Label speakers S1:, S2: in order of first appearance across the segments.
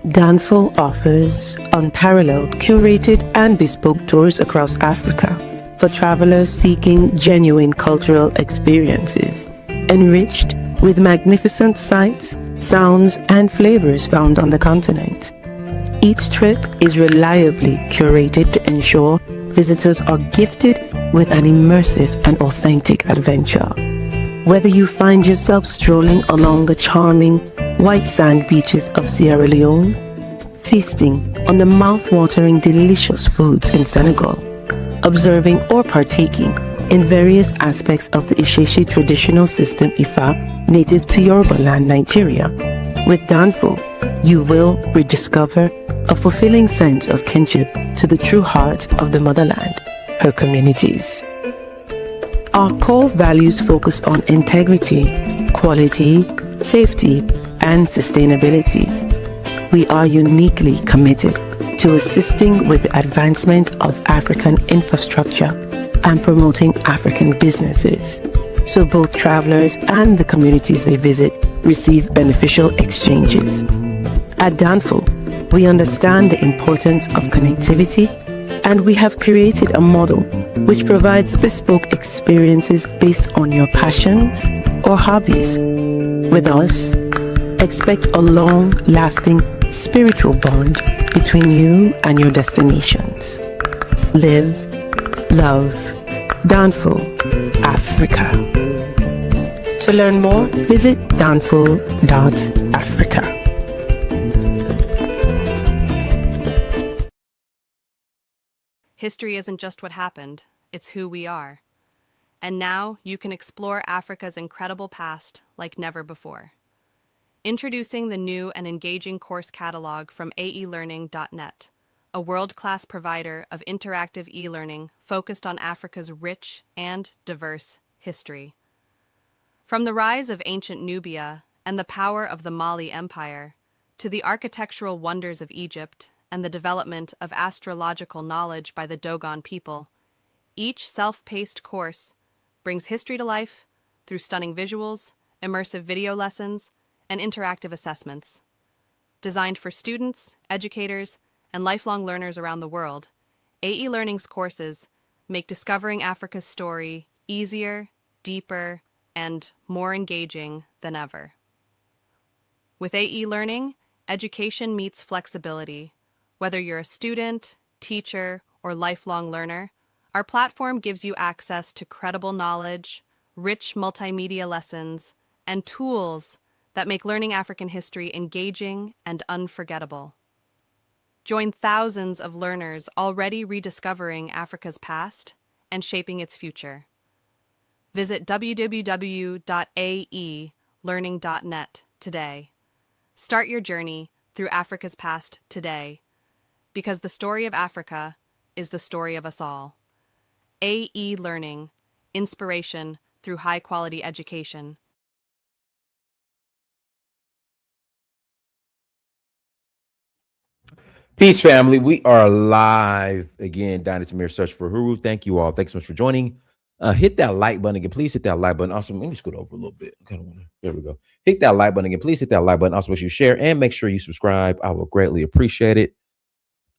S1: Danfall offers unparalleled, curated, and bespoke tours across Africa for travelers seeking genuine cultural experiences, enriched with magnificent sights, sounds, and flavors found on the continent. Each trip is reliably curated to ensure visitors are gifted with an immersive and authentic adventure. Whether you find yourself strolling along the charming white sand beaches of Sierra Leone, feasting on the mouth-watering delicious foods in Senegal, observing or partaking in various aspects of the Isheshe traditional system Ifa native to Yoruba land, Nigeria, with Danfo, you will rediscover a fulfilling sense of kinship to the true heart of the motherland, her communities. Our core values focus on integrity, quality, safety, and sustainability. We are uniquely committed to assisting with the advancement of African infrastructure and promoting African businesses, so both travelers and the communities they visit receive beneficial exchanges. At Danfall, we understand the importance of connectivity, and we have created a model which provides bespoke experiences based on your passions or hobbies. With us, expect a long-lasting spiritual bond between you and your destinations. Live, love, Danfall Africa. To learn more, visit danfo.africa.
S2: History isn't just what happened, it's who we are. And now you can explore Africa's incredible past like never before. Introducing the new and engaging course catalog from aelearning.net, a world-class provider of interactive e-learning focused on Africa's rich and diverse history. From the rise of ancient Nubia and the power of the Mali Empire, to the architectural wonders of Egypt and the development of astrological knowledge by the Dogon people, each self-paced course brings history to life through stunning visuals, immersive video lessons, and interactive assessments. Designed for students, educators, and lifelong learners around the world, AE Learning's courses make discovering Africa's story easier, deeper, and more engaging than ever. With AE Learning, education meets flexibility. Whether you're a student, teacher, or lifelong learner, our platform gives you access to credible knowledge, rich multimedia lessons, and tools that make learning African history engaging and unforgettable. Join thousands of learners already rediscovering Africa's past and shaping its future. Visit www.aelearning.net today. Start your journey through Africa's past today, because the story of Africa is the story of us all. AE Learning, inspiration through high-quality education.
S3: Peace, family. We are live again. Dynasty Mirror Search for Huru. Thank you all. Thanks so much for joining. Hit that like button again. Please hit that like button. Also, let me scoot over a little bit. There we go. Hit that like button again. Please hit that like button. Also, make sure you share and make sure you subscribe. I will greatly appreciate it.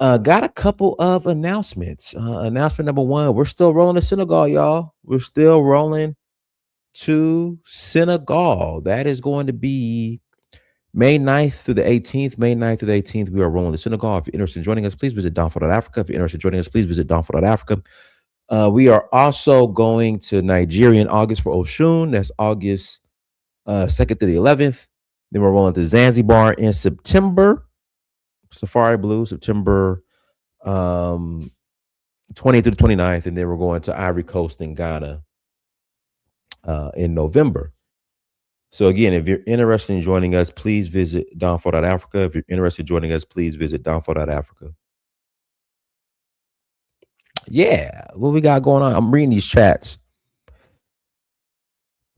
S3: Got a couple of announcements. Announcement number one: we're still rolling to Senegal, y'all. We're still rolling to Senegal. That is going to be May 9th through the 18th. May 9th through the 18th, we are rolling to Senegal. If you're interested in joining us, please visit danfo.africa. If you're interested in joining us, please visit danfo.africa. We are also going to Nigeria in August for Oshun. That's August 2nd to the 11th. Then we're rolling to Zanzibar in September. Safari Blue, September 20th to the 29th. And then we're going to Ivory Coast and Ghana in November. So again, if you're interested in joining us, please visit danfo.africa. If you're interested in joining us, please visit danfo.africa. Yeah, what we got going on? I'm reading these chats.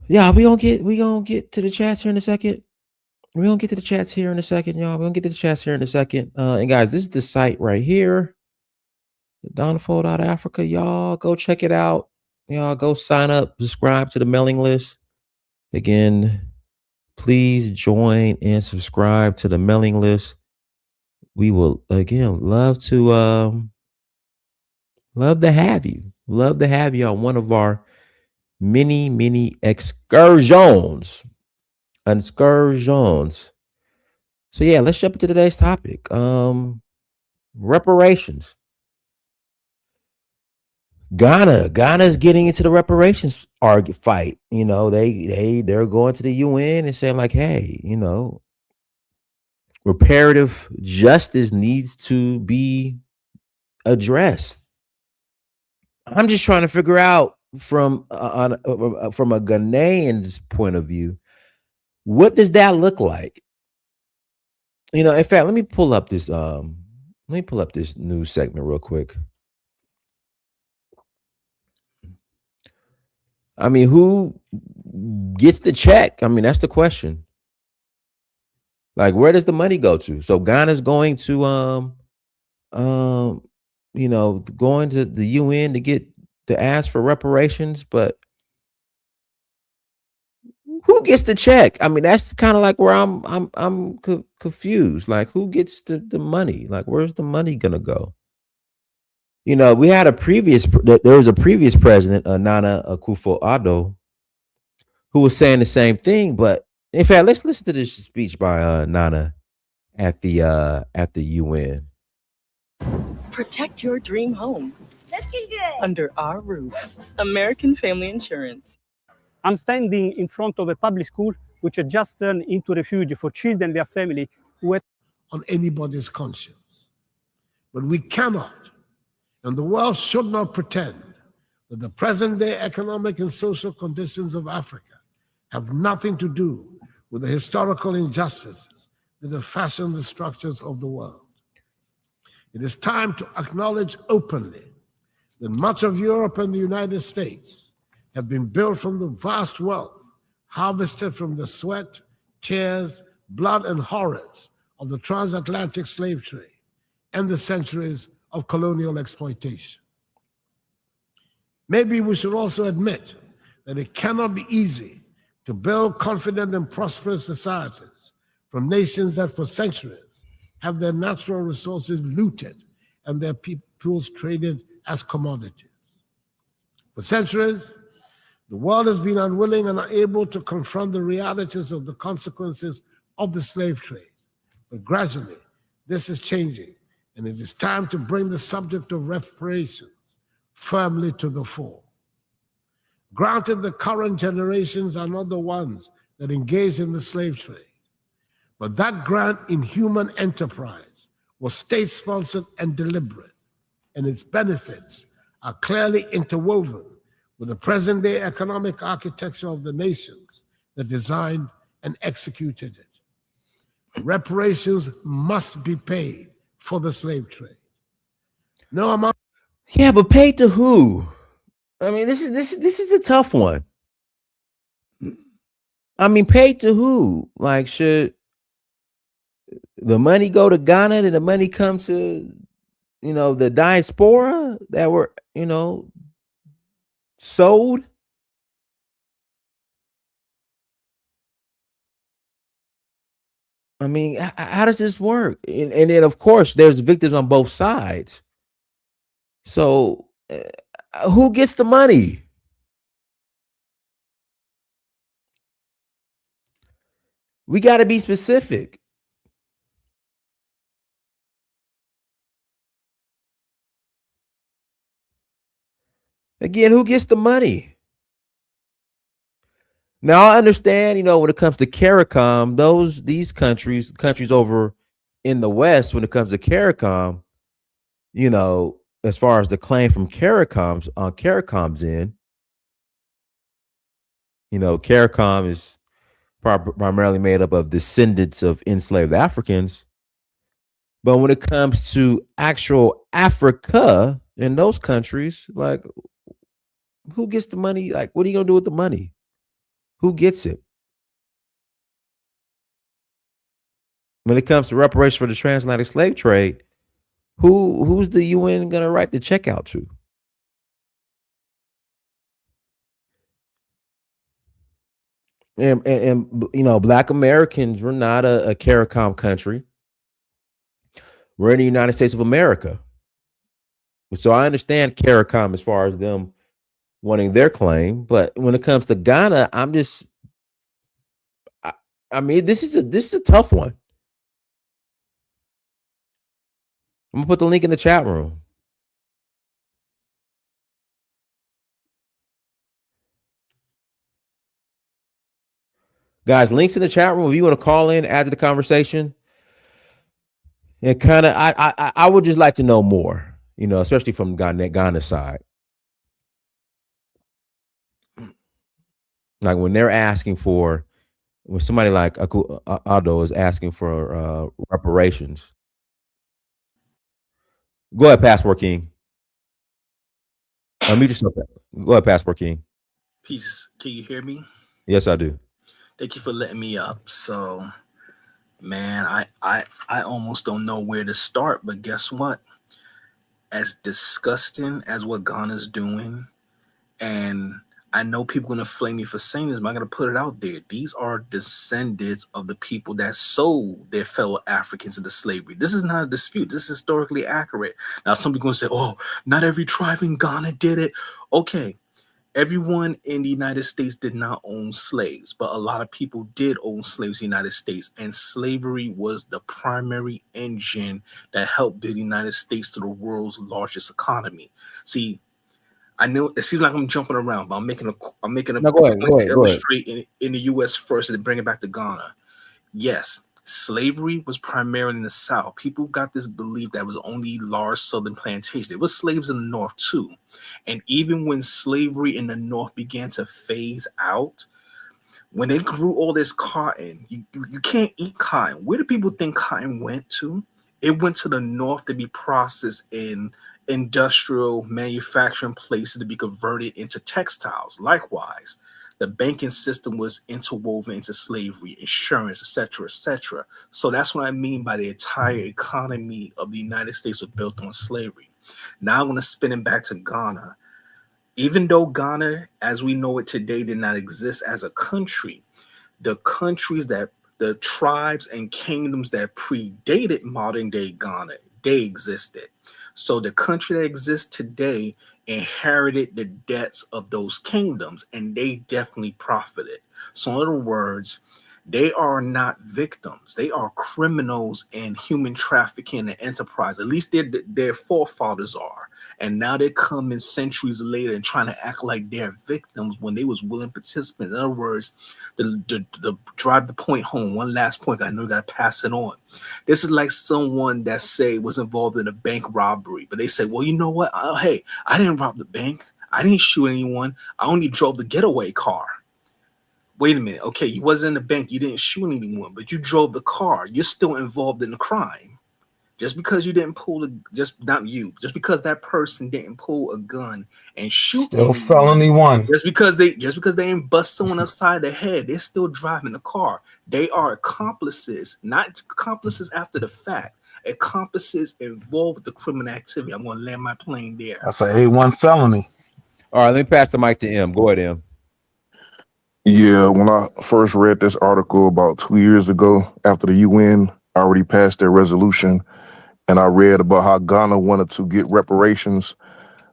S3: Yeah, we gonna get to the chats here in a second. We're gonna get to the chats here in a second, y'all. We're gonna get to the chats here in a second. And guys, this is the site right here, danfo.africa. Y'all go check it out. Y'all go sign up, subscribe to the mailing list. Again, please join and subscribe to the mailing list. we will again love to have you. Love to have you on one of our many excursions. Excursions. So yeah, let's jump into today's topic. Reparations. Ghana's getting into the reparations fight. You know, they're going to the UN and saying like, hey, you know, reparative justice needs to be addressed. I'm just trying to figure out from a Ghanaian's point of view, what does that look like? You know, in fact, let me pull up this news segment real quick. I mean, who gets the check? I mean, that's the question. Like, where does the money go to? So Ghana's going to um you know, going to the UN to ask for reparations, but who gets the check? I mean, that's kind of like where I'm confused. Like, who gets the money? Like, where's the money gonna go? You know, we had there was a previous president, Nana Akufo-Addo, who was saying the same thing. But in fact, let's listen to this speech by Nana at the UN.
S4: Protect your dream home under our roof. American Family Insurance.
S5: I'm standing in front of a public school which had just turned into a refuge for children and their family who had
S6: on anybody's conscience. But we cannot, and the world should not pretend that the present-day economic and social conditions of Africa have nothing to do with the historical injustices that have fashioned the structures of the world. It is time to acknowledge openly that much of Europe and the United States have been built from the vast wealth harvested from the sweat, tears, blood, and horrors of the transatlantic slave trade and the centuries of colonial exploitation. Maybe we should also admit that it cannot be easy to build confident and prosperous societies from nations that for centuries have their natural resources looted and their peoples traded as commodities. For centuries, the world has been unwilling and unable to confront the realities of the consequences of the slave trade. But gradually, this is changing, and it is time to bring the subject of reparations firmly to the fore. Granted, the current generations are not the ones that engaged in the slave trade, but that grand inhuman enterprise was state-sponsored and deliberate, and its benefits are clearly interwoven with the present-day economic architecture of the nations that designed and executed it. Reparations must be paid for the slave trade. No amount.
S3: Yeah, but paid to who? I mean, this is a tough one. I mean, paid to who? Like, should the money go to Ghana? Did the money come to, you know, the diaspora that were, you know, sold? I mean, how does this work? And then, of course, there's victims on both sides. So, who gets the money? We got to be specific. Again, who gets the money? Now, I understand, you know, when it comes to CARICOM, these countries over in the West, when it comes to CARICOM, you know, as far as the claim from CARICOM's end, you know, CARICOM is primarily made up of descendants of enslaved Africans. But when it comes to actual Africa in those countries, like, who gets the money? Like, what are you gonna do with the money? Who gets it? When it comes to reparations for the transatlantic slave trade, who's the UN gonna write the check out to? And you know, Black Americans were not a CARICOM country. We're in the United States of America. So I understand CARICOM as far as them wanting their claim, but when it comes to Ghana, I mean, this is a tough one. I'm gonna put the link in the chat room. Guys, links in the chat room if you want to call in, add to the conversation. And kind of, I would just like to know more, especially from Ghana's side. Like when they're asking for, when somebody like Aldo is asking for reparations. Go ahead, Passport King. Unmute yourself. Go ahead, Passport King.
S7: Peace. Can you hear me?
S3: Yes, I do.
S7: Thank you for letting me up. So, man, I almost don't know where to start, but guess what? As disgusting as what Ghana's doing, and I know people are going to flame me for saying this, but I'm going to put it out there. These are descendants of the people that sold their fellow Africans into slavery. This is not a dispute. This is historically accurate. Now, some people are going to say, oh, not every tribe in Ghana did it. Okay. Everyone in the United States did not own slaves, but a lot of people did own slaves in the United States, and slavery was the primary engine that helped build the United States to the world's largest economy. See, I know it seems like I'm jumping around, but I'm making a
S3: go
S7: point
S3: ahead,
S7: to illustrate in the U.S. first and then bring it back to Ghana. Yes, slavery was primarily in the South. People got this belief that it was only large Southern plantations. There was slaves in the North too. And even when slavery in the North began to phase out, when they grew all this cotton, you can't eat cotton. Where do people think cotton went to? It went to the North to be processed in industrial manufacturing places to be converted into textiles. Likewise, the banking system was interwoven into slavery, insurance, etc., etc. So that's what I mean by the entire economy of the United States was built on slavery. Now I'm going to spin it back to Ghana. Even though Ghana, as we know it today, did not exist as a country, the tribes and kingdoms that predated modern day Ghana, they existed. So the country that exists today inherited the debts of those kingdoms, and they definitely profited. So in other words, they are not victims. They are criminals in human trafficking and enterprise. At least their forefathers are. And now they're coming centuries later and trying to act like they're victims when they was willing participants. In other words, the drive the point home. One last point. I know you got to pass it on. This is like someone that say was involved in a bank robbery, but they say, well, you know what? Hey, I didn't rob the bank. I didn't shoot anyone. I only drove the getaway car. Wait a minute. Okay, you wasn't in the bank. You didn't shoot anyone, but you drove the car. You're still involved in the crime. Just because you didn't pull just because that person didn't pull a gun and shoot
S8: still
S7: anyone,
S8: felony one.
S7: just because they didn't bust someone upside the head, they're still driving the car. They are accomplices, not accomplices after the fact. Accomplices involved with the criminal activity. I'm going to land my plane there.
S8: That's an A1 felony.
S3: All right, let me pass the mic to M. Go ahead, M.
S9: Yeah, when I first read this article about 2 years ago, after the UN already passed their resolution, and I read about how Ghana wanted to get reparations,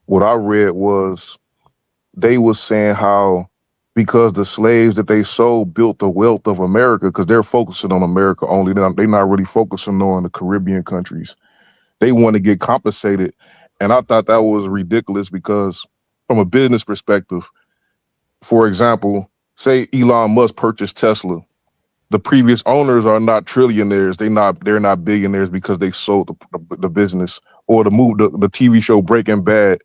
S9: what I read was they was saying how because the slaves that they sold built the wealth of America, because they're focusing on America only, they're not really focusing on the Caribbean countries. They want to get compensated. And I thought that was ridiculous because from a business perspective, for example, say Elon Musk purchased Tesla. The previous owners are not trillionaires. They're not billionaires because they sold the business. Or the TV show Breaking Bad.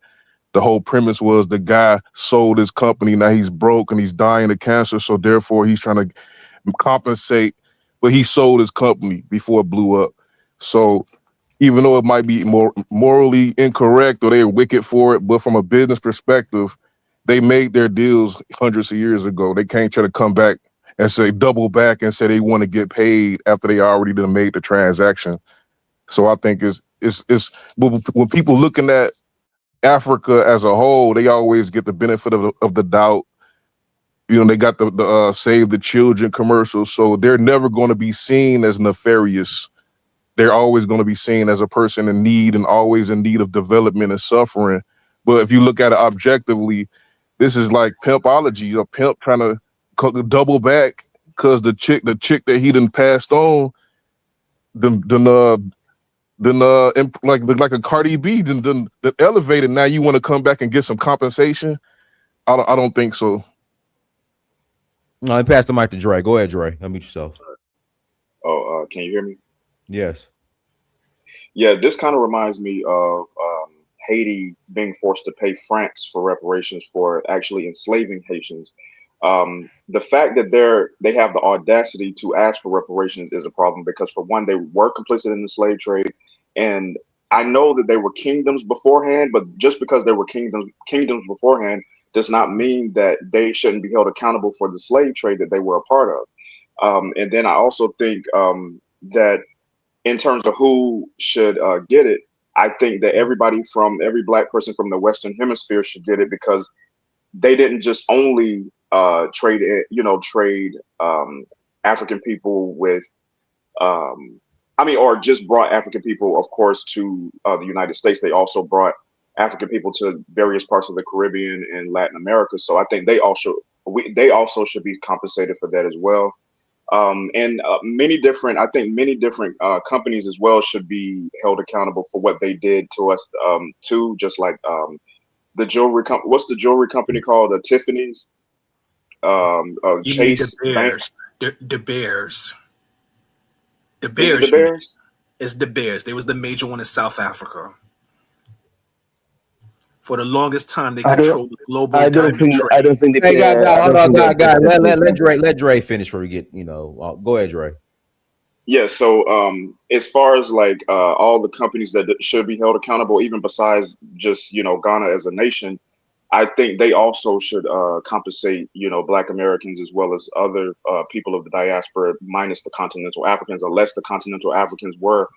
S9: The whole premise was the guy sold his company. Now he's broke and he's dying of cancer. So therefore he's trying to compensate, but he sold his company before it blew up. So even though it might be more morally incorrect or they're wicked for it, but from a business perspective, they made their deals hundreds of years ago. They can't try to come back and say double back and say they want to get paid after they already done made the transaction. So I think it's when people looking at Africa as a whole, they always get the benefit of the doubt. You know, they got the Save the Children commercials, so they're never going to be seen as nefarious they're always going to be seen as a person in need and always in need of development and suffering. But if you look at it objectively, this is like pimpology, a pimp trying to double back because the chick that he done passed on, like a Cardi B, then elevated. Now you want to come back and get some compensation? I don't think so.
S3: No, let me pass the mic to Dre. Go ahead, Dre. Unmute yourself.
S10: Oh, can you hear me?
S3: Yes.
S10: Yeah, this kind of reminds me of Haiti being forced to pay France for reparations for actually enslaving Haitians. The fact that they have the audacity to ask for reparations is a problem because, for one, they were complicit in the slave trade, and I know that they were kingdoms beforehand. But just because they were kingdoms beforehand does not mean that they shouldn't be held accountable for the slave trade that they were a part of. And then I also think that in terms of who should get it, I think that every black person from the Western Hemisphere should get it, because they didn't just only trade African people with, or just brought African people, of course, to the United States. They also brought African people to various parts of the Caribbean and Latin America. So I think they also should be compensated for that as well. And many different companies as well should be held accountable for what they did to us too. Just like the jewelry company. What's the jewelry company called? Tiffany's. Chase.
S7: The Bears. The Bears. The Bears.
S10: Is it the Bears?
S7: It's the Bears. They was the major one in South Africa. For the longest time, they controlled the global diamond trade.
S11: I don't think they.
S3: Hey, guys, let Dre finish before we get, go ahead, Dre.
S10: Yeah. So, as far as like all the companies that should be held accountable, even besides just Ghana as a nation, I think they also should compensate Black Americans as well as other people of the diaspora, minus the continental Africans, unless the continental Africans were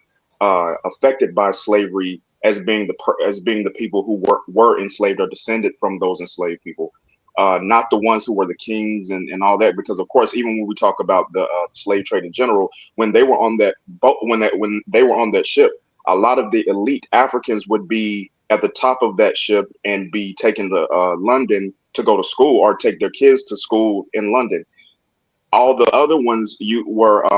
S10: affected by slavery as being the people who were enslaved or descended from those enslaved people, not the ones who were the kings and all that. Because of course, even when we talk about the slave trade in general, when they were on that boat, when they were on that ship, a lot of the elite Africans would be at the top of that ship and be taken to London to go to school or take their kids to school in London. All the other ones were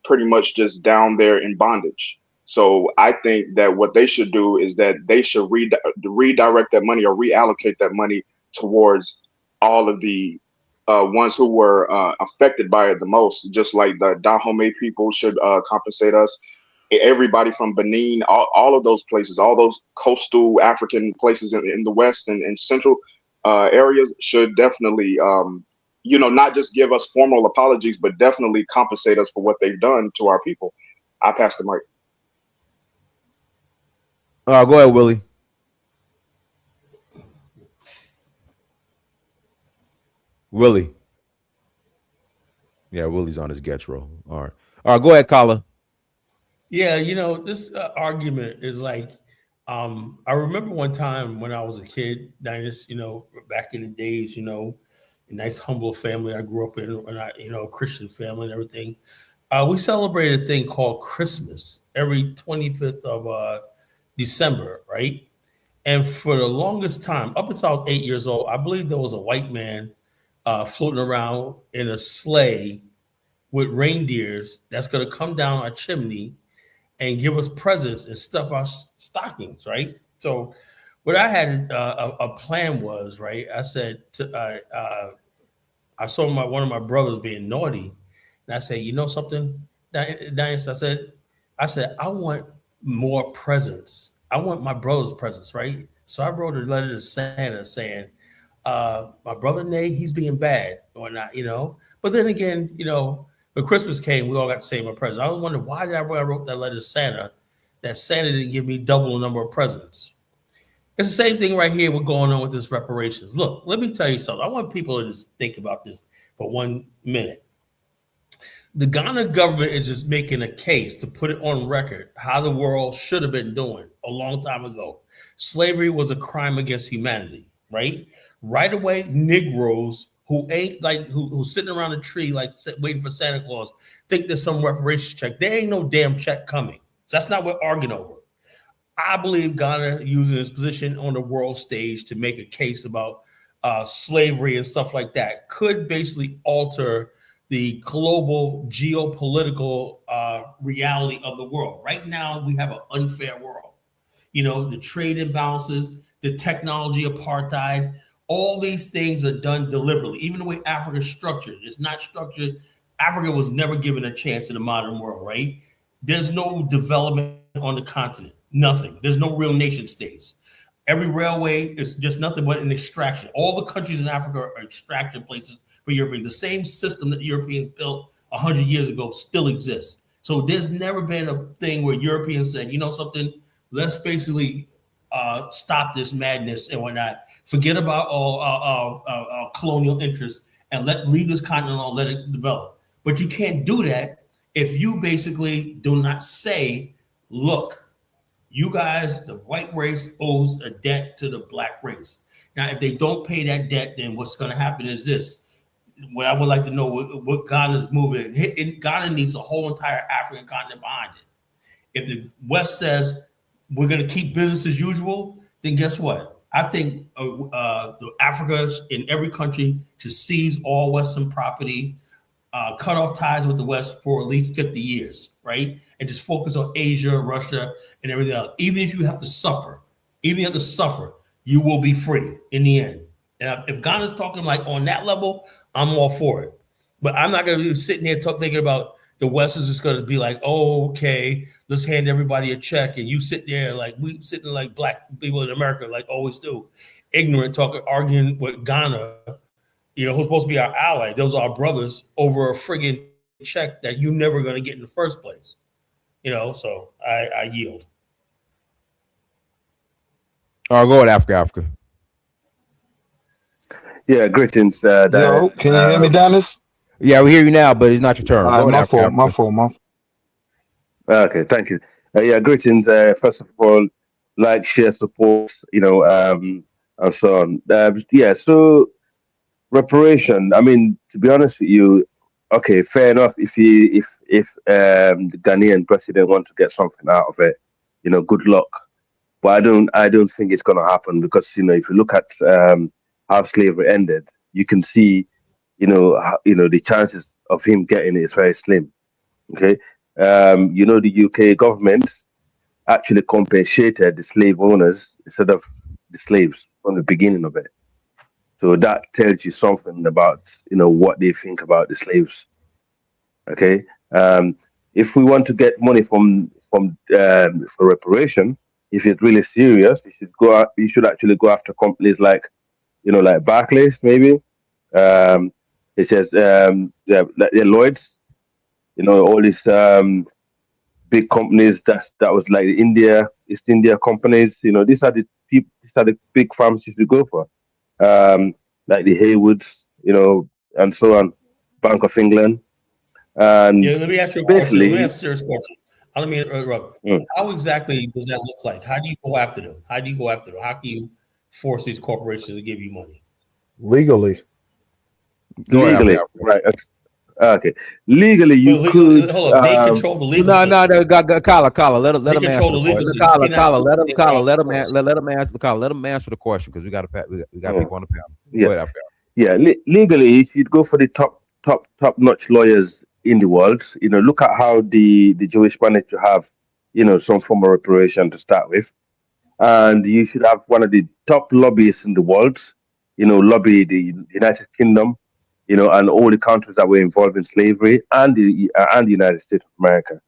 S10: pretty much just down there in bondage. So I think that what they should do is that they should redirect that money or reallocate that money towards all of the ones who were affected by it the most. Just like the Dahomey people should compensate us. Everybody from Benin, all of those places, all those coastal African places in the West and central areas should definitely, not just give us formal apologies, but definitely compensate us for what they've done to our people. I pass the mic.
S3: Go ahead, Willie. Willie. Yeah, Willie's on his get roll. All right, go ahead, Kala.
S12: Yeah, this argument is like, I remember one time when I was a kid, Dinas, back in the days, a nice humble family I grew up in, and a Christian family and everything. We celebrated a thing called Christmas every 25th of December, right? And for the longest time, up until I was 8 years old, I believe there was a white man floating around in a sleigh with reindeers that's going to come down our chimney and give us presents and stuff our stockings, right? So what I had a plan was, right? I said, I saw one of my brothers being naughty, and I said, you know something, Diane? I said, I want more presents. I want my brother's presents, right? So I wrote a letter to Santa saying, my brother Nate, he's being bad or not, But then again, when Christmas came, we all got the same presents. I was wondering, why did I wrote that letter to Santa, that Santa didn't give me double the number of presents? It's the same thing right here what's going on with this reparations. Look, let me tell you something. I want people to just think about this for 1 minute. The Ghana government is just making a case to put it on record how the world should have been doing a long time ago. Slavery was a crime against humanity, right? Right away, Negroes who ain't like who's sitting around a tree like waiting for Santa Claus think there's some reparation check. There ain't no damn check coming. So that's not what we're arguing over. I believe Ghana using its position on the world stage to make a case about slavery and stuff like that could basically alter the global geopolitical reality of the world. Right now, we have an unfair world. You know, the trade imbalances, the technology apartheid, all these things are done deliberately. Even the way Africa is structured, it's not structured. Africa was never given a chance in the modern world, right? There's no development on the continent, nothing. There's no real nation states. Every railway is just nothing but an extraction. All the countries in Africa are extraction places for Europeans. The same system that Europeans built 100 years ago still exists. So there's never been a thing where Europeans said, you know something, let's basically stop this madness and whatnot. Forget about all colonial interests and leave this continent alone, let it develop. But you can't do that if you basically do not say, look, you guys, the white race owes a debt to the black race. Now, if they don't pay that debt, then what's going to happen is this. What I would like to know what Ghana's moving. Ghana needs a whole entire African continent behind it. If the West says we're going to keep business as usual, then guess what? I think the Africans in every country should seize all Western property, cut off ties with the West for at least 50 years, right? And just focus on Asia, Russia, and everything else. Even if you have to suffer, you will be free in the end. And if Ghana's talking like on that level, I'm all for it. But I'm not going to be sitting here thinking about the West is just going to be like, oh, okay, let's hand everybody a check. And you sit there like we sitting like black people in America, like always do, ignorant, arguing with Ghana, you know, who's supposed to be our ally. Those are our brothers over a friggin' check that you're never going to get in the first place. You know, so I yield.
S3: All right, go ahead, Africa.
S11: Yeah, greetings.
S8: Yo, can you hear me, Dennis?
S3: Yeah, we hear you now, but it's not your turn. Go ahead,
S8: my fault.
S11: Okay, thank you. Yeah, greetings. First of all, like, share, support, you know, and so on. Yeah, so reparation. I mean, to be honest with you, okay, fair enough. If the Ghanaian president wants to get something out of it, you know, good luck. But I don't think it's going to happen because, you know, if you look at how slavery ended, you can see, you know, the chances of him getting it is very slim. Okay, you know, the UK government actually compensated the slave owners instead of the slaves from the beginning of it. So that tells you something about, you know, what they think about the slaves. Okay, if we want to get money from for reparation, if it's really serious, you should actually go after companies like, you know, like Barclays, maybe. It says like Lloyd's, you know, all these big companies that was like East India companies. You know, these are the big farms you should go for, like the Haywoods, you know, and so on, Bank of England. And
S12: yeah, let me ask you a question. Let me ask a serious question. I don't mean to interrupt. How exactly does that look like? How do you go after them? How can you force these corporations to give you money?
S8: Legally,
S11: right? Okay, legally you could.
S12: Hold on, they control the legal.
S3: No, Kala. Let him answer the question. Let him answer the question because we got people on the panel.
S11: Yeah,
S3: go ahead,
S11: yeah. Legally, you'd go for the top-notch lawyers in the world. You know, look at how the Jewish managed to have, you know, some form of reparation to start with, and you should have one of the top lobbyists in the world. You know, lobby the United Kingdom, you know, and all the countries that were involved in slavery and the United States of America.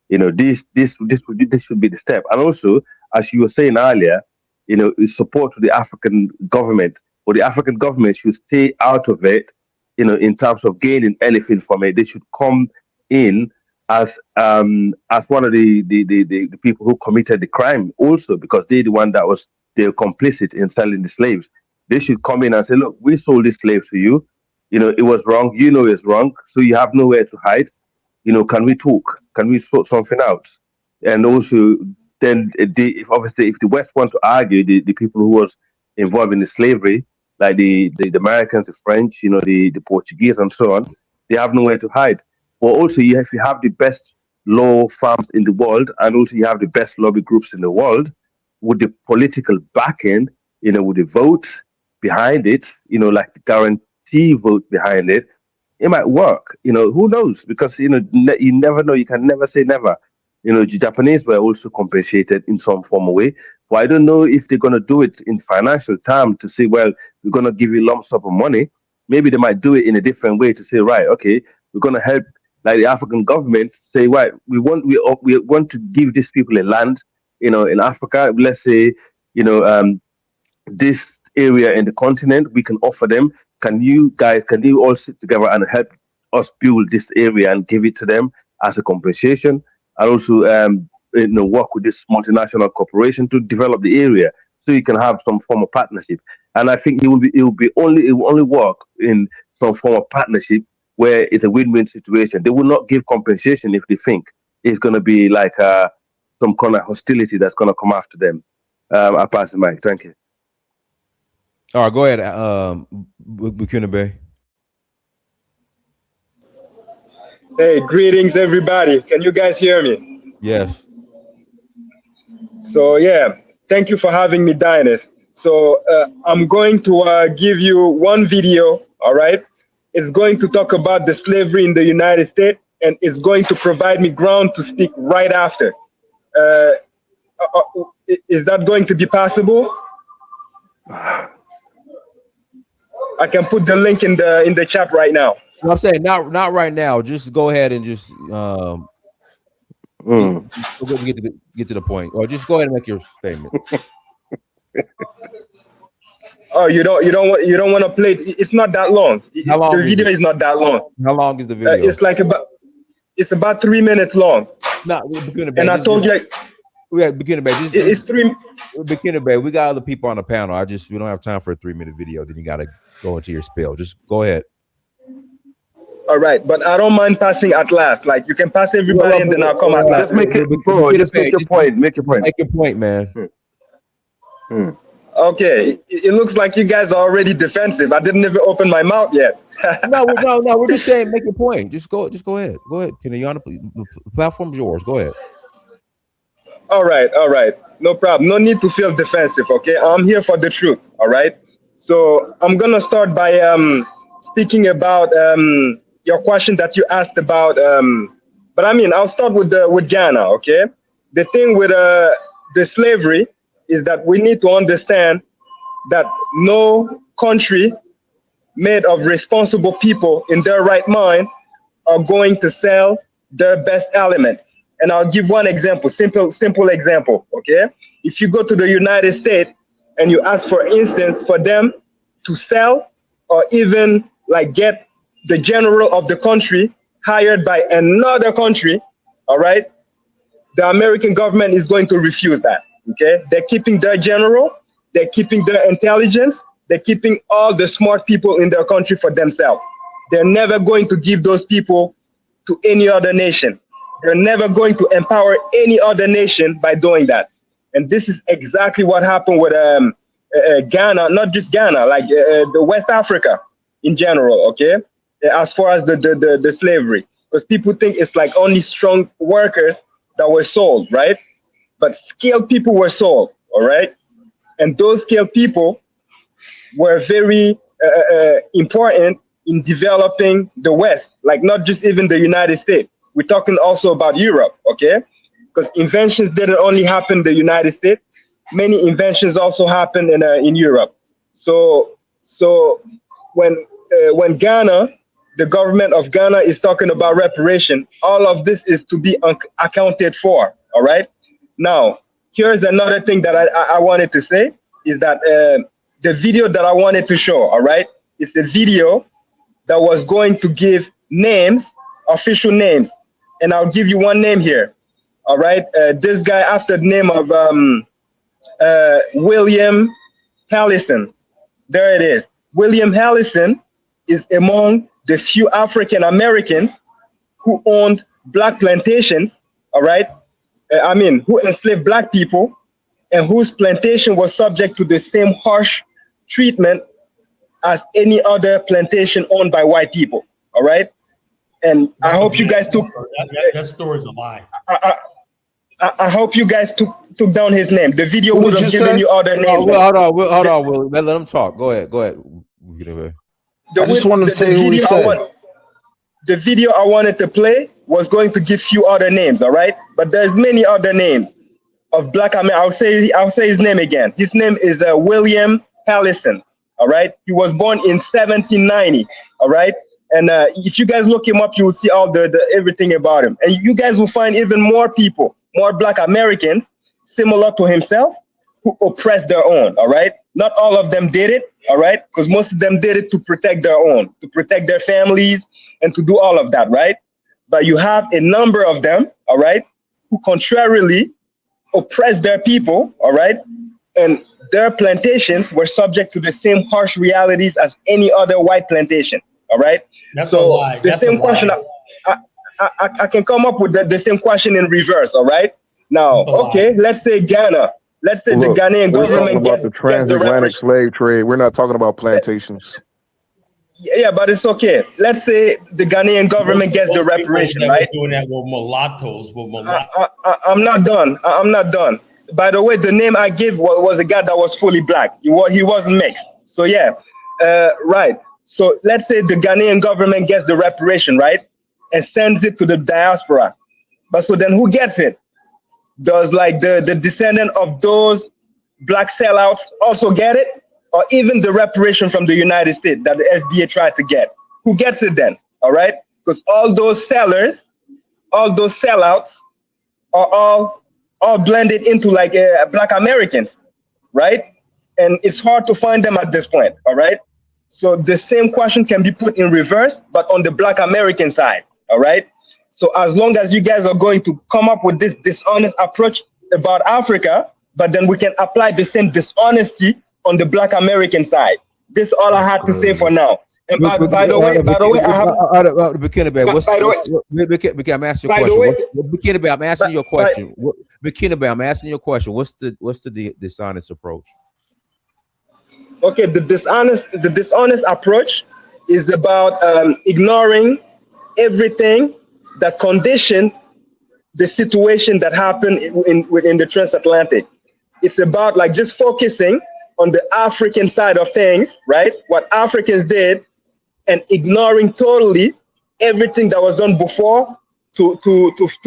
S11: You know, this should be the step. And also, as you were saying earlier, you know, support to the African government, or the African government should stay out of it. You know, in terms of gaining anything from it, they should come in as one of the people who committed the crime also, because they're the one they're complicit in selling the slaves. They should come in and say, look, we sold these slaves to you. You know, it was wrong. You know it's wrong. So you have nowhere to hide. You know, can we talk? Can we sort something out? And also, then if the West want to argue, the people who was involved in the slavery, like the Americans, the French, you know, the Portuguese and so on, they have nowhere to hide. But also, if you have the best law firms in the world, and also you have the best lobby groups in the world with the political backing, with the votes behind it, like the guarantee vote behind it, it might work. Who knows? Because you never know. You can never say never. The Japanese were also compensated in some form of way, but I don't know if they're gonna do it in financial terms to say, well, we're gonna give you lump sum of money. Maybe they might do it in a different way to say, right, okay, we're gonna help, like the African government say, right, we want to give these people a land, in Africa. Let's say, this area in the continent, we can offer them. Can you all sit together and help us build this area and give it to them as a compensation? And also, work with this multinational corporation to develop the area so you can have some form of partnership. And I think it will only work in some form of partnership where it's a win-win situation. They will not give compensation if they think it's going to be like some kind of hostility that's going to come after them. I pass the mic. Thank you.
S3: All right, go ahead, Bukuna Bay.
S13: Hey, greetings, everybody. Can you guys hear me?
S3: Yes.
S13: So, thank you for having me, Dynast. So, I'm going to give you one video, all right? It's going to talk about the slavery in the United States, and it's going to provide me ground to speak right after. Is that going to be possible? I can put the link in the chat right now.
S3: Well, I'm saying not right now. Just go ahead and just get to the point, or just go ahead and make your statement.
S13: Oh, you don't want to play it? It's not that long.
S3: How long
S13: the video is not that long.
S3: How long is the video?
S13: It's about 3 minutes long.
S3: No,
S13: and I told you.
S3: Beginner Bay.
S13: It's 3.
S3: Beginner Bay. We got other people on the panel. We don't have time for a 3-minute video. Then you got to go into your spiel. Just go ahead.
S13: All right, but I don't mind passing at last. Like, you can pass everybody, and then I'll come at last.
S11: Just make it, bro. Just make your point. Make your point.
S3: Make your point, man.
S13: Okay, it looks like you guys are already defensive. I didn't even open my mouth yet.
S3: No. We're just saying, make your point. Just go ahead. Go ahead. The platform's yours. Go ahead.
S13: All right. No problem. No need to feel defensive, okay? I'm here for the truth, all right? So I'm going to start by speaking about your question that you asked about. But I mean, I'll start with Ghana, okay? The thing with the slavery is that we need to understand that no country made of responsible people in their right mind are going to sell their best elements. And I'll give one example, simple example, okay? If you go to the United States and you ask, for instance, for them to sell or even like get the general of the country hired by another country, all right? The American government is going to refuse that, okay? They're keeping their general, they're keeping their intelligence, they're keeping all the smart people in their country for themselves. They're never going to give those people to any other nation. They're never going to empower any other nation by doing that. And this is exactly what happened with Ghana, not just Ghana, like the West Africa in general, okay? As far as the slavery. Because people think it's like only strong workers that were sold, right? But skilled people were sold, all right? And those skilled people were very important in developing the West, like not just even the United States. We're talking also about Europe, okay? Because inventions didn't only happen in the United States. Many inventions also happened in Europe. So when Ghana, the government of Ghana is talking about reparation, all of this is to be accounted for, all right? Now, here's another thing that I wanted to say, is that the video that I wanted to show, all right? It's a video that was going to give names, official names. And I'll give you one name here, all right? This guy after the name of William Hallison. There it is. William Hallison is among the few African Americans who owned black plantations, all right? Who enslaved black people and whose plantation was subject to the same harsh treatment as any other plantation owned by white people, all right? And I hope you guys took.
S12: That story's a lie.
S13: I hope you guys took down his name. The video would have given you all their names.
S3: Hold on, Will. Let him talk. Go ahead.
S8: I just want to say who he said.
S13: The video I wanted to play was going to give you other names, all right? But there's many other names of Black Americans. I'll say his name again. His name is William Allison, all right? He was born in 1790, all right? And if you guys look him up, you will see all the everything about him. And you guys will find even more people, more Black Americans similar to himself who oppressed their own, all right? Not all of them did it, all right? Because most of them did it to protect their own, to protect their families, and to do all of that, right? But you have a number of them, all right, who contrarily oppressed their people, all right? And their plantations were subject to the same harsh realities as any other white plantation, all right?
S12: That's
S13: so
S12: a lie.
S13: the same question, I can come up with the same question in reverse, all right? Now, okay, let's say Ghana. Let's say the Ghanaian government
S9: gets the transatlantic slave trade. We're not talking about plantations.
S13: Yeah, but it's okay. Let's say the Ghanaian government gets the reparation, right?
S12: Doing that with mulattoes,
S13: I'm not done. I'm not done. By the way, the name I gave was a guy that was fully black. He wasn't mixed. So yeah, right. So let's say the Ghanaian government gets the reparation, right, and sends it to the diaspora. But so then who gets it? Does like the descendant of those black sellouts also get it? Or even the reparation from the United States that the FDA tried to get? Who gets it then? All right? Because all those sellers, all those sellouts are all blended into like Black Americans, right? And it's hard to find them at this point, all right? So the same question can be put in reverse, but on the Black American side, all right? So as long as you guys are going to come up with this dishonest approach about Africa, but then we can apply the same dishonesty on the Black American side. This is all I had to say for now. And by the way, I have.
S3: I'm asking your question. I'm asking your question. What's the dishonest approach?
S13: Okay, the dishonest approach is about ignoring everything that conditioned the situation that happened in the transatlantic. It's about like just focusing on the African side of things, right? What Africans did, and ignoring totally everything that was done before to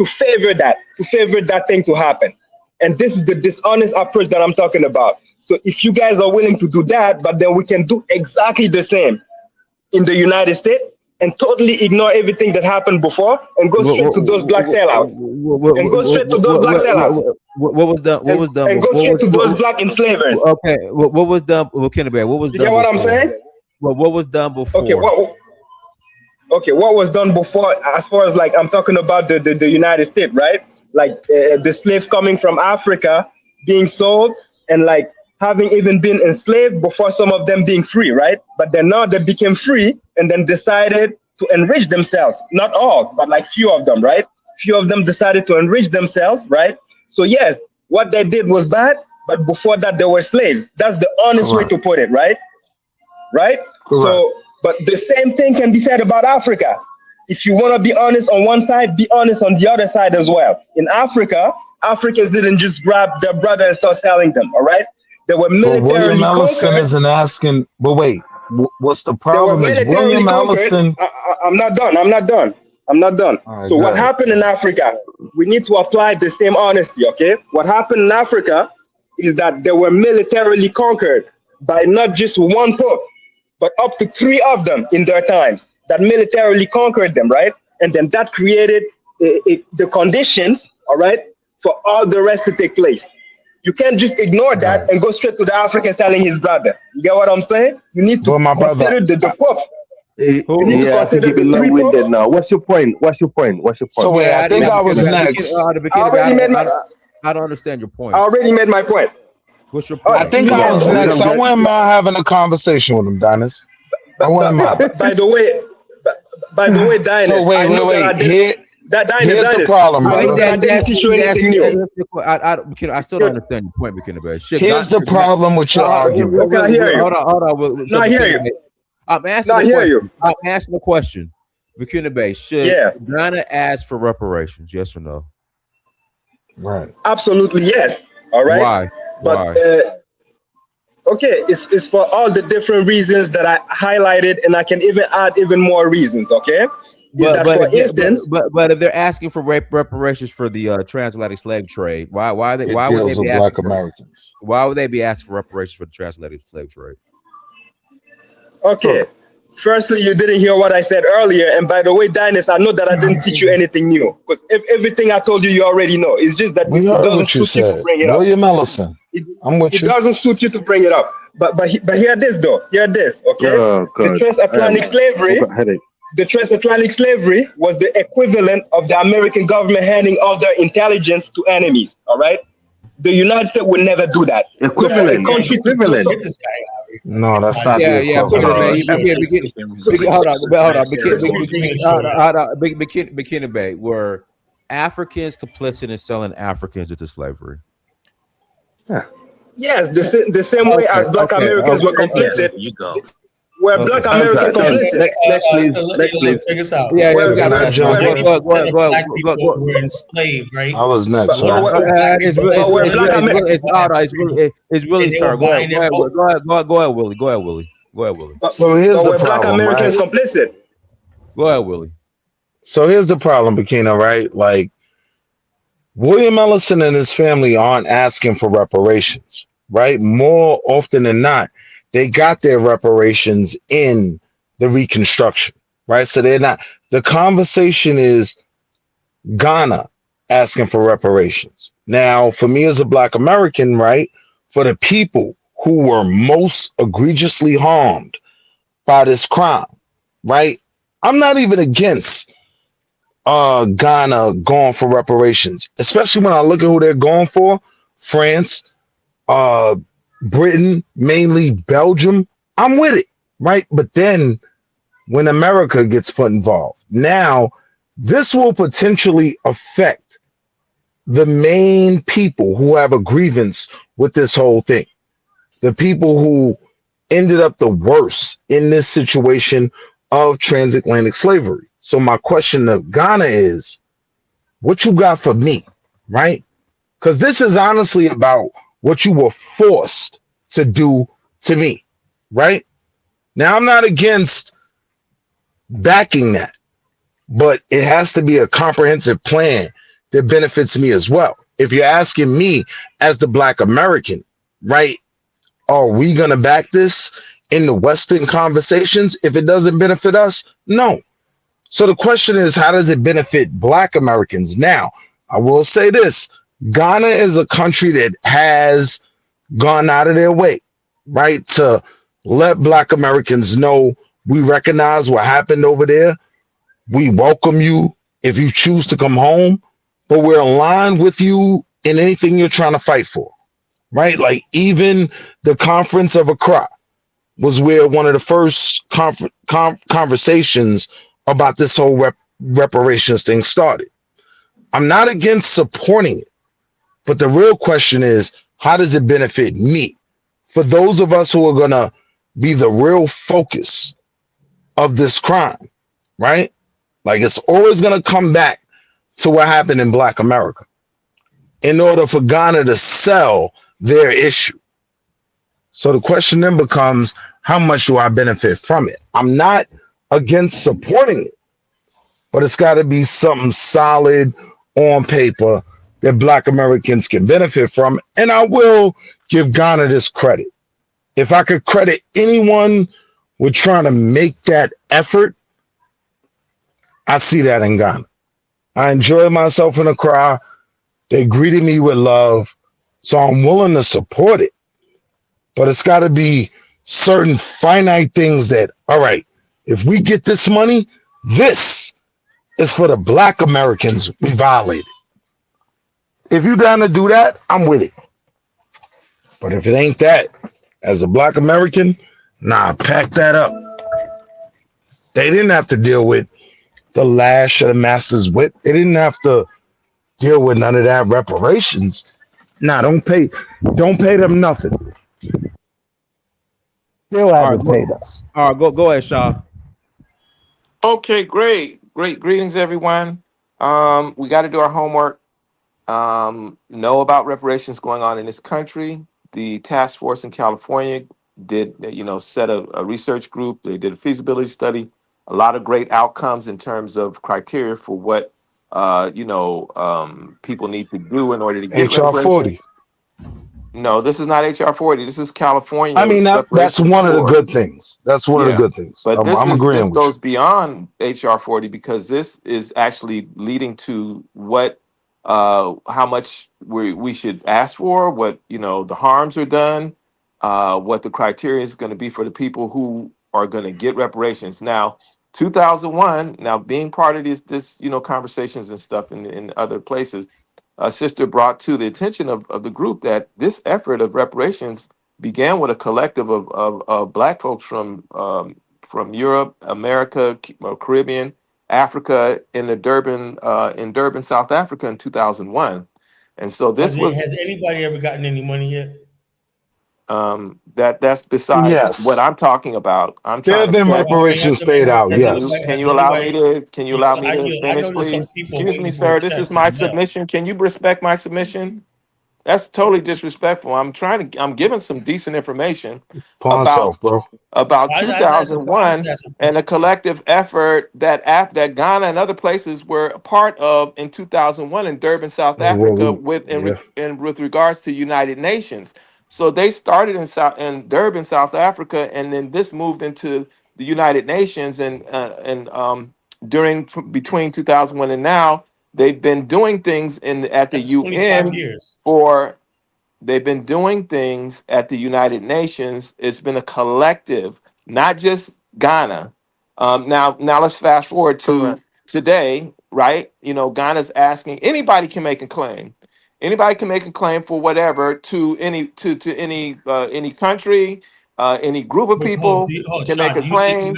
S13: favor that thing to happen. And this is the dishonest approach that I'm talking about. So if you guys are willing to do that, but then we can do exactly the same in the United States and totally ignore everything that happened before and go straight to those black sellouts. And go straight to those black sellouts.
S3: What was done?
S13: And go straight to those black enslavers.
S3: Okay, what was done? Kennebec, what was done?
S13: You get what I'm saying?
S3: Well, what was done before?
S13: Okay, what was done before? As far as like I'm talking about the United States, right? Like the slaves coming from Africa being sold and like having even been enslaved before some of them being free, right? But then now they became free and then decided to enrich themselves. Not all, but like few of them, right? Few of them decided to enrich themselves, right? So yes, what they did was bad, but before that they were slaves. That's the honest way to put it, right? Right? So, but the same thing can be said about Africa. If you want to be honest on one side, be honest on the other side as well. In Africa, Africans didn't just grab their brother and start selling them, all right? They were militarily
S8: William Ellison isn't asking, but wait, what's the problem? Is William Ellison?
S13: I'm not done. Right, so what happened in Africa, we need to apply the same honesty, okay? What happened in Africa is that they were militarily conquered by not just one pope, but up to 3 of them in their times that militarily conquered them, right? And then that created the conditions, all right, for all the rest to take place. You can't just ignore that and go straight to the African selling his brother. You get what I'm saying? You need to consider the popes.
S11: You need to consider the 3 popes. Now, what's your point?
S8: So wait, I think I was next.
S3: I don't understand your point.
S13: I already made my point.
S3: What's your point?
S8: I think I was next. I wouldn't mind having a conversation with him, Dennis. I wouldn't mind.
S13: By the way, Dennis.
S8: So wait. Here's the problem, brother.
S13: I didn't teach you anything new.
S3: I still don't understand your point, McKinney.
S8: Here's the problem with your argument.
S13: Okay, I hear you.
S3: Hold on.
S13: No, I hear you.
S3: I'm asking a question. McKenna Bay, should
S13: Yeah.
S3: Ghana ask for reparations? Yes or no?
S8: Right.
S13: Absolutely yes. All right.
S3: Why?
S13: But
S3: Why?
S13: okay, it's for all the different reasons that I highlighted, and I can even add even more reasons. Okay, is that for instance,
S3: but if they're asking for reparations for the transatlantic slave trade, why would they be
S8: Black
S3: asking
S8: Americans.
S3: why would they be asking for reparations for the transatlantic slave trade?
S13: Okay. Firstly, you didn't hear what I said earlier. And by the way, Dinus, I know that I didn't teach you anything new, because everything I told you, you already know. It's just that
S8: We
S13: it
S8: heard
S13: doesn't
S8: what you
S13: suit you to
S8: said.
S13: bring it up.
S8: William Ellison. I'm with
S13: It
S8: you.
S13: doesn't suit you to bring it up. But hear this though. Hear this. Okay.
S11: Oh,
S13: The
S11: God.
S13: transatlantic slavery.
S11: I've got a headache.
S13: The transatlantic slavery was the equivalent of the American government handing off their intelligence to enemies. All right. The United States would never do that.
S11: Equivalent.
S13: So for a country to do
S11: Equivalent.
S13: so,
S12: Get this guy out of here.
S8: No, that's not
S3: Yeah,
S8: the
S3: yeah,
S8: equivalent.
S3: hold on, McKenna Bay, were Africans complicit in selling Africans into slavery?
S13: yes, the same way as Black Americans were complicit.
S7: You go.
S13: Were Black Americans complicit?
S11: Next, please. Next, please.
S12: Check us out.
S3: Yeah,
S13: Well,
S3: we got
S13: well,
S3: go ahead.
S12: Black people were enslaved, right?
S8: I was next.
S13: But- but-
S3: It's really sorry. Go ahead, Willie. Go ahead, Willie.
S8: So here's
S13: But
S8: the
S13: were Black
S8: problem,
S13: Americans
S8: right?
S13: complicit?
S3: Go ahead, Willie.
S8: So here's the problem, Bikina, right? Like, William Ellison and his family aren't asking for reparations, right? More often than not, they got their reparations in the Reconstruction, right? So they're not, the conversation is Ghana asking for reparations. Now, for me as a Black American, right, for the people who were most egregiously harmed by this crime, right? I'm not even against Ghana going for reparations, especially when I look at who they're going for: France, Britain, mainly Belgium. I'm with it, right? But then when America gets put involved, now this will potentially affect the main people who have a grievance with this whole thing. The people who ended up the worst in this situation of transatlantic slavery. So my question to Ghana is, what you got for me, right? Because this is honestly about what you were forced to do to me, right? Now, I'm not against backing that, but it has to be a comprehensive plan that benefits me as well. If you're asking me as the Black American, right, are we going to back this in the Western conversations if it doesn't benefit us? No. So the question is, how does it benefit Black Americans? Now, I will say this: Ghana is a country that has gone out of their way, right, to let Black Americans know we recognize what happened over there. We welcome you if you choose to come home, but we're aligned with you in anything you're trying to fight for, right? Like even the Conference of Accra was where one of the first conversations about this whole reparations thing started. I'm not against supporting it, but the real question is, how does it benefit me? For those of us who are going to be the real focus of this crime, right? Like it's always going to come back to what happened in Black America in order for Ghana to sell their issue. So the question then becomes, how much do I benefit from it? I'm not against supporting it, but it's got to be something solid on paper that Black Americans can benefit from. And I will give Ghana this credit. If I could credit anyone with trying to make that effort, I see that in Ghana. I enjoyed myself in Accra. They greeted me with love, so I'm willing to support it. But it's got to be certain finite things that, all right, if we get this money, this is for the Black Americans we violated. If you're down to do that, I'm with it. But if it ain't that, as a Black American, nah, pack that up. They didn't have to deal with the lash of the master's whip. They didn't have to deal with none of that reparations. Nah, don't pay them nothing. Still haven't paid us.
S3: All right, go ahead, Shaw.
S14: Okay, great. Great. Greetings, everyone. We got to do our homework. Know about reparations going on in this country. The task force in California did, set a research group. They did a feasibility study. A lot of great outcomes in terms of criteria for what, people need to do in order to get
S8: HR 40.
S14: reparations. No, this is not HR 40. This is
S8: I
S14: California
S8: mean, that's
S14: reparations
S8: one of the
S14: for.
S8: good things. That's one of the
S14: Yeah,
S8: good things.
S14: but
S8: I'm
S14: this
S8: agreeing with you.
S14: goes beyond HR 40 because this is actually leading to what how much we should ask for, what the harms are done, what the criteria is going to be for the people who are going to get reparations. Now, 2001, now being part of this conversations and stuff in other places, a sister brought to the attention of the group that this effort of reparations began with a collective of Black folks from Europe, America, Caribbean, Africa, in Durban, South Africa, in 2001, and so this was
S12: Has anybody ever gotten any money yet?
S14: that's beside what
S8: Yes.
S14: I'm talking about. I'm
S8: There
S14: trying
S8: have
S14: to
S8: been
S14: set.
S8: reparations paid out.
S12: Has
S8: Yes.
S12: anybody?
S14: Can
S12: Has
S14: you allow me
S12: anybody?
S14: to can you allow me to
S12: I
S14: finish,
S12: know there's some
S14: please?
S12: people
S14: Excuse me,
S12: waiting for a
S14: sir. This
S12: check
S14: is my
S12: as well.
S14: submission. Can you respect my submission? That's totally disrespectful. I'm giving some decent information
S8: Pawn
S14: about
S8: self, bro.
S14: about
S12: I'm just
S14: 2001
S12: asking
S14: and a
S12: questions.
S14: collective effort that Ghana and other places were a part of in 2001 in Durban, South
S8: And what
S14: Africa,
S8: we,
S14: with
S8: yeah.
S14: with regards to United Nations. So they started in Durban, South Africa, and then this moved into the United Nations, and between 2001 and now, they've been doing things at the
S12: That's 25
S14: UN
S12: years.
S14: for. They've been doing things at the United Nations. It's been a collective, not just Ghana. Now let's fast forward to
S1: Correct.
S14: today, right? Ghana's asking anybody can make a claim. Anybody can make a claim for whatever to any country, any group of people can make
S12: Sean,
S14: a
S12: do you think
S14: claim.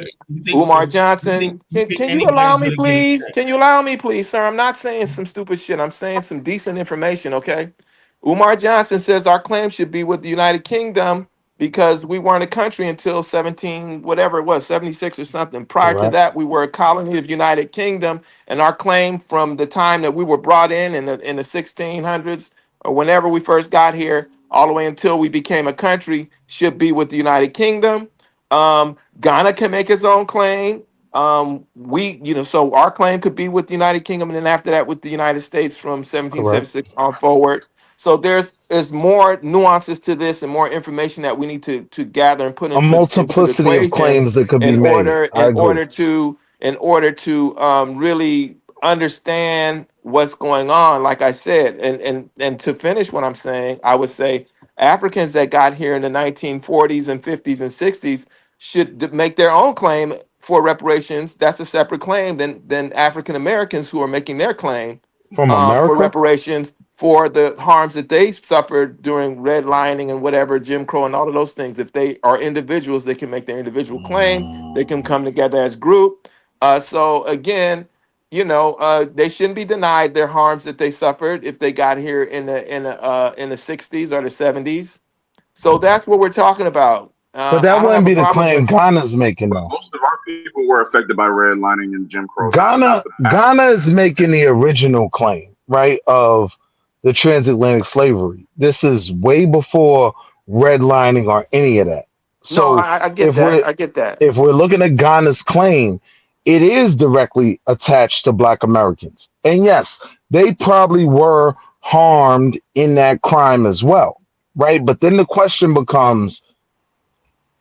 S14: Umar Johnson, can you allow
S12: anybody's
S14: me,
S12: going to get a
S14: please?
S12: check?
S14: Can you allow me, please, sir? I'm not saying some stupid shit. I'm saying some decent information, okay? Umar Johnson says our claim should be with the United Kingdom because we weren't a country until 17, whatever it was, 76 or something. Prior to
S8: Correct.
S14: that, we were a colony of United Kingdom, and our claim from the time that we were brought in the 1600s or whenever we first got here, all the way until we became a country, should be with the United Kingdom. Ghana can make its own claim. So our claim could be with the United Kingdom, and then after that, with the United States from
S8: Correct.
S14: 1776 on forward. So there's more nuances to this and more information that we need to gather and put
S8: A
S14: into the
S8: multiplicity of
S14: equation
S8: claims that could be
S14: in
S8: made.
S14: order
S8: I agree.
S14: really understand what's going on. Like I said, and to finish what I'm saying, I would say Africans that got here in the 1940s and 50s and 60s should make their own claim for reparations. That's a separate claim than African Americans who are making their claim
S8: From
S14: for
S8: America?
S14: reparations for the harms that they suffered during redlining and whatever, Jim Crow and all of those things. If they are individuals, they can make their individual claim. They can come together as group. So again, they shouldn't be denied their harms that they suffered if they got here in the 60s or the 70s. So that's what we're talking about.
S8: But that
S14: I don't
S8: wouldn't
S14: have a
S8: be the
S14: problem
S8: claim
S14: with.
S8: Ghana's making,
S10: But
S8: though.
S10: most of our people were affected by redlining and Jim Crow
S8: Ghana
S10: after
S8: Ghana is making the original claim, right, of the transatlantic slavery. This is way before redlining or any of that.
S14: No,
S8: So
S14: I get
S8: if
S14: that.
S8: we're
S14: I get that.
S8: if we're looking at Ghana's claim, it is directly attached to Black Americans. And yes, they probably were harmed in that crime as well, right? But then the question becomes,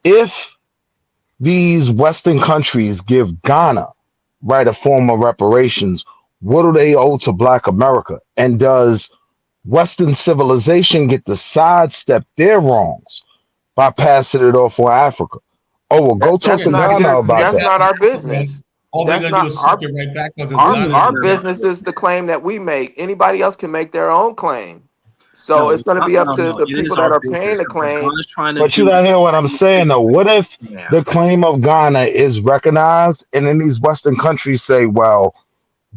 S8: if these Western countries give Ghana, right, a form of reparations, what do they owe to Black America? And does Western civilization get to sidestep their wrongs by passing it off on Africa? Oh, well, go talk
S14: That's
S8: to
S14: not
S8: Ghana
S14: their.
S8: about
S14: That's
S8: that.
S14: not our business.
S12: All they're
S14: That's
S12: going to do
S14: not
S12: is suck
S14: our
S12: it right back because
S14: our
S12: Ghana's
S10: Africa.
S14: our
S12: going to.
S14: business is the claim that we make. Anybody else can make their own claim. So
S7: No,
S14: it's going to be up
S7: no,
S14: to
S7: no.
S14: the
S7: It
S14: people
S7: is
S14: that
S7: our
S14: are paying
S7: business.
S14: the
S7: And what
S14: claim.
S7: Ghana's trying to
S8: But you
S7: do
S8: gotta
S7: is
S8: hear what I'm
S7: create a
S8: saying though. What if
S7: situation. Yeah.
S8: the claim of Ghana is recognized and then these Western countries say, well,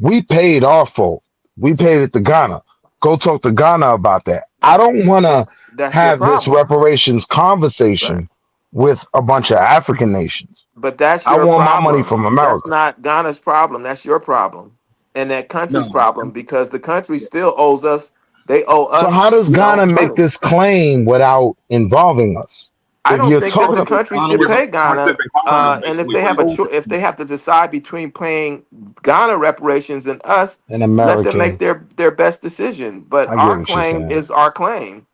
S8: we paid our fault. We paid it to Ghana. Go talk to Ghana about that. I don't want to
S14: That's their
S8: have this
S14: problem.
S8: reparations
S14: Right.
S8: conversation with a bunch of African nations.
S14: But that's
S8: I
S14: your
S8: want my money
S14: problem.
S8: from
S14: That's
S8: America.
S14: not Ghana's problem. That's your problem, and that country's problem because the country still owes us. They owe
S8: So how
S14: us,
S8: does Ghana make
S14: money.
S8: this claim without involving us?
S14: I
S8: If
S14: don't
S8: you're
S14: think that the
S8: talking,
S14: country should pay Ghana, and if they have if they have to decide between paying Ghana reparations and us,
S8: an
S14: let them make
S8: American,
S14: their best decision. But
S8: I get
S14: our
S8: what you're
S14: claim
S8: saying.
S14: is our claim,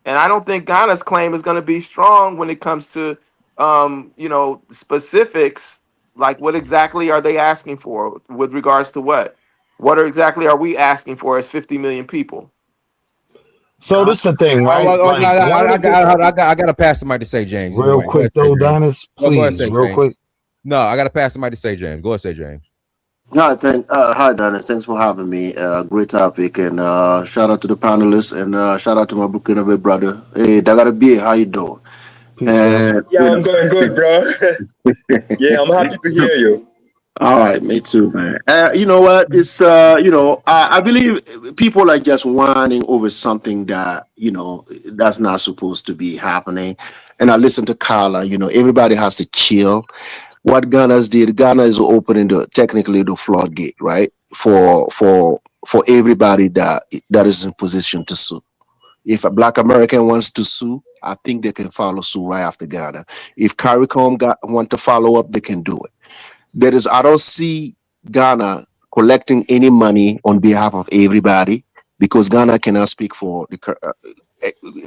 S14: and I don't think Ghana's claim is going to be strong when it comes to, specifics like what exactly are they asking for with regards to what? Exactly are we asking for as 50 million people?
S8: So this is the thing, right? Like one of the good,
S3: I gotta pass somebody to say James.
S8: real
S3: Go ahead,
S8: quick
S3: say
S8: though,
S3: James.
S8: Donis,
S3: No, go ahead,
S8: please,
S3: say
S8: real
S3: James.
S8: quick.
S3: No, I gotta pass somebody to say James. Go ahead, say James.
S15: Hi, Dennis. Thanks for having me. Great topic, and shout out to the panelists, and shout out to my Burkina brother. Hey, Dagarabi, how you doing?
S8: Peace, brother.
S15: And
S13: Yeah, I'm doing good, bro. Yeah, I'm happy to hear you.
S15: all right, me too, man. You know what? It's I believe people are just whining over something that that's not supposed to be happening. And I listen to Carla. Everybody has to chill. What Ghana's did, Ghana is opening technically the floodgate, right? For everybody that is in position to sue. If a Black American wants to sue, I think they can follow suit right after Ghana. If CARICOM want to follow up, they can do it. I don't see Ghana collecting any money on behalf of everybody because Ghana cannot speak for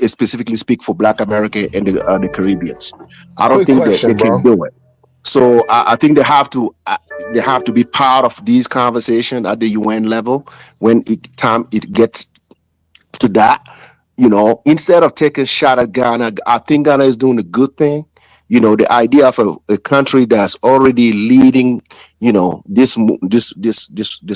S15: specifically speak for Black America and the Caribbeans. I don't
S8: Quick
S15: think that they
S8: question,
S15: can
S8: bro.
S15: do it. So I think they have to be part of these conversations at the UN level when it gets to that. Instead of taking a shot at Ghana, I think Ghana is doing a good thing. The idea of a country that's already leading, this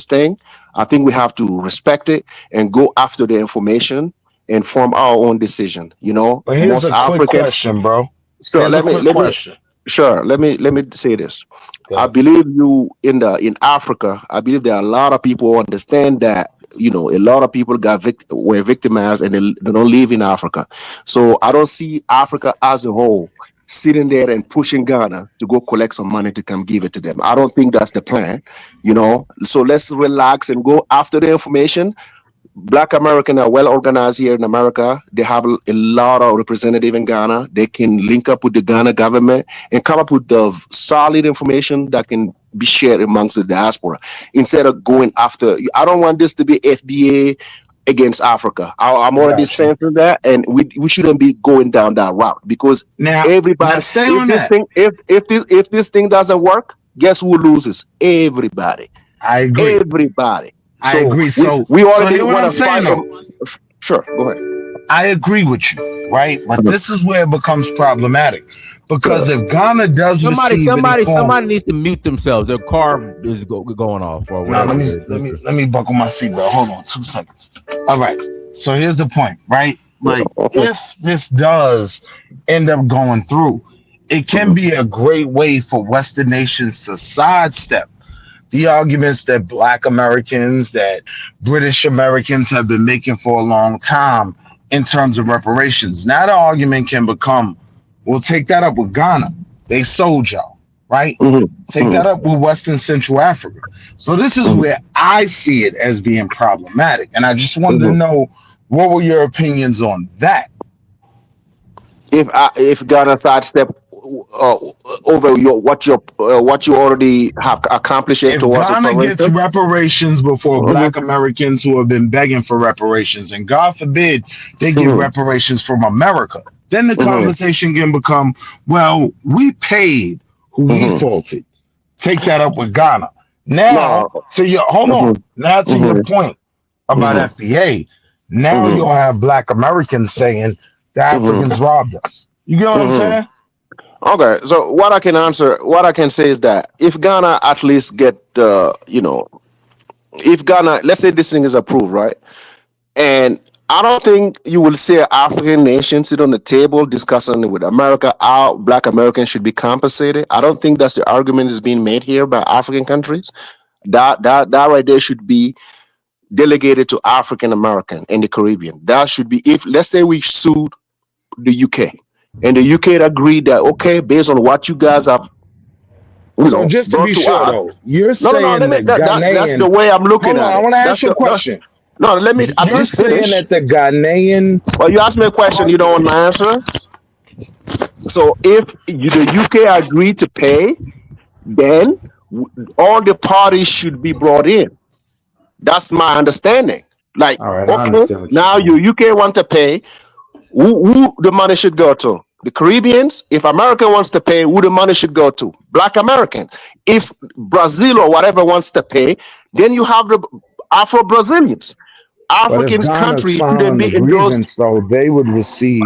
S15: thing. I think we have to respect it and go after the information and form our own decision.
S8: But here's
S15: Most
S8: a quick
S15: Africans.
S8: question, bro.
S15: So
S8: Here's a quick question.
S15: let me say this.
S8: Go
S15: I
S8: ahead.
S15: believe in Africa. I believe there are a lot of people who understand that a lot of people were victimized and they don't live in Africa. So I don't see Africa as a whole sitting there and pushing Ghana to go collect some money to come give it to them. I don't think that's the plan. So let's relax and go after the information. Black Americans are well organized here in America. They have a lot of representatives in Ghana. They can link up with the Ghana government and come up with the solid information that can be shared amongst the diaspora instead of going after. I don't want this to be FBA against Africa. I'm already saying that, and we shouldn't be going down that route because everybody.
S8: Stay
S15: If
S8: on
S15: this
S8: that.
S15: thing, if this thing doesn't work, guess who loses? Everybody.
S8: I agree.
S15: Everybody.
S8: I agree. So
S15: we already
S8: hear what
S15: want
S8: I'm
S15: to fight.
S8: saying, though.
S15: Sure, go ahead.
S8: I agree with you, right? But this is where it becomes problematic because if Ghana does receive any form,
S3: somebody needs to mute themselves. Their car is going off or
S8: now
S3: whatever.
S8: let me buckle my seatbelt. Hold on 2 seconds. All right. So here's the point, right? Like if this does end up going through, it can be a great way for Western nations to sidestep the arguments that Black Americans, that British Americans have been making for a long time in terms of reparations. Now the argument can become, we'll take that up with Ghana. They sold y'all, right? Take that up with Western Central Africa. So this is where I see it as being problematic. And I just wanted to know, what were your opinions on that?
S15: If Ghana sidestep over what you already have accomplished
S8: If
S15: towards
S8: Ghana gets
S15: reparations,
S8: reparations before Black Americans who have been begging for reparations, and God forbid they get reparations from America, then the conversation can become, well, we paid who we faulted. Take that up with Ghana. Now, to your Now to your point about FBA, now you'll have Black Americans saying the Africans robbed us. You get what I'm saying?
S15: Okay, so what I can say is that if Ghana at least get, if Ghana, let's say this thing is approved, right? And I don't think you will see an African nation sit on the table discussing with America how Black Americans should be compensated. I don't think that's the argument is being made here by African countries. That right there should be delegated to African American and the Caribbean. That should be, if let's say we sued the UK and the UK agreed that, okay, based on what you guys have,
S8: So just to
S15: brought
S8: be
S15: to
S8: sure
S15: us.
S8: though, you're
S15: No.
S8: saying that
S15: That's the
S8: Ghanaian.
S15: way I'm looking
S8: Hold on,
S15: at
S8: I
S15: it.
S8: want to ask
S15: That's
S8: you a
S15: the no.
S8: question.
S15: No, let me at
S8: You're
S15: least
S8: saying
S15: finish.
S8: that the Ghanaian.
S15: Well, you asked me a question, you don't want my answer. So if the UK agreed to pay, then all the parties should be brought in. That's my understanding. Like,
S8: All right, I
S15: okay,
S8: understand what you're
S15: now
S8: saying.
S15: you UK want to pay. Who the money should go to? The Caribbeans. If America wants to pay, who the money should go to? Black Americans. If Brazil or whatever wants to pay, then you have the Afro-Brazilians.
S8: But if
S15: Africans
S8: Ghana's
S15: countries shouldn't
S8: filing a
S15: be endorsed.
S8: grievance, though, they would receive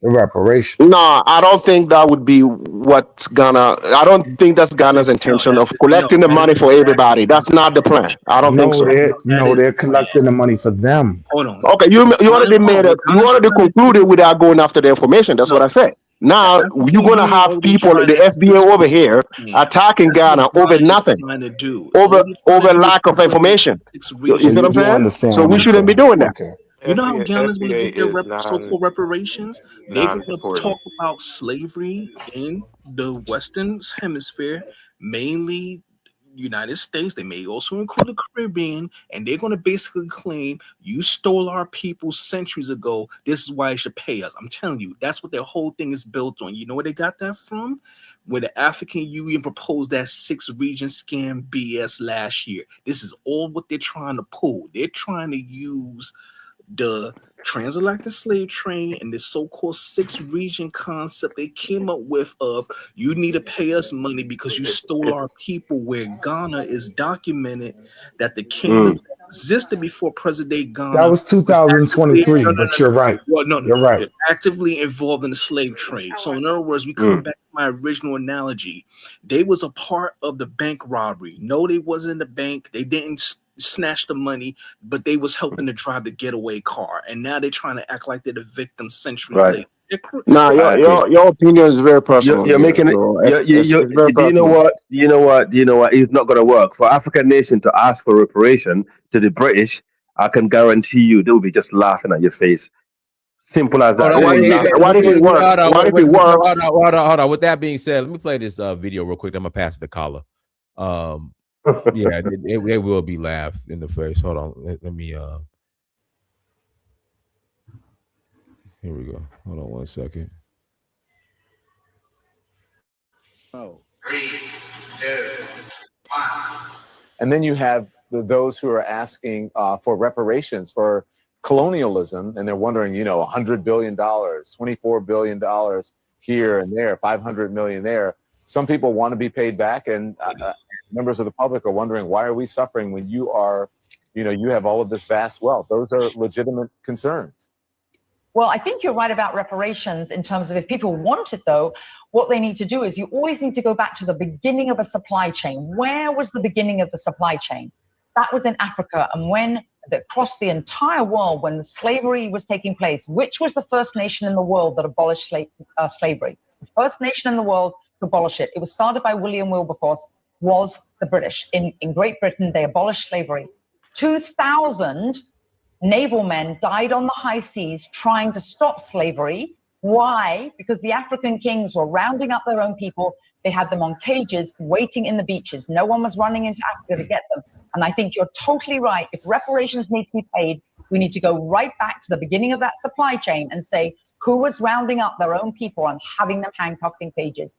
S8: the reparation.
S15: No, I don't think that would be what Ghana. I don't think that's Ghana's intention of collecting the
S7: that
S15: money
S7: is
S15: for
S7: exactly
S15: everybody. That's not the plan. I don't think
S8: No,
S15: so.
S7: that is
S8: they're
S7: the plan.
S8: collecting the money for them.
S7: Hold on.
S15: Okay, you already made it.
S7: What
S15: You
S7: Ghana's
S15: already
S7: trying to
S15: concluded
S7: do,
S15: without going after the information. That's what I said.
S7: the
S15: Now you're
S7: African
S15: gonna
S7: Union
S15: have
S7: already
S15: people,
S7: tried
S15: the
S7: that
S15: FBA over
S7: 6
S15: here,
S7: region.
S15: attacking
S7: That's what
S15: Ghana over
S7: Ghana is
S15: nothing,
S7: trying to do.
S15: over
S7: All they're trying to do is
S15: lack of
S7: separate the
S15: information.
S7: 6
S15: You
S8: So
S15: see what I'm
S7: regions.
S8: you
S15: saying?
S8: understand
S15: So
S8: what
S15: we
S8: I'm
S15: shouldn't be
S8: saying?
S15: doing that.
S8: Okay.
S7: You know how Ghana's going to
S14: FBA
S7: get their
S14: is
S7: so-called reparations? They're going to
S14: non-supportive.
S7: talk about slavery in the Western Hemisphere, mainly United States. They may also include the Caribbean, and they're going to basically claim you stole our people centuries ago. This is why you should pay us. I'm telling you, that's what their whole thing is built on. You know where they got that from? Where the African Union proposed that 6 region scam BS last year. This is all what they're trying to pull. They're trying to use the transatlantic slave trade and this so-called 6 region concept they came up with of you need to pay us money because you stole our people, where Ghana is documented that the kingdom that existed before present day
S8: That
S7: Ghana
S8: was
S7: was actively
S8: 2023, but you're right. You're right.
S7: actively involved in the slave trade. So in other words, we come back to my original analogy. They was a part of the bank robbery. No, they wasn't in the bank. They didn't snatch the money, but they was helping to drive the getaway car. And now they're trying to act like they're the victim centuries
S11: Right.
S7: later.
S15: Nah,
S11: I agree.
S15: your opinion is very personal
S11: You're
S15: here.
S11: making it.
S15: So it's very
S11: Do you know
S15: personal.
S11: what? Do you know what? Do you know what? It's not going to work for African nation to ask for reparation to the British. I can guarantee you they'll be just laughing at your face. Simple as
S3: Hold
S11: that.
S3: on,
S11: They
S15: What
S11: will
S15: if
S11: laugh
S15: it,
S11: at your
S15: what if it
S11: face.
S15: works? What if it works?
S3: hold on. With that being said, let me play this video real quick. I'm gonna pass it to caller. Yeah, they will be laughed in the face. Hold on, let me. Here we go. Hold on 1 second.
S16: Oh. 3, 2, 1. And then you have those who are asking for reparations for colonialism, and they're wondering, $100 billion, $24 billion here and there, 500 million there. Some people want to be paid back, and members of the public are wondering, why are we suffering when you are, you have all of this vast wealth? Those are legitimate concerns.
S17: Well, I think you're right about reparations in terms of if people want it, though, what they need to do is you always need to go back to the beginning of a supply chain. Where was the beginning of the supply chain? That was in Africa. And when across the entire world, when slavery was taking place, which was the first nation in the world that abolished slavery? The first nation in the world to abolish it. It was started by William Wilberforce, was the British. In Great Britain, they abolished slavery. 2,000 naval men died on the high seas trying to stop slavery. Why? Because the African kings were rounding up their own people. They had them on cages waiting in the beaches. No one was running into Africa to get them. And I think you're totally right. If reparations need to be paid, we need to go right back to the beginning of that supply chain and say who was rounding up their own people and having them handcuffed in cages.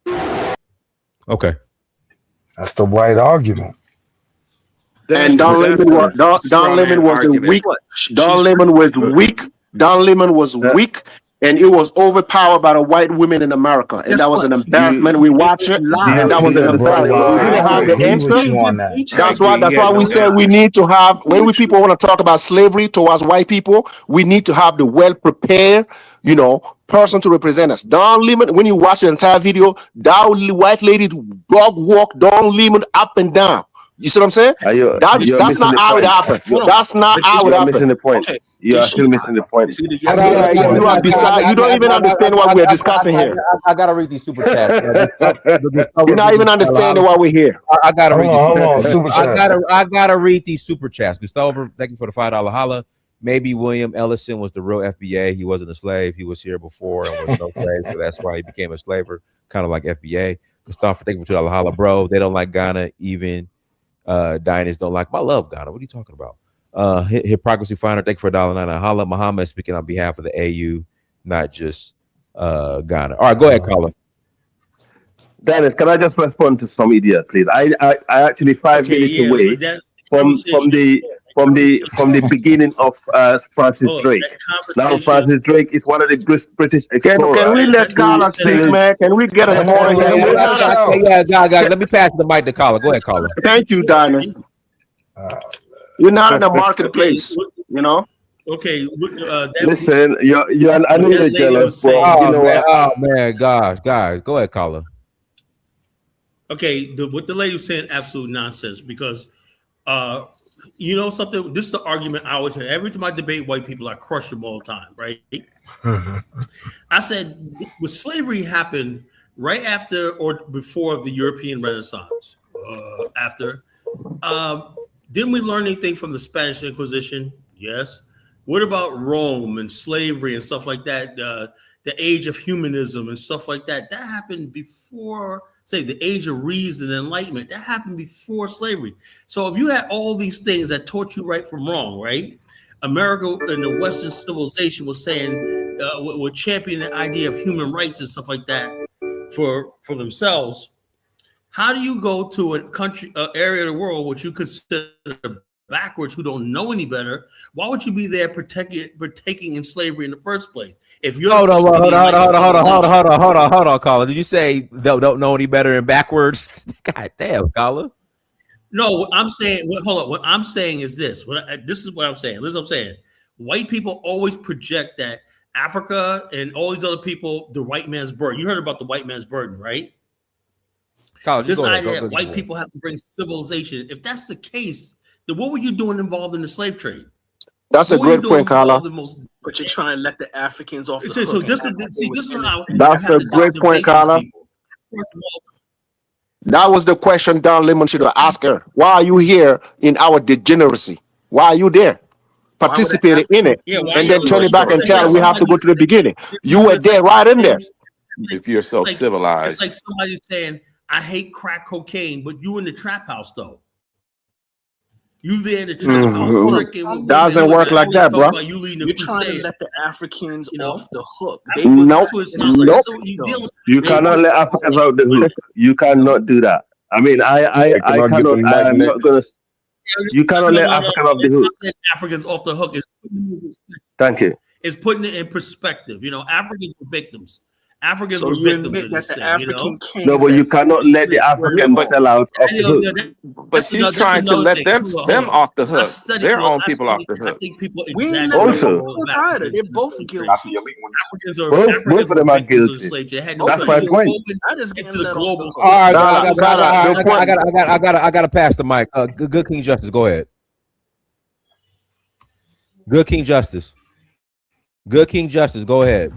S3: Okay.
S8: That's the white argument.
S15: And Don Lemon was weak. Don Lemon was weak. Don Lemon was weak, and it was overpowered by the white women in America. And that was an embarrassment. We watch it, and that was an embarrassment. We didn't have the answer. That's why we said we need to have, when people want to talk about slavery towards white people, we need to have the well-prepared, person to represent us. Don Lemon, when you watch the entire video, that white lady dog walk Don Lemon up and down. You see what I'm saying? That's not how it happened. That's not how it happened.
S11: You're missing the point.
S7: Okay.
S11: You are still missing the point.
S15: You don't even understand what we're discussing here.
S3: I gotta read these super chats.
S15: You're not even understanding why we're here.
S3: I gotta read these super chats. I gotta read these super chats. Gustavo, thank you for the $5 holla. maybe William Ellison was the real FBA. He wasn't a slave. He was here before and was no slave, so that's why he became a slaver, kind of like FBA. Christopher, thank you for the holla, bro. They don't like Ghana. Even Diners don't like. I love Ghana. What are you talking about? Hypocrisy Finder, thank you for $1.99. Holla, Muhammad speaking on behalf of the AU, not just Ghana. All right, go ahead, caller.
S11: Dennis, can I just respond to some idiot, please? I actually 5 minutes away from the beginning of Francis Drake. Now Francis Drake is one of the British explorers.
S15: Can we let Carla speak, man? Can we get a morning?
S3: Let me pass the mic to caller. Go ahead, caller.
S15: Thank you, Dennis. You're not in the marketplace, you know.
S12: Okay,
S11: listen, you're an animal jealous, bro.
S3: Oh man, guys, go ahead, caller.
S12: Okay, what the lady was saying, absolute nonsense. Because, you know something. This is the argument I always have. Every time I debate white people, I crush them all the time, right? I said, would slavery happen right after or before the European Renaissance? After. Didn't we learn anything from the Spanish Inquisition? Yes. What about Rome and slavery and stuff like that? The age of humanism and stuff like that. That happened before, say, the age of reason and enlightenment. That happened before slavery. So if you had all these things that taught you right from wrong, right? America and the Western civilization was saying, would champion the idea of human rights and stuff like that for themselves. How do you go to a country, area of the world which you consider backwards, who don't know any better? Why would you be there partaking in slavery in the first place? If you're
S3: hold on, caller. Did you say don't know any better and backwards? God damn, caller.
S12: No, what I'm saying. Hold on. What I'm saying is this. This is what I'm saying. This is what I'm saying. White people always project that Africa and all these other people, the white man's burden. You heard about the white man's burden, right?
S3: College,
S12: this idea that white people have to bring civilization. If that's the case, then what were you doing involved in the slave trade?
S15: That's a great point, Carla.
S7: But you're trying to let the Africans off the
S12: so
S7: hook.
S12: This is how.
S15: That's a great point, Carla. That was the question Don Lemon should have asked her. Why are you here in our degeneracy? Why are you there? Participating in it. And then turn it back and tell her we have to go to the beginning. You were there right in there.
S14: If you're so civilized.
S12: It's like somebody saying, I hate crack cocaine, but you in the trap house though. You there in the trap house tricking.
S15: Doesn't work like that, bro.
S7: You're trying to let the Africans off the hook.
S15: Nope.
S11: You cannot let Africans off the hook. You cannot do that. I mean, I cannot. I'm not gonna. You cannot let Africans off the hook.
S12: Africans off the hook is.
S11: Thank you.
S12: It's putting it in perspective. You know, Africans were victims. Africans
S7: so
S12: were
S7: you
S12: victims of this
S7: the
S12: thing,
S7: African
S11: No, but you cannot let the Africans sell out off the hook.
S14: But she's trying to let them off the hook. Their own people off the hook.
S12: I think people
S11: also
S7: either. They're both guilty.
S11: Both of them are guilty. That's my point.
S3: All right, I gotta pass the mic. Good King Justice, go ahead. Good King Justice. Good King Justice, go ahead.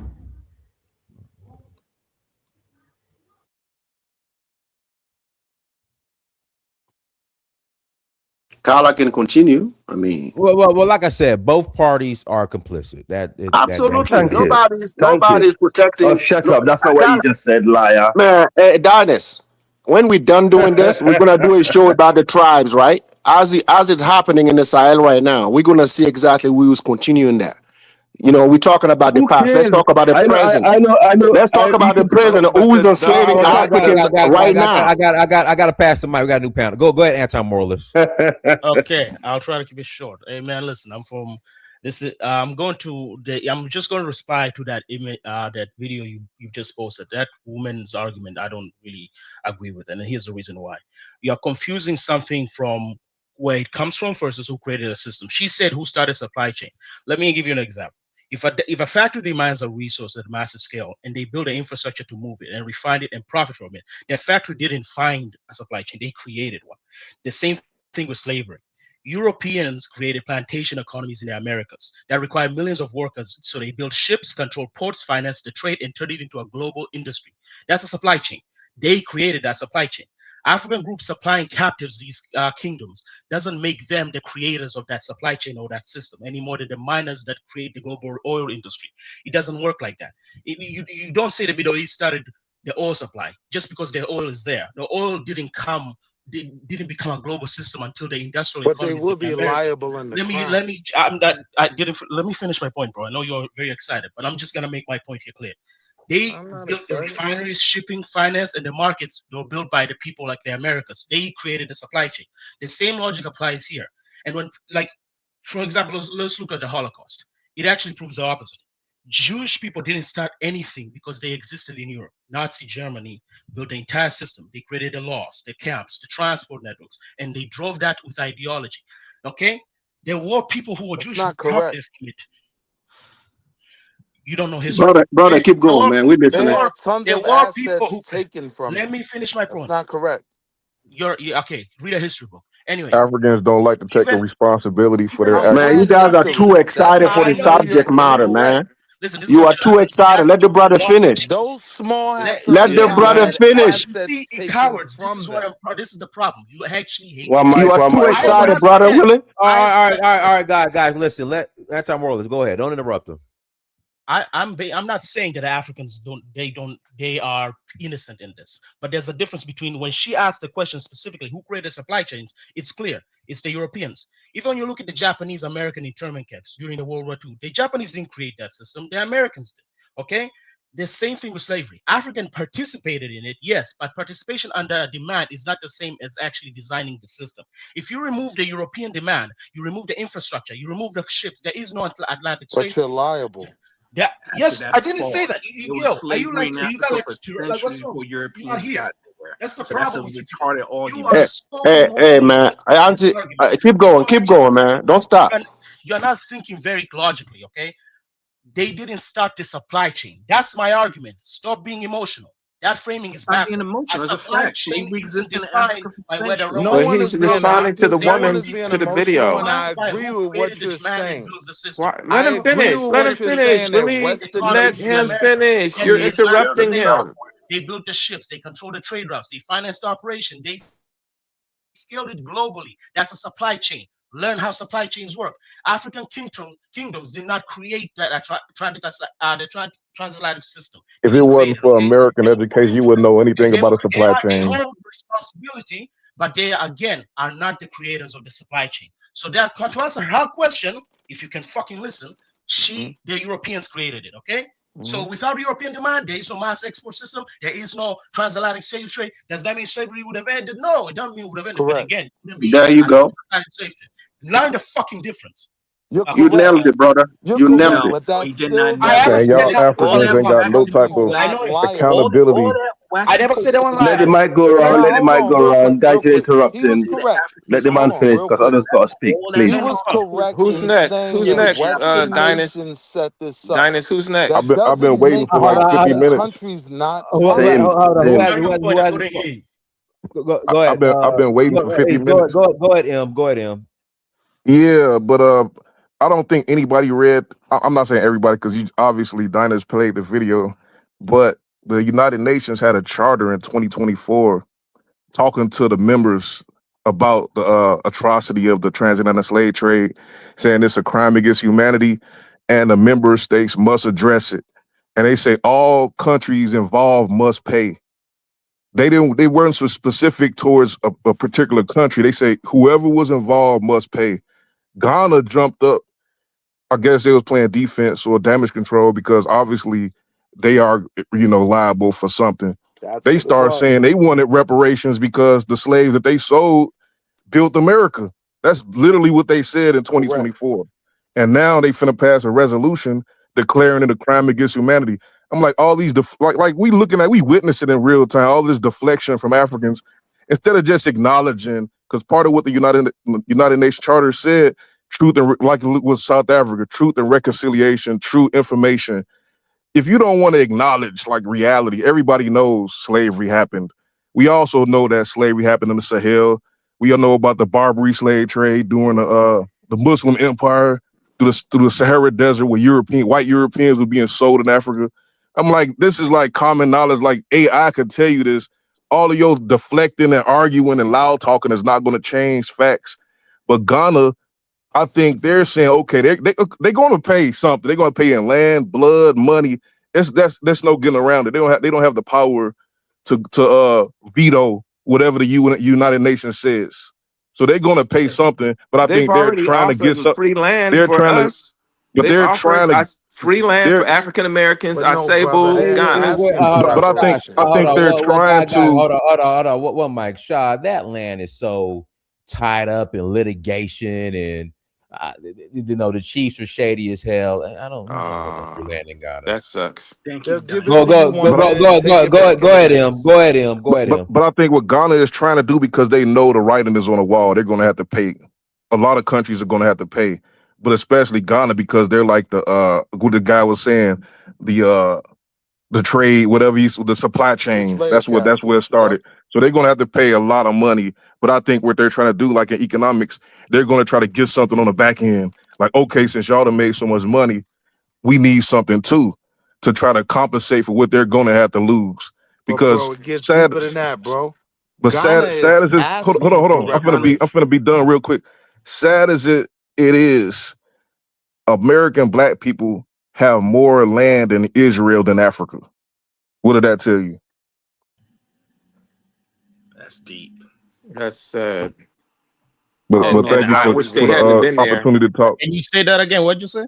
S15: Carla can continue. I mean,
S3: well, like I said, both parties are complicit.
S15: Absolutely, nobody's protecting.
S11: Oh, shut up! That's not what you just said, liar.
S15: Man, Dennis, when we're done doing this, we're gonna do a show about the tribes, right? As it's happening in the Sahel right now, we're gonna see exactly who's continuing that. You know, we're talking about the past. Let's talk about the present.
S11: I know.
S15: Let's talk about the present. Who's enslaving Africans right now?
S3: I got to pass the mic. We got a new panel. Go ahead, anti-moralist.
S18: Okay, I'll try to keep it short. Hey man, listen, I'm from this. I'm just going to respond to that image, that video you just posted. That woman's argument, I don't really agree with, and here's the reason why. You are confusing something from where it comes from versus who created a system. She said who started supply chain. Let me give you an example. If a factory demands a resource at a massive scale and they build an infrastructure to move it and refine it and profit from it, that factory didn't find a supply chain, they created one. The same thing with slavery. Europeans created plantation economies in the Americas that required millions of workers. So they built ships, controlled ports, financed the trade, and turned it into a global industry. That's a supply chain. They created that supply chain. African groups supplying captives these kingdoms doesn't make them the creators of that supply chain or that system any more than the miners that create the global oil industry. It doesn't work like that. You don't say the Middle East started the oil supply just because the oil is there. The oil didn't become a global system until the industrial
S16: But they
S18: economies
S16: will
S18: of the
S16: be
S18: Americas.
S16: liable in the crime.
S18: Let me finish my point, bro. I know you're very excited, but I'm just gonna make my point here clear. They built the refineries, shipping, finance, and the markets were built by the people like the Americas. They created the supply chain. The same logic applies here. And when, like, for example, let's look at the Holocaust. It actually proves the opposite. Jewish people didn't start anything because they existed in Europe. Nazi Germany built the entire system. They created the laws, the camps, the transport networks, and they drove that with ideology. Okay? There were people who were Jewish who profited from it. You don't know history.
S15: Brother, keep going, man. We listening.
S16: They had tons
S18: There
S16: of
S18: were people
S16: assets
S18: who
S16: taken from
S18: let
S16: them.
S18: me finish my point.
S16: That's not correct.
S18: You're okay. Read a history book. Anyway,
S9: Africans don't like to take the responsibility for their
S15: Man,
S9: actions.
S15: you guys are too excited for the subject matter, man. You are too excited. Let the brother finish.
S16: Those small
S15: Let the brother finish.
S18: See, cowards. This is what this is the problem. You actually hate.
S15: You are too excited, brother. Willie.
S3: All right, guys. Listen, let our moralists go ahead. Don't interrupt them.
S18: I'm not saying that Africans they are innocent in this, but there's a difference between when she asked the question specifically, who created supply chains? It's clear, it's the Europeans. Even when you look at the Japanese American internment camps during the World War II, the Japanese didn't create that system, the Americans did. Okay, the same thing with slavery. African participated in it, yes, but participation under demand is not the same as actually designing the system. If you remove the European demand, you remove the infrastructure, you remove the ships, there is no Atlantic slave.
S16: But you're liable.
S18: Yes, I didn't say that.
S7: It was slavery in Africa for centuries before Europeans got there.
S18: That's the
S7: So
S18: problem.
S7: that's a retarded argument.
S15: Hey, man. Keep going, man. Don't stop.
S18: You're not thinking very logically, okay? They didn't start the supply chain. That's my argument. Stop being emotional. That framing is
S7: not being emotional. It's a fact. Slavery exists in Africa for centuries.
S14: No one is responding to the woman to the video.
S16: And I agree with what you're saying.
S14: Let him finish. Let him finish. Let him finish. You're interrupting him.
S18: They built the ships. They controlled the trade routes. They financed the operation. They scaled it globally. That's a supply chain. Learn how supply chains work. African kingdoms did not create the transatlantic system.
S9: If it wasn't for American education, you wouldn't know anything about a supply chain.
S18: They hold responsibility, but they again are not the creators of the supply chain. So that to answer her question, if you can fucking listen, the Europeans created it. Okay. So without European demand, there is no mass export system. There is no transatlantic slave trade. Does that mean slavery would have ended? No, it doesn't mean it would have ended.
S15: Correct.
S18: But again,
S15: There you go.
S18: Learn the fucking difference.
S15: You nailed it, brother. You nailed it.
S16: But that's
S9: y'all Africans ain't got no type of accountability.
S18: I never said that one lie.
S11: Let the mic go around. Let the mic go around. Guys, you're interrupting. Let the man finish because others got to speak, please.
S16: He was correct.
S14: Who's next? Who's next? Dinus. Dinus, who's next?
S9: I've been waiting for like 50 minutes.
S16: Countries not.
S3: Hold on. Go ahead.
S9: I've been waiting for 50 minutes.
S3: Go ahead, M. Go ahead, M.
S9: Yeah, but I don't think anybody read. I'm not saying everybody because you obviously Dinah's played the video, but the United Nations had a charter in 2024 talking to the members about the atrocity of the transatlantic slave trade, saying it's a crime against humanity, and the member states must address it. And they say all countries involved must pay. They weren't so specific towards a particular country. They say whoever was involved must pay. Ghana jumped up. I guess they was playing defense or damage control because obviously they are, liable for something. They started saying they wanted reparations because the slaves that they sold built America. That's literally what they said in 2024. Correct. And now they finna pass a resolution declaring it a crime against humanity. I'm like, all these, we witness it in real time, all this deflection from Africans, instead of just acknowledging, because part of what the United Nations Charter said, truth and, like it was South Africa, truth and reconciliation, true information. If you don't want to acknowledge reality, everybody knows slavery happened. We also know that slavery happened in the Sahel. We all know about the Barbary slave trade during the Muslim Empire through the Sahara Desert, where white Europeans were being sold in Africa. I'm like, this is common knowledge. AI could tell you this. all of your deflecting and arguing and loud talking is not going to change facts. But Ghana, I think they're saying, okay, they're going to pay something. They're going to pay in land, blood, money. That's no getting around it. They don't have the power to veto whatever the United Nations says. So they're going to pay something. But I
S14: They've
S9: think they're
S14: already
S9: trying to get
S14: offered
S9: some.
S14: free land
S9: They're
S14: for
S9: trying to,
S14: us.
S9: but
S14: They've
S9: they're
S14: offered
S9: trying to.
S14: us free land for African Americans,
S10: But no, brother,
S14: Asebu,
S10: they ain't
S14: Ghana.
S10: asking for
S3: Hold on,
S9: But I
S10: reparations.
S9: think they're trying to.
S3: hold on. What, Mike Shaw? That land is so tied up in litigation, and the chiefs are shady as hell. I don't want free land in Ghana.
S14: That sucks.
S7: Thank
S10: They'll
S7: you,
S10: give
S7: Don.
S10: it to you one minute and take it back
S3: Go
S10: in the
S3: ahead,
S10: next.
S3: him. Go ahead, him. Go ahead, him.
S9: But I think what Ghana is trying to do, because they know the writing is on the wall, they're going to have to pay. A lot of countries are going to have to pay, but especially Ghana, because they're like what the guy was saying, the trade, whatever the supply chain. That's where it started. So they're going to have to pay a lot of money. But I think what they're trying to do, like in economics, they're going to try to get something on the back end. Like, okay, since y'all done made so much money, we need something too to try to compensate for what they're going to have to lose. Because
S10: But bro, it gets deeper than that, bro.
S9: But
S10: Ghana
S9: sad as it, hold
S10: asking for
S9: on. I'm finna be done real quick. Sad as it is, American black people have more land in Israel than Africa. What did that tell you?
S7: That's deep.
S14: That's sad.
S9: But
S14: And
S9: thank you
S14: I
S9: for
S14: wish they hadn't been there.
S9: opportunity to talk.
S18: Can you say that again? What'd you say?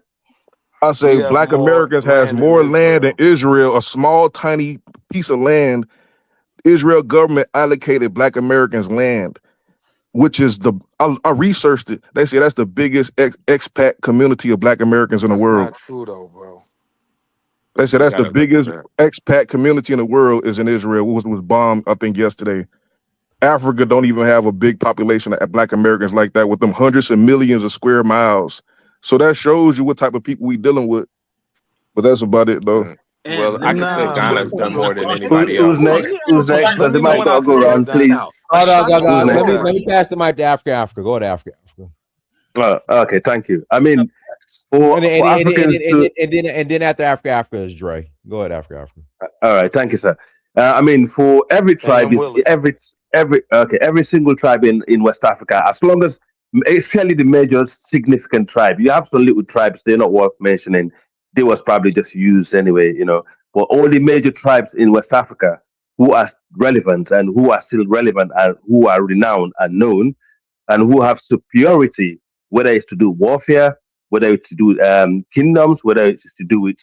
S9: I say
S10: have
S9: black
S10: more
S9: Americans has
S10: land in
S9: more land than Israel, a small, tiny piece of land. Israel government allocated black Americans land, which is I researched it. They say that's the biggest expat community of black Americans in the world.
S10: Not true though, bro.
S9: They said that's the
S14: Gotta look at
S9: biggest
S14: that.
S9: expat community in the world is in Israel. Was bombed, I think, yesterday. Africa don't even have a big population of black Americans like that, with them hundreds of millions of square miles. So that shows you what type of people we dealing with. But that's about it, though.
S14: Well, I can say Ghana's done more than
S11: Who's
S14: anybody else.
S11: next? Who's next? Because they might
S7: Point
S11: gotta
S7: out,
S11: go around,
S7: point
S11: please.
S7: out.
S3: Hold on,
S11: Who's
S3: let
S11: next?
S3: me pass the mic to Africa. Go to Africa.
S11: Okay, thank you. I mean, for Africans to
S3: And then after Africa is Dre. Go ahead, Africa.
S11: all right, thank you, sir. I mean, for every tribe, every single tribe in West Africa, as long as, especially the major significant tribe, you have some little tribes, they're not worth mentioning. They was probably just used anyway, But all the major tribes in West Africa who are relevant and who are still relevant and who are renowned and known and who have superiority, whether it's to do warfare, whether it's to do kingdoms, whether it's to do with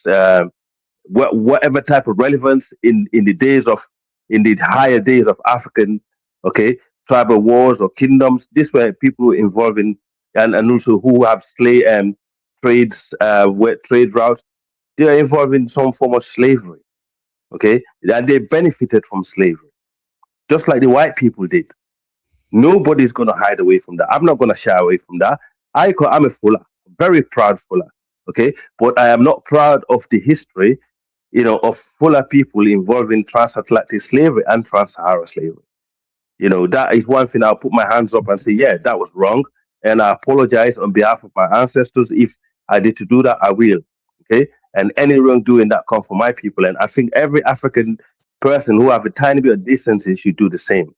S11: whatever type of relevance in the higher days of African, tribal wars or kingdoms. These were people involved in and also who have trades, trade routes. They are involved in some form of slavery, and they benefited from slavery, just like the white people did. Nobody's going to hide away from that. I'm not going to shy away from that. I'm a Fuller, very proud Fuller, but I am not proud of the history, of Fuller people involved in transatlantic slavery and trans-Saharan slavery. That is one thing I'll put my hands up and say, yeah, that was wrong. And I apologize on behalf of my ancestors. If I did to do that, I will. And any wrongdoing that come from my people. And I think every African person who have a tiny bit of decency should do the same.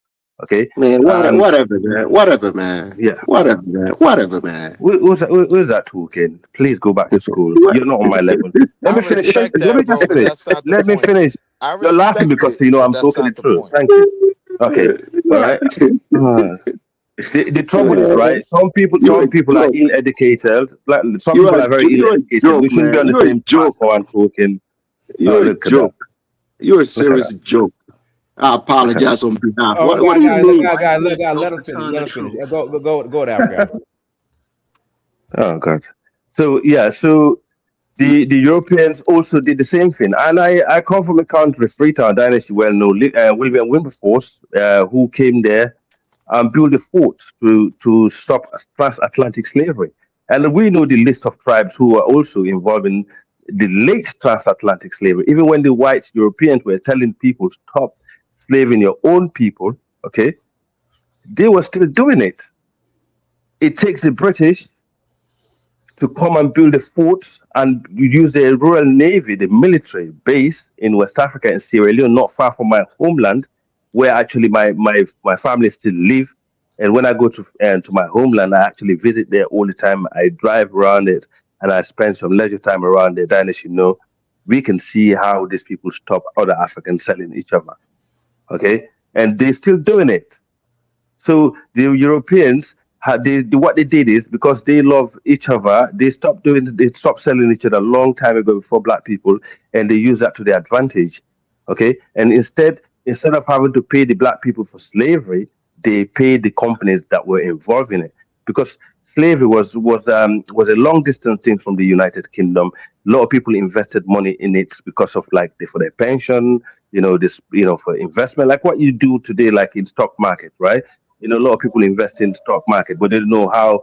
S15: Man, whatever, man. Whatever, man.
S11: Yeah.
S15: Whatever, man. Whatever, man.
S11: Who's that talking? Please go back to school. You're not on my level. Let me finish. Let me finish. You're laughing because I'm talking the truth. Thank you. Okay. All right. The trouble is, right? Some people are ill-educated. Like some people are very ill-educated. We shouldn't be on the same platform and talking.
S15: You're a joke. You're a serious joke. I apologize on behalf. What do you mean?
S3: Let him finish. Go to Africa.
S11: Oh God. So the Europeans also did the same thing, and I come from a country, Freetown Dynasty, well known, William Wilberforce, who came there and built a fort to stop transatlantic slavery, and we know the list of tribes who were also involved in the late transatlantic slavery. Even when the white Europeans were telling people stop slaving your own people, they were still doing it. It takes the British to come and build a fort and use the Royal Navy, the military base in West Africa and Sierra Leone, not far from my homeland, where actually my family still live. And when I go to my homeland, I actually visit there all the time. I drive around it and I spend some leisure time around there. Then, as you know, we can see how these people stop other Africans selling each other. Okay, and they're still doing it. So the Europeans had what they did is because they love each other, they stopped selling each other a long time ago before black people, and they use that to their advantage. Okay, and instead of having to pay the black people for slavery, they paid the companies that were involved in it because slavery was a long distance thing from the United Kingdom. A lot of people invested money in it because of for their pension, for investment, like what you do today, like in stock market, right? A lot of people invest in stock market, but they don't know how,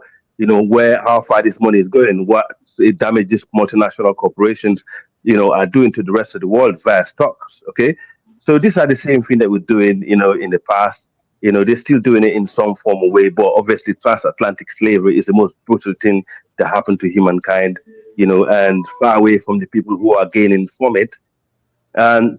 S11: how far this money is going, what it damages multinational corporations, are doing to the rest of the world via stocks. Okay. So these are the same thing that we're doing, in the past. They're still doing it in some form or way, but obviously transatlantic slavery is the most brutal thing that happened to humankind, and far away from the people who are gaining from it. And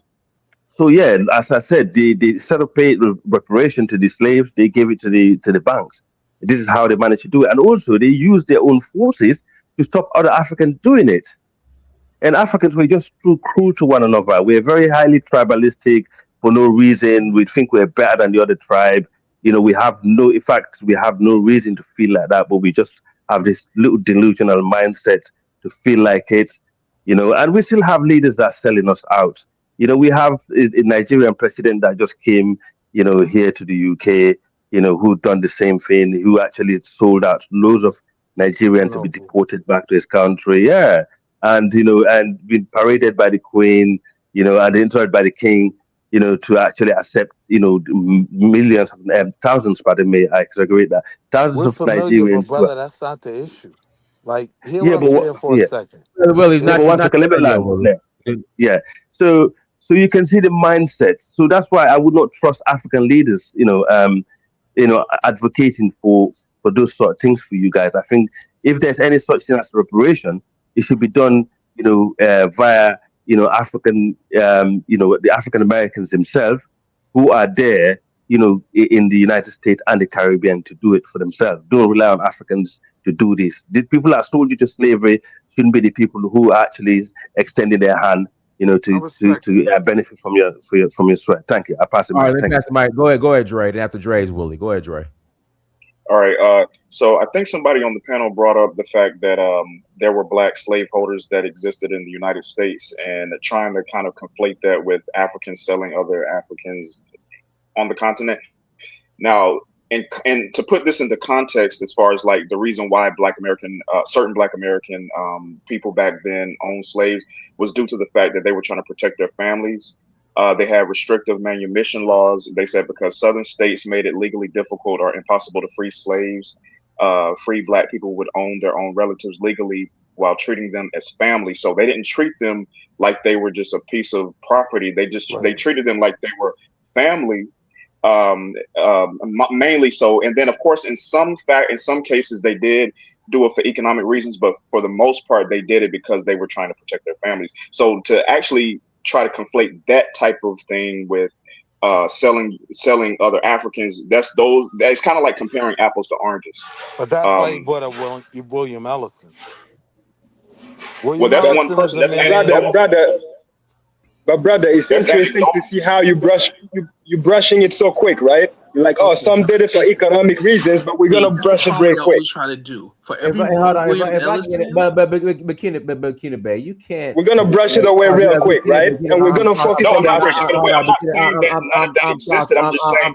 S11: so yeah, as I said, they set up paid reparation to the slaves. They gave it to the banks. This is how they managed to do it, and also they use their own forces to stop other Africans doing it. And Africans were just too cruel to one another. We're very highly tribalistic for no reason. We think we're better than the other tribe. In fact, we have no reason to feel like that, but we just have this little delusional mindset to feel like it. And we still have leaders that are selling us out. We have a Nigerian president that just came, here to the UK, who done the same thing, who actually sold out loads of Nigerians to be deported back to his country. Yeah. And, and been paraded by the Queen, and interred by the King, to actually accept, millions, thousands, pardon me, I exaggerate that, thousands
S16: We're
S11: of
S16: familiar, but
S11: Nigerians.
S16: brother, that's not the issue. Like, hear
S11: Yeah,
S16: what I'm
S11: but
S16: saying for a
S11: yeah.
S16: second.
S3: Well, he's
S11: Yeah,
S3: not.
S11: but
S3: He's
S11: one
S3: not
S11: second, let me
S3: done yet,
S11: land.
S3: Willie.
S11: Yeah. So you can see the mindset. So that's why I would not trust African leaders, advocating for those sort of things for you guys. I think if there's any such thing as reparation, it should be done, via, African, the African Americans themselves who are there, in the United States and the Caribbean to do it for themselves. Don't rely on Africans to do this. The people that sold you to slavery shouldn't be the people who are actually extending their hand, to benefit from your sweat. Thank you. I pass it
S3: All right,
S11: back.
S3: let's
S11: Thank
S3: pass the mic. Go ahead, Dre. And after Dre is Willie. Go ahead, Dre.
S10: All right. So I think somebody on the panel brought up the fact that there were black slaveholders that existed in the United States, and trying to kind of conflate that with Africans selling other Africans on the continent. Now, and to put this into context, as far as like the reason why certain Black American people back then owned slaves was due to the fact that they were trying to protect their families. They had restrictive manumission laws. They said because Southern states made it legally difficult or impossible to free slaves, free Black people would own their own relatives legally while treating them as family. So they didn't treat them like they were just a piece of property. They treated them like they were family. Mainly so, and then of course in some cases they did do it for economic reasons, but for the most part they did it because they were trying to protect their families. So to actually try to conflate that type of thing with selling other Africans, that's kind of like comparing apples to oranges.
S16: But that's why he brought up William Ellison.
S10: Well,
S16: William
S10: that's one
S16: Ellison is
S10: person.
S16: a
S10: That's
S16: man.
S13: Brother, it's interesting to see how you brushing it so quick, right? You're like, oh, some did it for economic reasons, but we're gonna brush it real quick.
S7: We try to do for
S3: But Keenan Bay, you can't.
S13: We're gonna brush it away real quick, right? And we're gonna focus on
S10: I'm
S13: that.
S10: not saying that none of that existed. I'm just saying.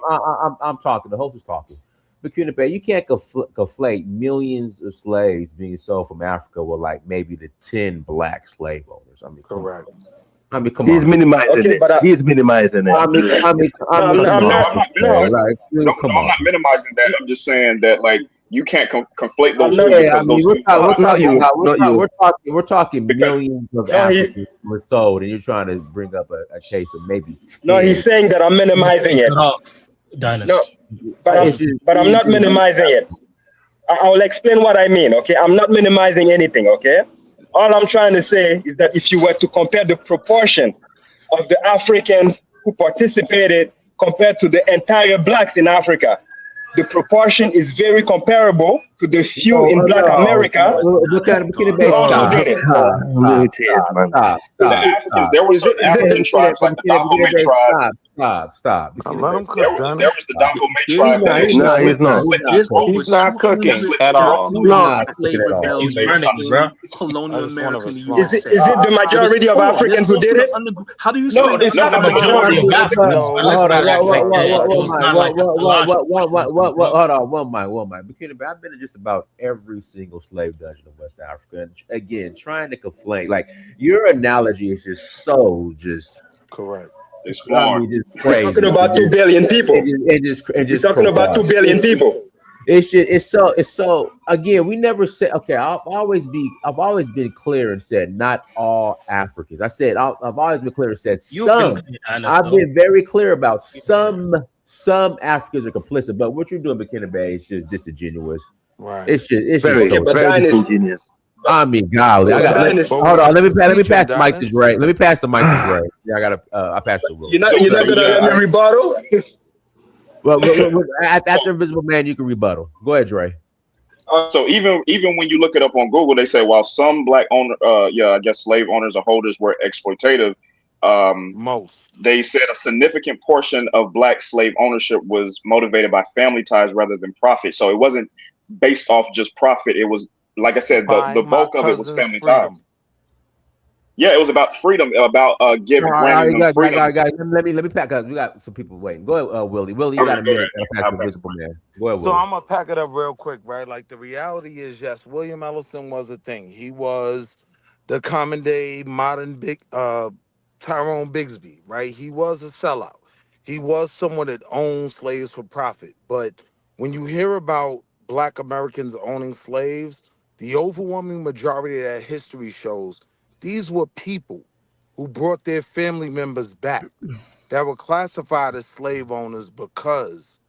S3: I'm talking. The host is talking. But Keenan Bay, you can't conflate millions of slaves being sold from Africa with like maybe the 10 black slaveholders. I mean,
S16: correct.
S3: I mean, come
S11: He's
S3: on.
S11: minimizing it. He's minimizing it.
S10: I'm not minimizing that. I'm just saying that like you can't conflate those two.
S3: Yeah, I mean, we're talking millions of Africans were sold, and you're trying to bring up a case of maybe 10.
S13: No, he's saying that I'm minimizing it. No, but I'm not minimizing it. I'll explain what I mean. Okay, I'm not minimizing anything. Okay. All I'm trying to say is that if you were to compare the proportion of the Africans who participated compared to the entire blacks in Africa. The proportion is very comparable to the few in Black America who also did it.
S10: The Africans, there were certain African tribes like the Dahomey tribe.
S3: Stop.
S9: Let him
S10: There
S9: cook,
S10: was
S9: Danny.
S10: the Dahomey
S3: He's
S10: tribe that actually
S14: He's not cooking at all.
S7: slave rebellions in colonial America in the
S13: Is
S7: USA.
S13: it the majority of Africans who did it?
S7: How do you
S13: No,
S7: explain
S13: it's not the majority.
S3: Hold on, one mic. I've been to just about every single slave dungeon in West Africa, and again, trying to conflate. Like your analogy is just so
S9: correct.
S10: It's flawed.
S3: just
S13: We're
S3: crazy.
S13: talking about 2 billion people.
S3: We're
S13: talking about 2 billion people.
S3: It's so again, we never said okay. I've always been clear and said not all Africans. I said I've always been clear and said some. I've been very clear about some Africans are complicit, but what you're doing, McKenna Bay, is just disingenuous.
S9: Right.
S3: It's just
S11: Very
S3: so
S11: disingenuous.
S3: I mean, golly, hold on. Let me pass the mic to Dre. Let me pass the mic to Dre. Yeah, I passed the rule.
S13: You're not gonna let me rebuttal?
S3: Well, after Invisible Man, you can rebuttal. Go ahead, Dre.
S10: So even when you look it up on Google, they say while some black slave owners or holders were exploitative, they said a significant portion of black slave ownership was motivated by family ties rather than profit. So it wasn't based off just profit. It was, like I said, the bulk of it was family ties. Yeah, it was about freedom, about granting them freedom.
S3: Let me pack up. We got some people waiting. Go ahead, Willie. Willie, you got a minute. I'll pass the man. Go ahead, Willie.
S9: So I'm gonna pack it up real quick, right? Like the reality is, yes, William Ellison was a thing. He was the common day modern big Tyrone Bigsby, right? He was a sellout. He was someone that owned slaves for profit. But when you hear about Black Americans owning slaves, the overwhelming majority of that history shows these were people who brought their family members back that were classified as slave owners because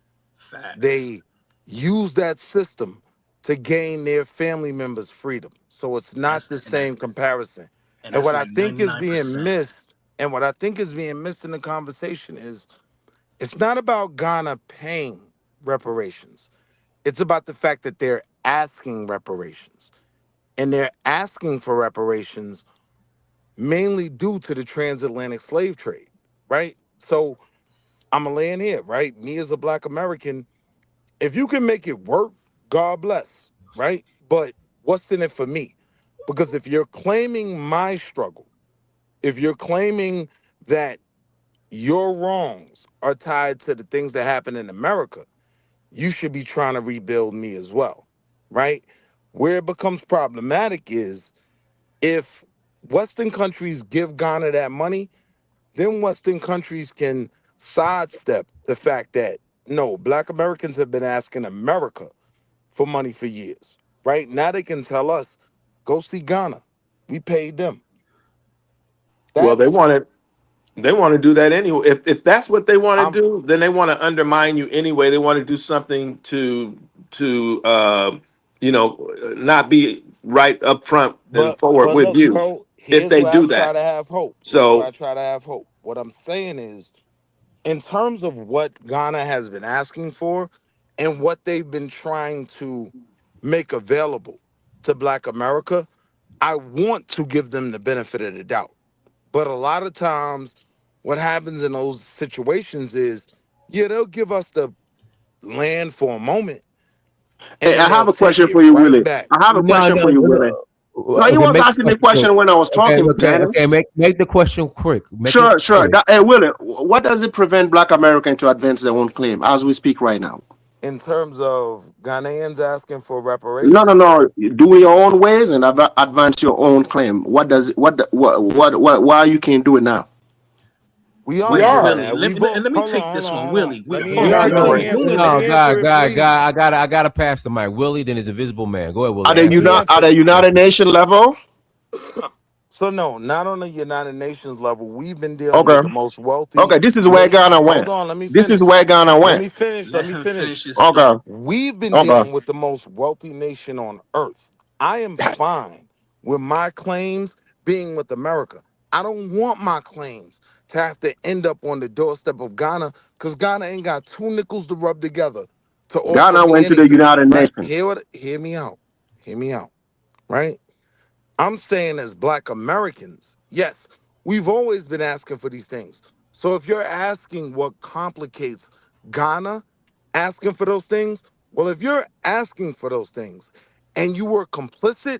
S9: they used that system to gain their family members' freedom. So it's not the same comparison. And what I think is being missed, in the conversation is it's not about Ghana paying reparations. It's about the fact that they're asking reparations. And they're asking for reparations mainly due to the transatlantic slave trade, right? So I'm going to land here, right? Me as a Black American, if you can make it work, God bless, right? But what's in it for me? Because if you're claiming my struggle, if you're claiming that your wrongs are tied to the things that happen in America, you should be trying to rebuild me as well, right? Where it becomes problematic is if Western countries give Ghana that money, then Western countries can sidestep the fact that, no, Black Americans have been asking America for money for years, right? Now they can tell us, go see Ghana. We paid them.
S14: Well, they want to do that anyway. If that's what they want to do, then they want to undermine you anyway. They want to do something to not be right up front and forward with
S9: look,
S14: you.
S9: bro,
S14: If they do that,
S9: try to have hope.
S14: so
S9: I try to have hope. What I'm saying is, in terms of what Ghana has been asking for and what they've been trying to make available to Black America, I want to give them the benefit of the doubt. But a lot of times what happens in those situations is, yeah, they'll give us the land for a moment.
S15: Hey, I have a question for you, Willie. I have a question for you, Willie. No, he was asking me a question when I was talking.
S3: Make the question quick.
S15: Sure. Hey, Willie, what does it prevent Black Americans to advance their own claim as we speak right now?
S9: In terms of Ghanaians asking for reparations?
S15: No. Do your own ways and advance your own claim. Why you can't do it now?
S9: We are.
S7: Willie, let me take this one, Willie.
S3: I gotta pass the mic. Willie, then is Invisible Man. Go ahead, Willie.
S15: Are they United Nations level?
S9: So no, not on the United Nations level. We've been dealing with the most wealthy.
S15: Okay, this is where Ghana went.
S9: Hold on, let me finish.
S15: This is where Ghana went.
S9: Let me finish.
S15: Okay.
S9: We've been dealing with the most wealthy nation on earth. I am fine with my claims being with America. I don't want my claims
S19: to have to end up on the doorstep of Ghana, because Ghana ain't got two nickels to rub together to offer
S15: Ghana
S19: me
S15: went to the
S19: anything,
S15: United
S19: right?
S15: Nations.
S19: Hear me out. Hear me out, right? I'm saying as Black Americans, yes, we've always been asking for these things. So if you're asking what complicates Ghana asking for those things, well, if you're asking for those things and you were complicit,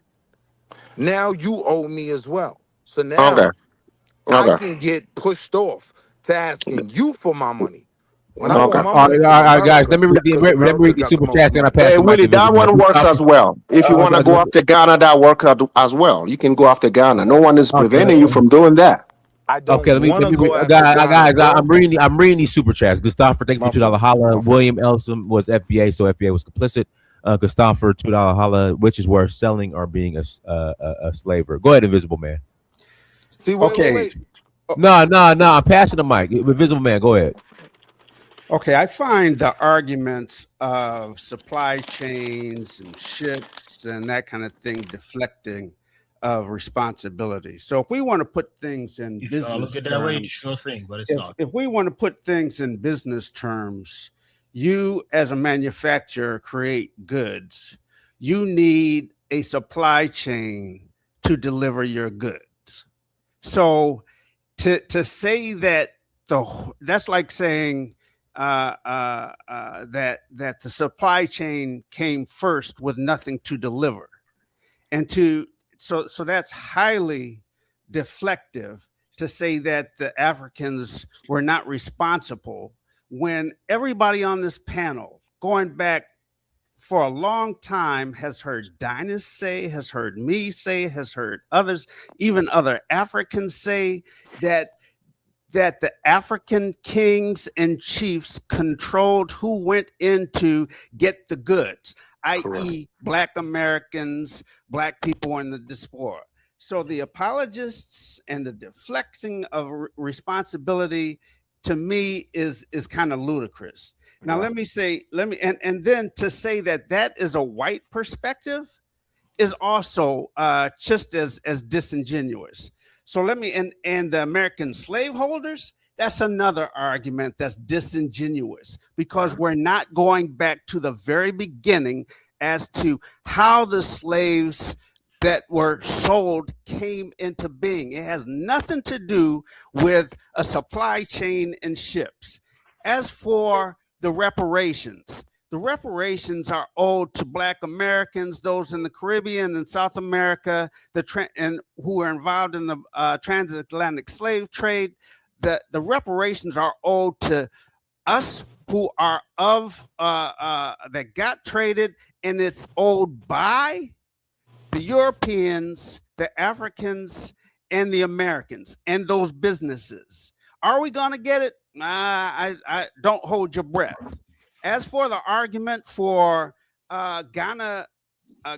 S19: now you owe me as well. So
S15: Okay.
S19: now I
S15: Okay.
S19: can get pushed off to asking you for my money. When I want
S15: Okay.
S19: my
S3: All
S19: money
S3: right,
S19: from
S3: all right, guys.
S19: America,
S3: Let
S19: because
S3: me read
S19: America
S3: the
S19: got the
S3: super
S19: most
S3: chats, and I
S19: money.
S3: pass
S15: Hey,
S3: the mic
S15: Willie,
S3: to
S15: that
S3: Visible Man.
S15: one works as well. If you want to go after Ghana, that works as well. You can go after Ghana. No one is
S3: Okay.
S15: preventing you from doing that.
S19: I
S3: Okay,
S19: don't want to go after Ghana,
S3: guys.
S19: bro.
S3: I'm reading these super chats. Gustavo, thank you
S19: My
S3: for $2
S19: fault.
S3: holla.
S19: My fault.
S3: William Elson was FBA, so FBA was complicit. Gustavo, $2 holla, which is worth selling or being a slaver. Go ahead, Invisible Man.
S19: See, wait.
S3: No. I'm passing the mic. Invisible Man, go ahead.
S20: Okay, I find the arguments of supply chains and ships and that kind of thing deflecting of responsibility. So if we want to put things in
S18: If you
S20: business
S18: look at that way,
S20: terms,
S18: sure thing, but it's not.
S20: if we want to put things in business terms, you as a manufacturer create goods. You need a supply chain to deliver your goods. So to say that that's like saying that the supply chain came first with nothing to deliver, and so that's highly deflective to say that the Africans were not responsible when everybody on this panel going back for a long time has heard Dinus say, has heard me say, has heard others, even other Africans say that the African kings and chiefs controlled who went in to get the goods, i.e. Black Americans, Black people in the diaspora. So the apologists and the deflecting of responsibility to me is kind of ludicrous. Now let me and then to say that is a white perspective is also just as disingenuous. So let me and the American slaveholders, that's another argument that's disingenuous because we're not going back to the very beginning as to how the slaves that were sold came into being. It has nothing to do with a supply chain and ships. As for the reparations are owed to Black Americans, those in the Caribbean and South America, and who are involved in the transatlantic slave trade. The reparations are owed to us who are that got traded, and it's owed by the Europeans, the Africans, and the Americans, and those businesses. Are we going to get it? I don't hold your breath. As for the argument for Ghana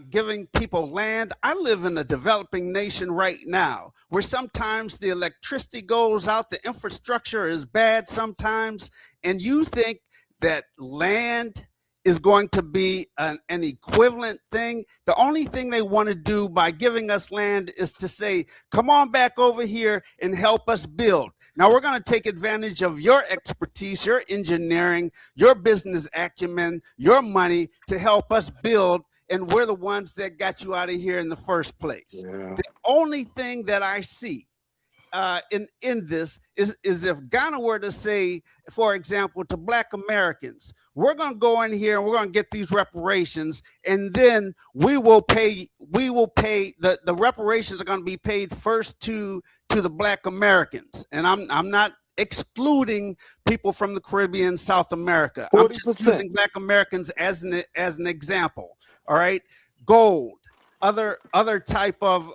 S20: giving people land, I live in a developing nation right now where sometimes the electricity goes out, the infrastructure is bad sometimes, and you think that land is going to be an equivalent thing. The only thing they want to do by giving us land is to say, come on back over here and help us build. Now we're going to take advantage of your expertise, your engineering, your business acumen, your money to help us build, and we're the ones that got you out of here in the first place. Yeah. The only thing that I see in this is if Ghana were to say, for example, to Black Americans, we're going to go in here and we're going to get these reparations, and then we will pay the reparations are going to be paid first to the Black Americans. And I'm not excluding people from the Caribbean, South America. 40%. I'm just using Black Americans as an example. All right, gold, other type of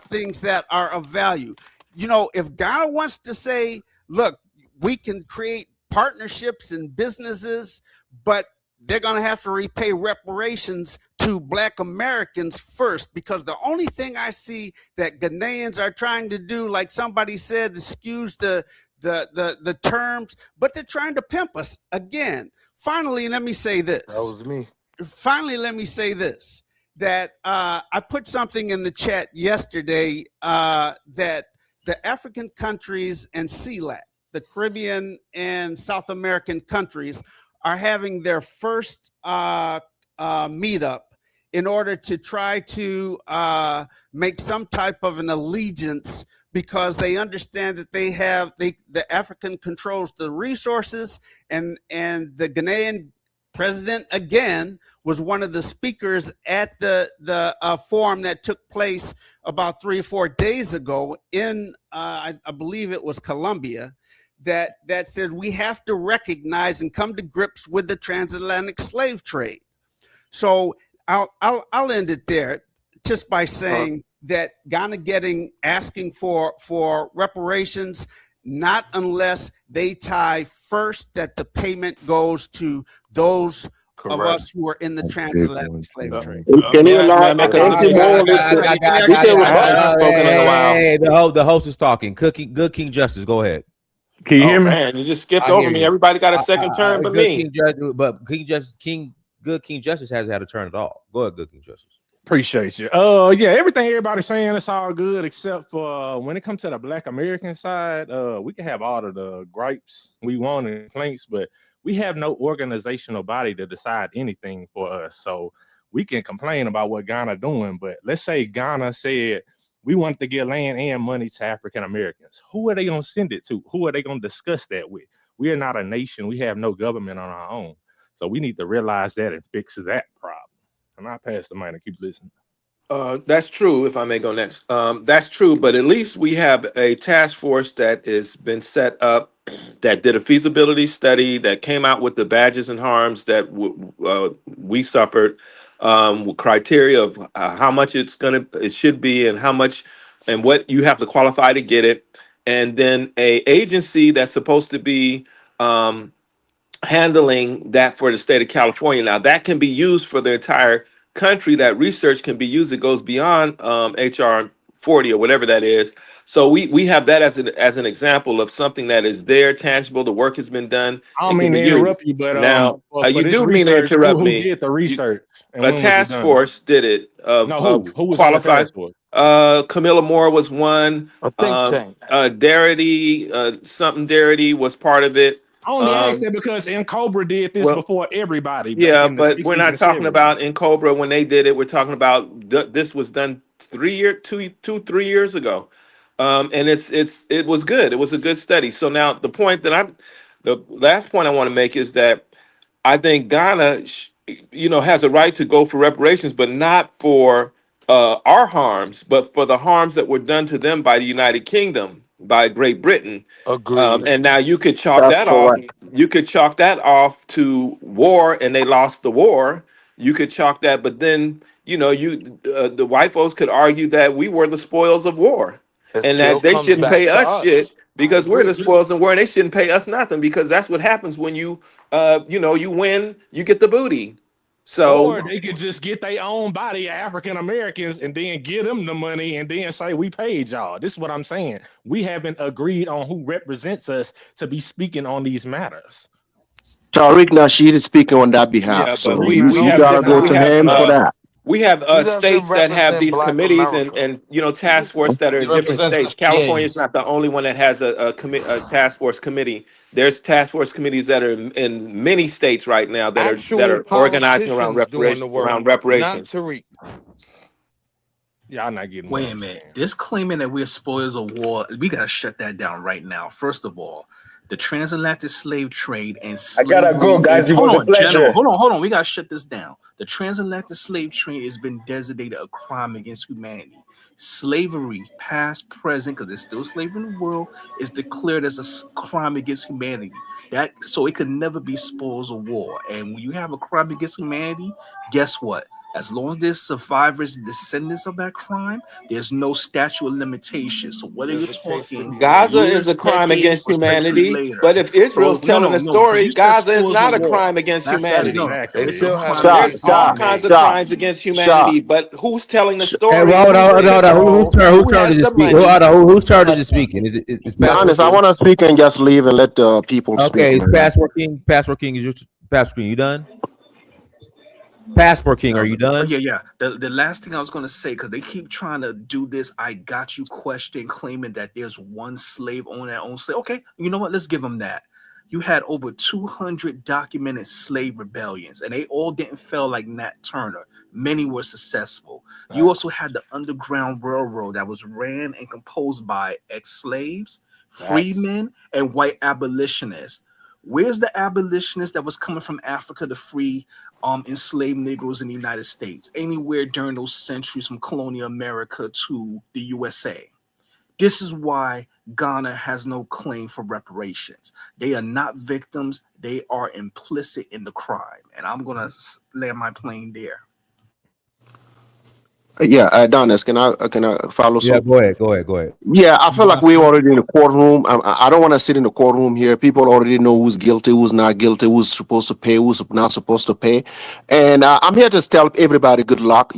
S20: things that are of value. You know, if Ghana wants to say, look, we can create partnerships and businesses, but they're going to have to repay reparations to Black Americans first, because the only thing I see that Ghanaians are trying to do, like somebody said, excuse the terms, but they're trying to pimp us again. Finally, let me say this. That was me. Finally, let me say this, that I put something in the chat yesterday that the African countries and CELAC, the Caribbean and South American countries, are having their first meetup in order to try to make some type of an allegiance, because they understand that the African controls the resources, and the Ghanaian president again was one of the speakers at the forum that took place about 3 or 4 days ago in I believe it was Colombia, that said we have to recognize and come to grips with the transatlantic slave trade. So I'll end it there just by saying that Ghana asking for reparations, not unless they tie first that the payment goes to those of us who are in the transatlantic slave trade.
S15: Can you allow
S3: Hey, the host is talking. Good King Justice, go ahead.
S14: Can you hear me? Man, you just skipped over me. Everybody got a second turn but me.
S3: Good King Justice hasn't had a turn at all. Go ahead, Good King Justice.
S21: Appreciate you. Yeah, everything everybody's saying, it's all good, except for when it comes to the Black American side, we can have all of the gripes we want and complaints, but we have no organizational body to decide anything for us. So we can complain about what Ghana doing, but let's say Ghana said we want to give land and money to African Americans. Who are they going to send it to? Who are they going to discuss that with? We are not a nation. We have no government on our own. So we need to realize that and fix that problem. And I pass the mic and keep listening.
S14: That's true, if I may go next. That's true, but at least we have a task force that has been set up, that did a feasibility study, that came out with the badges and harms that we suffered, with criteria of how much it should be, and how much and what you have to qualify to get it, and then a agency that's supposed to be handling that for the state of California. Now that can be used for the entire country. That research can be used. It goes beyond HR 40 or whatever that is. So we have that as an example of something that is there, tangible. The work has been done.
S21: I don't mean to interrupt you, but
S14: now you do mean to interrupt me.
S21: Who did the research?
S14: A task force did it.
S21: Who was qualified?
S14: Camilla Moore was one.
S19: A think tank.
S14: Darity was part of it.
S21: I only asked that because Cobra did this before everybody.
S14: Yeah, but we're not talking about Cobra when they did it. We're talking about this was done 3 years ago, and it was good. It was a good study. So now the last point I want to make is that I think Ghana, has a right to go for reparations, but not for our harms, but for the harms that were done to them by the United Kingdom, by Great Britain.
S19: Agreed.
S14: And now you could chalk that off. You could chalk that off to war, and they lost the war. You could chalk that, but then the white folks could argue that we were the spoils of war, and that they shouldn't pay us shit because we're the spoils of war, and they shouldn't pay us nothing, because that's what happens when you win, you get the booty. So,
S21: or they could just get their own body of African Americans and then give them the money and then say, we paid y'all. This is what I'm saying. We haven't agreed on who represents us to be speaking on these matters.
S15: Tariq Nasheed is speaking on that behalf.
S14: Yeah,
S15: so
S14: we
S15: gotta go to him for that.
S14: We have states that have these committees and task force that are in different states. California is not the only one that has a task force committee. There's task force committees that are in many states right now that are organizing around reparations.
S19: Not Tariq.
S21: Y'all not getting.
S7: Wait a minute. This claiming that we're spoils of war, we gotta shut that down right now. First of all, the transatlantic slave trade and slavery.
S13: I gotta go, guys. It was a pleasure.
S7: General, hold on. We gotta shut this down. The transatlantic slave trade has been designated a crime against humanity. Slavery, past, present, because there's still slavery in the world, is declared as a crime against humanity. So it could never be spoils of war. And when you have a crime against humanity, guess what? As long as there's survivors and descendants of that crime, there's no statute of limitations. So what are you talking?
S14: Gaza is a crime against humanity, but if Israel's telling a story, Gaza is not a crime against humanity. There's all kinds of crimes against humanity, but who's telling the story?
S3: Hold on. Whose turn is it speaking? Is it
S15: be honest, I want to speak and just leave and let the people speak.
S3: Okay, Passport King, you done? Passport King, are you
S7: Oh
S3: done?
S7: yeah. The last thing I was gonna say, because they keep trying to do this "I got you" question, claiming that there's one slave owner that owns slave. Okay, you know what? Let's give them that. You had over 200 documented slave rebellions, and they all didn't fail like Nat Turner. Many were successful. You also
S19: Facts.
S7: had the Underground Railroad that was ran and composed by ex-slaves,
S19: Facts.
S7: freedmen, and white abolitionists. Where's the abolitionist that was coming from Africa to free enslaved Negroes in the United States, anywhere during those centuries from colonial America to the USA? This is why Ghana has no claim for reparations. They are not victims, they are implicit in the crime. And I'm going to land my plane there.
S15: Yeah, Adonis, can I follow
S3: Yeah,
S15: suit?
S3: go ahead. Go ahead. Go ahead.
S15: Yeah, I feel like we're already in the courtroom. I don't want to sit in the courtroom here. People already know who's guilty, who's not guilty, who's supposed to pay, who's not supposed to pay. And I'm here to tell everybody good luck.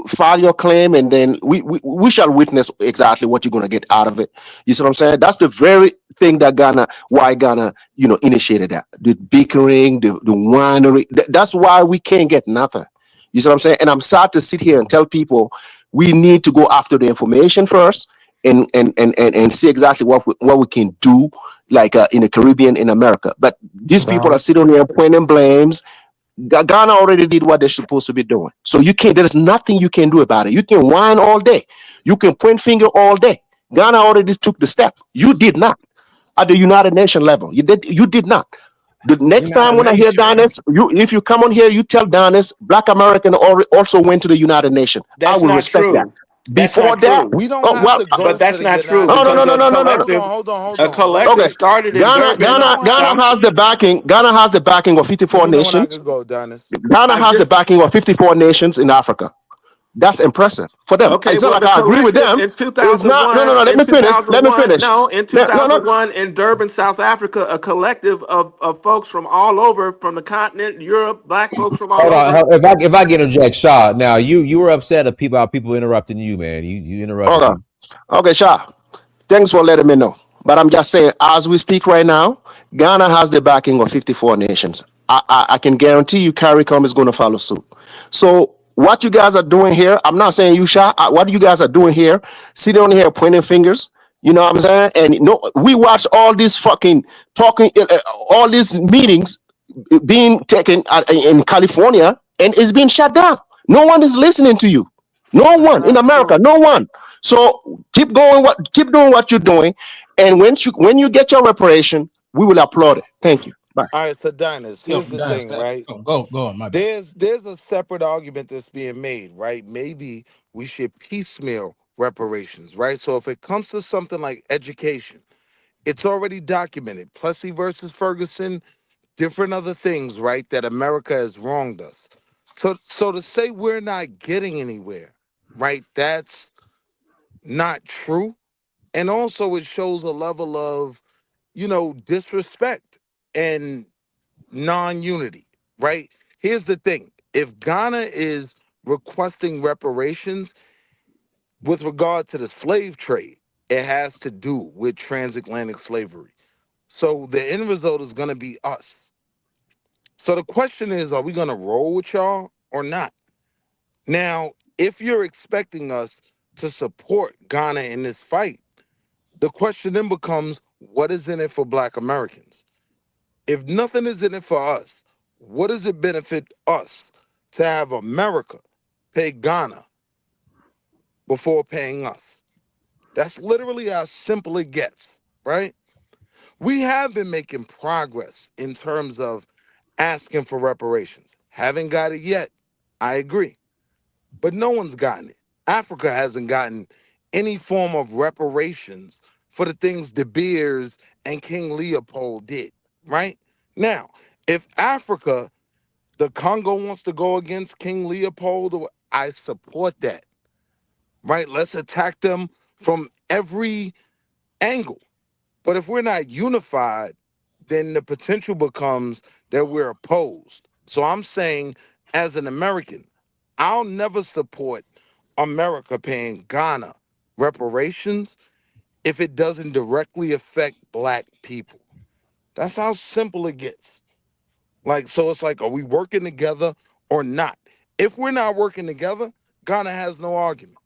S15: File your claim, and then we shall witness exactly what you're going to get out of it. You see what I'm saying? That's the very thing that why Ghana, initiated that. The bickering, the whinery. That's why we can't get nothing. You see what I'm saying? And I'm sad to sit here and tell people we need to go after the information first and see exactly what we can do, like in the Caribbean, in America. But these people are sitting here pointing blames. Ghana already did what they're supposed to be doing. So there's nothing you can do about it. You can whine all day. You can point finger all day. Ghana already took the step. You did not at the United Nations level. You did not. The
S21: We're
S15: next
S21: not a
S15: time when I hear
S21: nation.
S15: Donis, if you come on here, you tell Donis, Black American also went to the United Nations. I
S14: That's
S15: will
S14: not
S15: respect that.
S14: true. That's
S15: Before
S14: not
S15: that,
S14: true.
S19: We don't
S15: oh
S19: have
S15: well,
S19: to go
S14: But
S19: to
S14: that's
S19: the
S14: not true
S15: no,
S19: United
S15: no, no,
S14: because
S15: no,
S14: a
S15: no,
S19: Nations.
S15: no, no, no.
S19: Hold
S14: collective,
S19: on, hold on, hold
S14: a
S19: on. Don't
S14: collective
S15: Okay,
S19: say
S14: started in
S15: Ghana,
S14: Durban.
S15: Ghana, Ghana has the backing. Ghana has the backing of 54
S19: Let me know when I
S15: nations.
S19: could go, Dennis.
S15: Ghana
S14: I
S15: has the
S14: just
S15: backing of 54 nations in Africa. That's impressive for them.
S14: Okay,
S15: It's not
S14: well,
S15: like
S14: the
S15: I agree with
S14: collective
S15: them.
S14: in
S15: It's not. No, no,
S14: 2001,
S15: no. Let
S14: in
S15: me finish. Let me
S14: 2001,
S15: finish.
S14: no, in
S15: No, no.
S14: 2001 in Durban, South Africa, a collective of folks from all over, from the continent, Europe, black folks from all
S3: Hold on.
S14: over.
S3: If I get interject, Shaw. Now you were upset about people interrupting you, man. You interrupted
S15: Okay.
S3: people.
S15: Okay, Sha. Thanks for letting me know. But I'm just saying, as we speak right now, Ghana has the backing of 54 nations. I can guarantee you CARICOM is going to follow suit. So what you guys are doing here, I'm not saying you, Sha. What you guys are doing here, sitting on here pointing fingers, you know what I'm saying? And no, we watch all these fucking talking, all these meetings being taken in California, and it's being shut down. No one is listening to you. No
S19: That's
S15: one in
S19: not
S15: America.
S19: true.
S15: No one. So keep doing what you're doing, and when you get your reparation, we will applaud it. Thank you. Bye.
S19: All right, so Dennis,
S18: Yo,
S19: here's the
S18: Dennis,
S19: thing, right?
S18: go on. My bad.
S19: There's a separate argument that's being made, right? Maybe we should piecemeal reparations, right? So if it comes to something like education, it's already documented. Plessy versus Ferguson, different other things, right? That America has wronged us. So to say we're not getting anywhere, right? That's not true. And also it shows a level of, disrespect and non-unity, right? Here's the thing. If Ghana is requesting reparations with regard to the slave trade, it has to do with transatlantic slavery. So the end result is going to be us. So the question is, are we going to roll with y'all or not? Now, if you're expecting us to support Ghana in this fight, the question then becomes, what is in it for Black Americans? If nothing is in it for us, what does it benefit us to have America pay Ghana before paying us? That's literally how simple it gets, right? We have been making progress in terms of asking for reparations. Haven't got it yet. I agree. But no one's gotten it. Africa hasn't gotten any form of reparations for the things De Beers and King Leopold did, right? Now, if Africa, the Congo wants to go against King Leopold, I support that, right? Let's attack them from every angle. But if we're not unified, then the potential becomes that we're opposed. So I'm saying, as an American, I'll never support America paying Ghana reparations if it doesn't directly affect Black people. That's how simple it gets. So it's like, are we working together or not? If we're not working together, Ghana has no argument.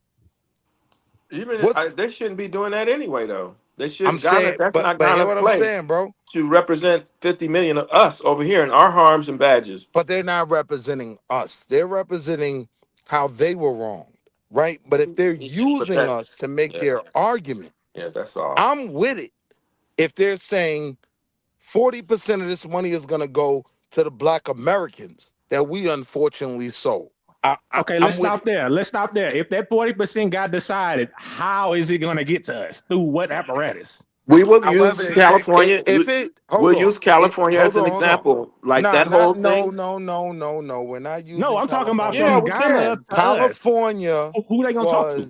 S14: They shouldn't be doing that anyway, though. They
S19: I'm
S14: should Ghana.
S19: saying,
S14: That's
S19: but
S14: not
S19: hear
S14: Ghana's
S19: what I'm
S14: place
S19: saying, bro.
S14: to represent 50 million of us over here in our harms and badges.
S19: But they're not representing us. They're representing how they were wronged, right? But if they're
S14: But
S19: using us
S14: that's
S19: to make their argument,
S14: that's all.
S19: I'm with it. If they're saying 40% of this money is going to go to the Black Americans that we unfortunately sold.
S21: Okay, let's stop there. Let's stop there. If that 40% got decided, how is it going to get to us? Through what apparatus?
S14: We will
S19: However,
S14: use California.
S19: if it
S14: We'll
S19: hold on,
S14: use California as an
S19: hold on.
S14: example. Like
S19: Nah,
S14: that whole
S19: no.
S14: thing.
S19: We're not using.
S21: No, I'm talking about
S14: Yeah,
S21: from
S14: we
S21: Ghana
S14: can.
S21: to us.
S19: California.
S21: Who they gonna talk to?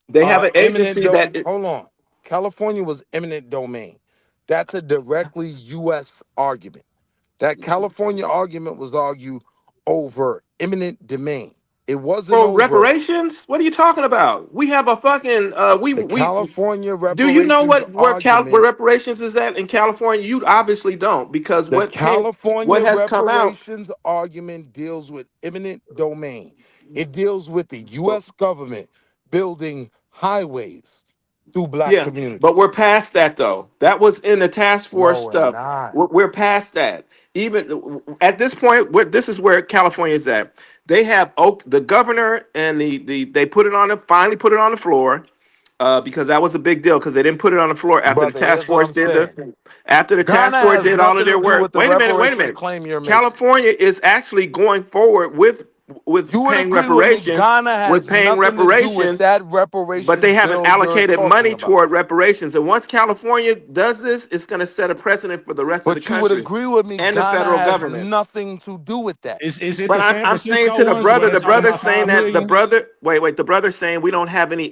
S14: They have an agency that.
S19: Hold on. California was eminent domain. That's a directly U.S. argument. That California argument was argued over eminent domain. It wasn't
S14: Bro,
S19: over
S14: reparations? What are you talking about? We have a fucking
S19: the California
S14: do you know
S19: reparations
S14: where
S19: argument.
S14: reparations is at in California? You obviously don't, because
S19: The
S14: what
S19: California
S14: has come out.
S19: reparations argument deals with eminent domain. It deals with the U.S. government building highways through black
S14: Yeah,
S19: communities.
S14: but we're past that though. That was in the task force
S19: No, we're
S14: stuff.
S19: not.
S14: We're past that. Even at this point, this is where California is at. They have the governor and they put it on finally put it on the floor, because that was a big deal, because they didn't put it on the floor after the
S19: Brother,
S14: task
S19: here's what
S14: force
S19: I'm
S14: did
S19: saying.
S14: after the
S19: Ghana
S14: task force
S19: has
S14: did all of
S19: nothing
S14: their
S19: to do
S14: work.
S19: with the
S14: Wait a minute,
S19: reparations claim you're making.
S14: California is actually going forward with
S19: You would
S14: paying
S19: agree with me,
S14: reparations,
S19: Ghana has nothing to do with that
S14: but they
S19: reparations
S14: haven't
S19: bill you're
S14: allocated
S19: talking
S14: money
S19: about.
S14: toward reparations. And once California does this, it's going to set a precedent for the rest of the
S19: But you would
S14: country
S19: agree with me,
S14: and the
S19: Ghana
S14: federal
S19: has
S14: government.
S19: nothing to do with that.
S21: Is it
S14: But
S21: the San
S14: I'm saying
S21: Francisco
S14: to the
S21: ones where they're talking
S14: brother's
S21: about
S14: saying
S21: 5
S14: that
S21: million?
S14: the brother's saying we don't have any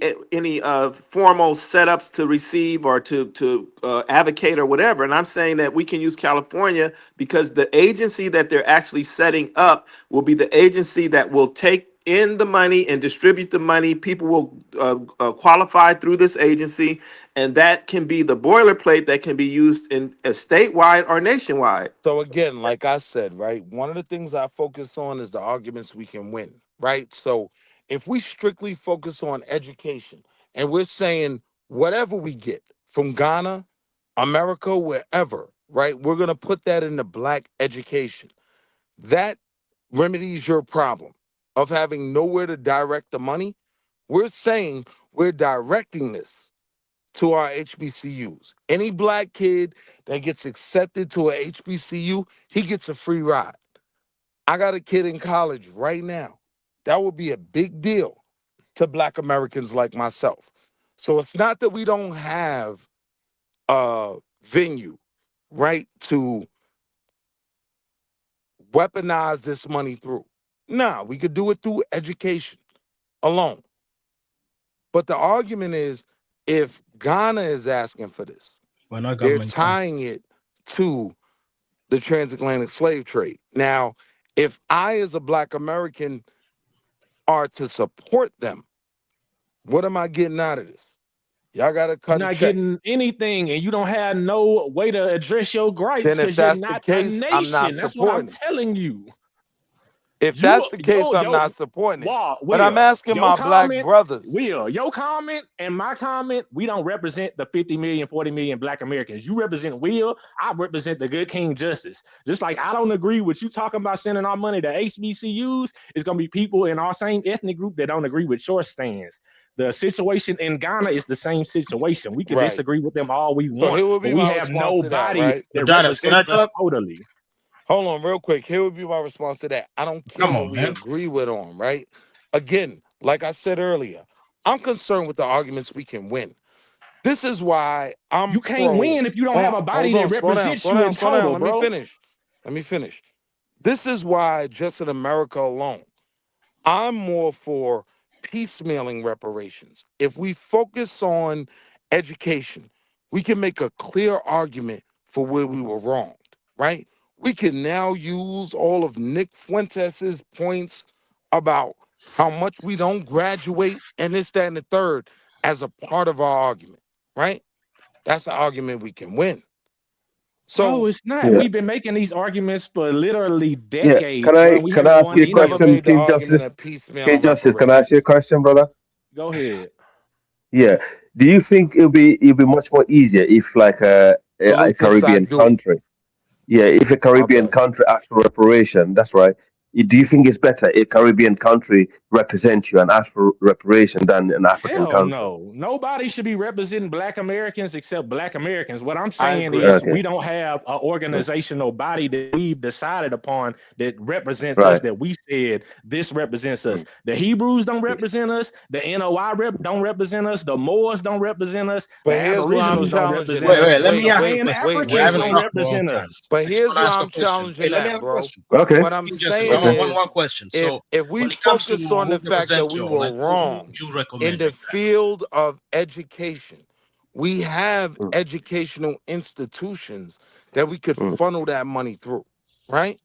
S14: formal setups to receive or to advocate or whatever. And I'm saying that we can use California because the agency that they're actually setting up will be the agency that will take in the money and distribute the money. People will qualify through this agency, and that can be the boilerplate that can be used in a statewide or nationwide.
S19: So again, like I said, right, one of the things I focus on is the arguments we can win, right? So if we strictly focus on education and we're saying whatever we get from Ghana, America, wherever, right, we're going to put that into black education. That remedies your problem of having nowhere to direct the money. We're saying we're directing this to our HBCUs. Any black kid that gets accepted to a HBCU, he gets a free ride. I got a kid in college right now. That would be a big deal to black Americans like myself. So it's not that we don't have a venue, right, to weaponize this money through. Nah, we could do it through education alone. But the argument is, if Ghana is asking for this,
S18: We're not
S19: they're
S18: government
S19: tying it to the transatlantic slave trade. Now, if I, as a black American, are to support them, what am I getting out of this? Y'all got to
S21: You're
S19: cut a
S21: not
S19: check.
S21: getting anything, and you don't have no way to address your gripes
S19: Then if
S21: because you're
S19: that's the
S21: not a
S19: case, I'm not
S21: nation. That's what I'm
S19: supporting it.
S21: telling you.
S19: If that's the case, I'm
S21: Your
S19: not supporting it.
S21: Wall,
S19: But I'm asking
S21: your
S19: my black
S21: comment,
S19: brothers.
S21: your comment and my comment, we don't represent the 50 million, 40 million black Americans. You represent I represent the good King Justice. Just like I don't agree with you talking about sending our money to HBCUs, it's going to be people in our same ethnic group that don't agree with your stance. The situation in Ghana is the same situation. We can
S19: Right.
S21: disagree with them all we
S19: So
S21: want,
S19: here would
S21: but
S19: be
S21: we
S19: my
S21: have
S19: response to that,
S21: nobody
S19: right?
S21: that
S18: Adonis, can I
S21: represents us
S18: talk?
S21: totally.
S19: Hold on, real quick. Here would be my response to that. I don't care
S18: Come
S19: what
S18: on,
S19: we
S18: man.
S19: agree with on, right? Again, like I said earlier, I'm concerned with the arguments we can win. This is why I'm
S21: You can't win if you don't have a body
S19: hold
S21: that
S19: on, slow down,
S21: represents
S19: slow
S21: you
S19: down,
S21: in
S19: slow down.
S21: total,
S19: Let me
S21: bro.
S19: finish. Let me finish. This is why, just in America alone, I'm more for piecemealing reparations. If we focus on education, we can make a clear argument for where we were wronged, right? We can now use all of Nick Fuentes's points about how much we don't graduate and this, that, and the third as a part of our argument, right? That's an argument we can win. So
S21: no, it's not.
S11: Yeah.
S21: We've been making these arguments for literally
S11: Yeah.
S21: decades,
S11: Can
S21: bro.
S11: I
S21: And we
S11: can I
S21: haven't
S11: ask
S21: won
S11: you a
S19: we
S21: any
S19: never
S21: of them.
S11: question,
S19: made the
S11: King
S19: argument
S11: Justice?
S19: of piecemeal
S11: King Justice, can I ask you a
S19: reparations.
S11: question, brother?
S21: Go ahead.
S11: Yeah. Do you think it'll be much more easier if like a
S19: Lucas, I
S11: Caribbean
S19: do.
S11: country? Yeah, if a Caribbean
S19: Okay.
S11: country asks for reparation, that's right. Do you think it's better a Caribbean country represents you and asks for reparation than an African
S21: Hell
S11: country?
S21: no. Nobody should be representing Black Americans except Black Americans. What I'm
S19: I
S21: saying
S19: agree.
S21: is
S11: Okay.
S21: we don't have an organizational body that we've decided upon that represents us,
S11: Right.
S21: that we said this represents us. The Hebrews don't represent us. The NOI don't represent us. The Moors don't represent us. The
S19: But here's where I'm
S21: Aboriginals don't
S19: challenging
S21: represent
S18: Wait,
S19: that.
S21: us.
S18: wait. Let me
S19: Wait,
S21: The
S18: ask a
S19: wait,
S21: Pan
S18: question.
S19: wait,
S18: We
S19: wait,
S21: Africans
S18: haven't
S21: don't
S19: wait.
S18: talked for a long
S21: represent
S18: time.
S21: us.
S19: But
S18: I just
S19: here's
S18: want to
S19: where
S18: ask a
S19: I'm
S18: question. Hey,
S19: challenging
S18: let me
S19: that,
S18: ask a
S19: bro.
S18: question.
S11: Okay.
S19: What I'm
S18: King Justice,
S19: saying
S11: Okay.
S19: is,
S18: one question.
S19: if
S18: So
S19: if we
S18: when it comes to
S19: focus on
S18: who
S19: the fact that
S18: represents
S19: we
S18: you,
S19: were
S18: like who
S19: wrong
S18: would you
S19: in
S18: recommend
S19: the
S18: exactly?
S19: field of education, we have
S11: Mm,
S19: educational institutions that we could
S11: mm.
S19: funnel that money through, right?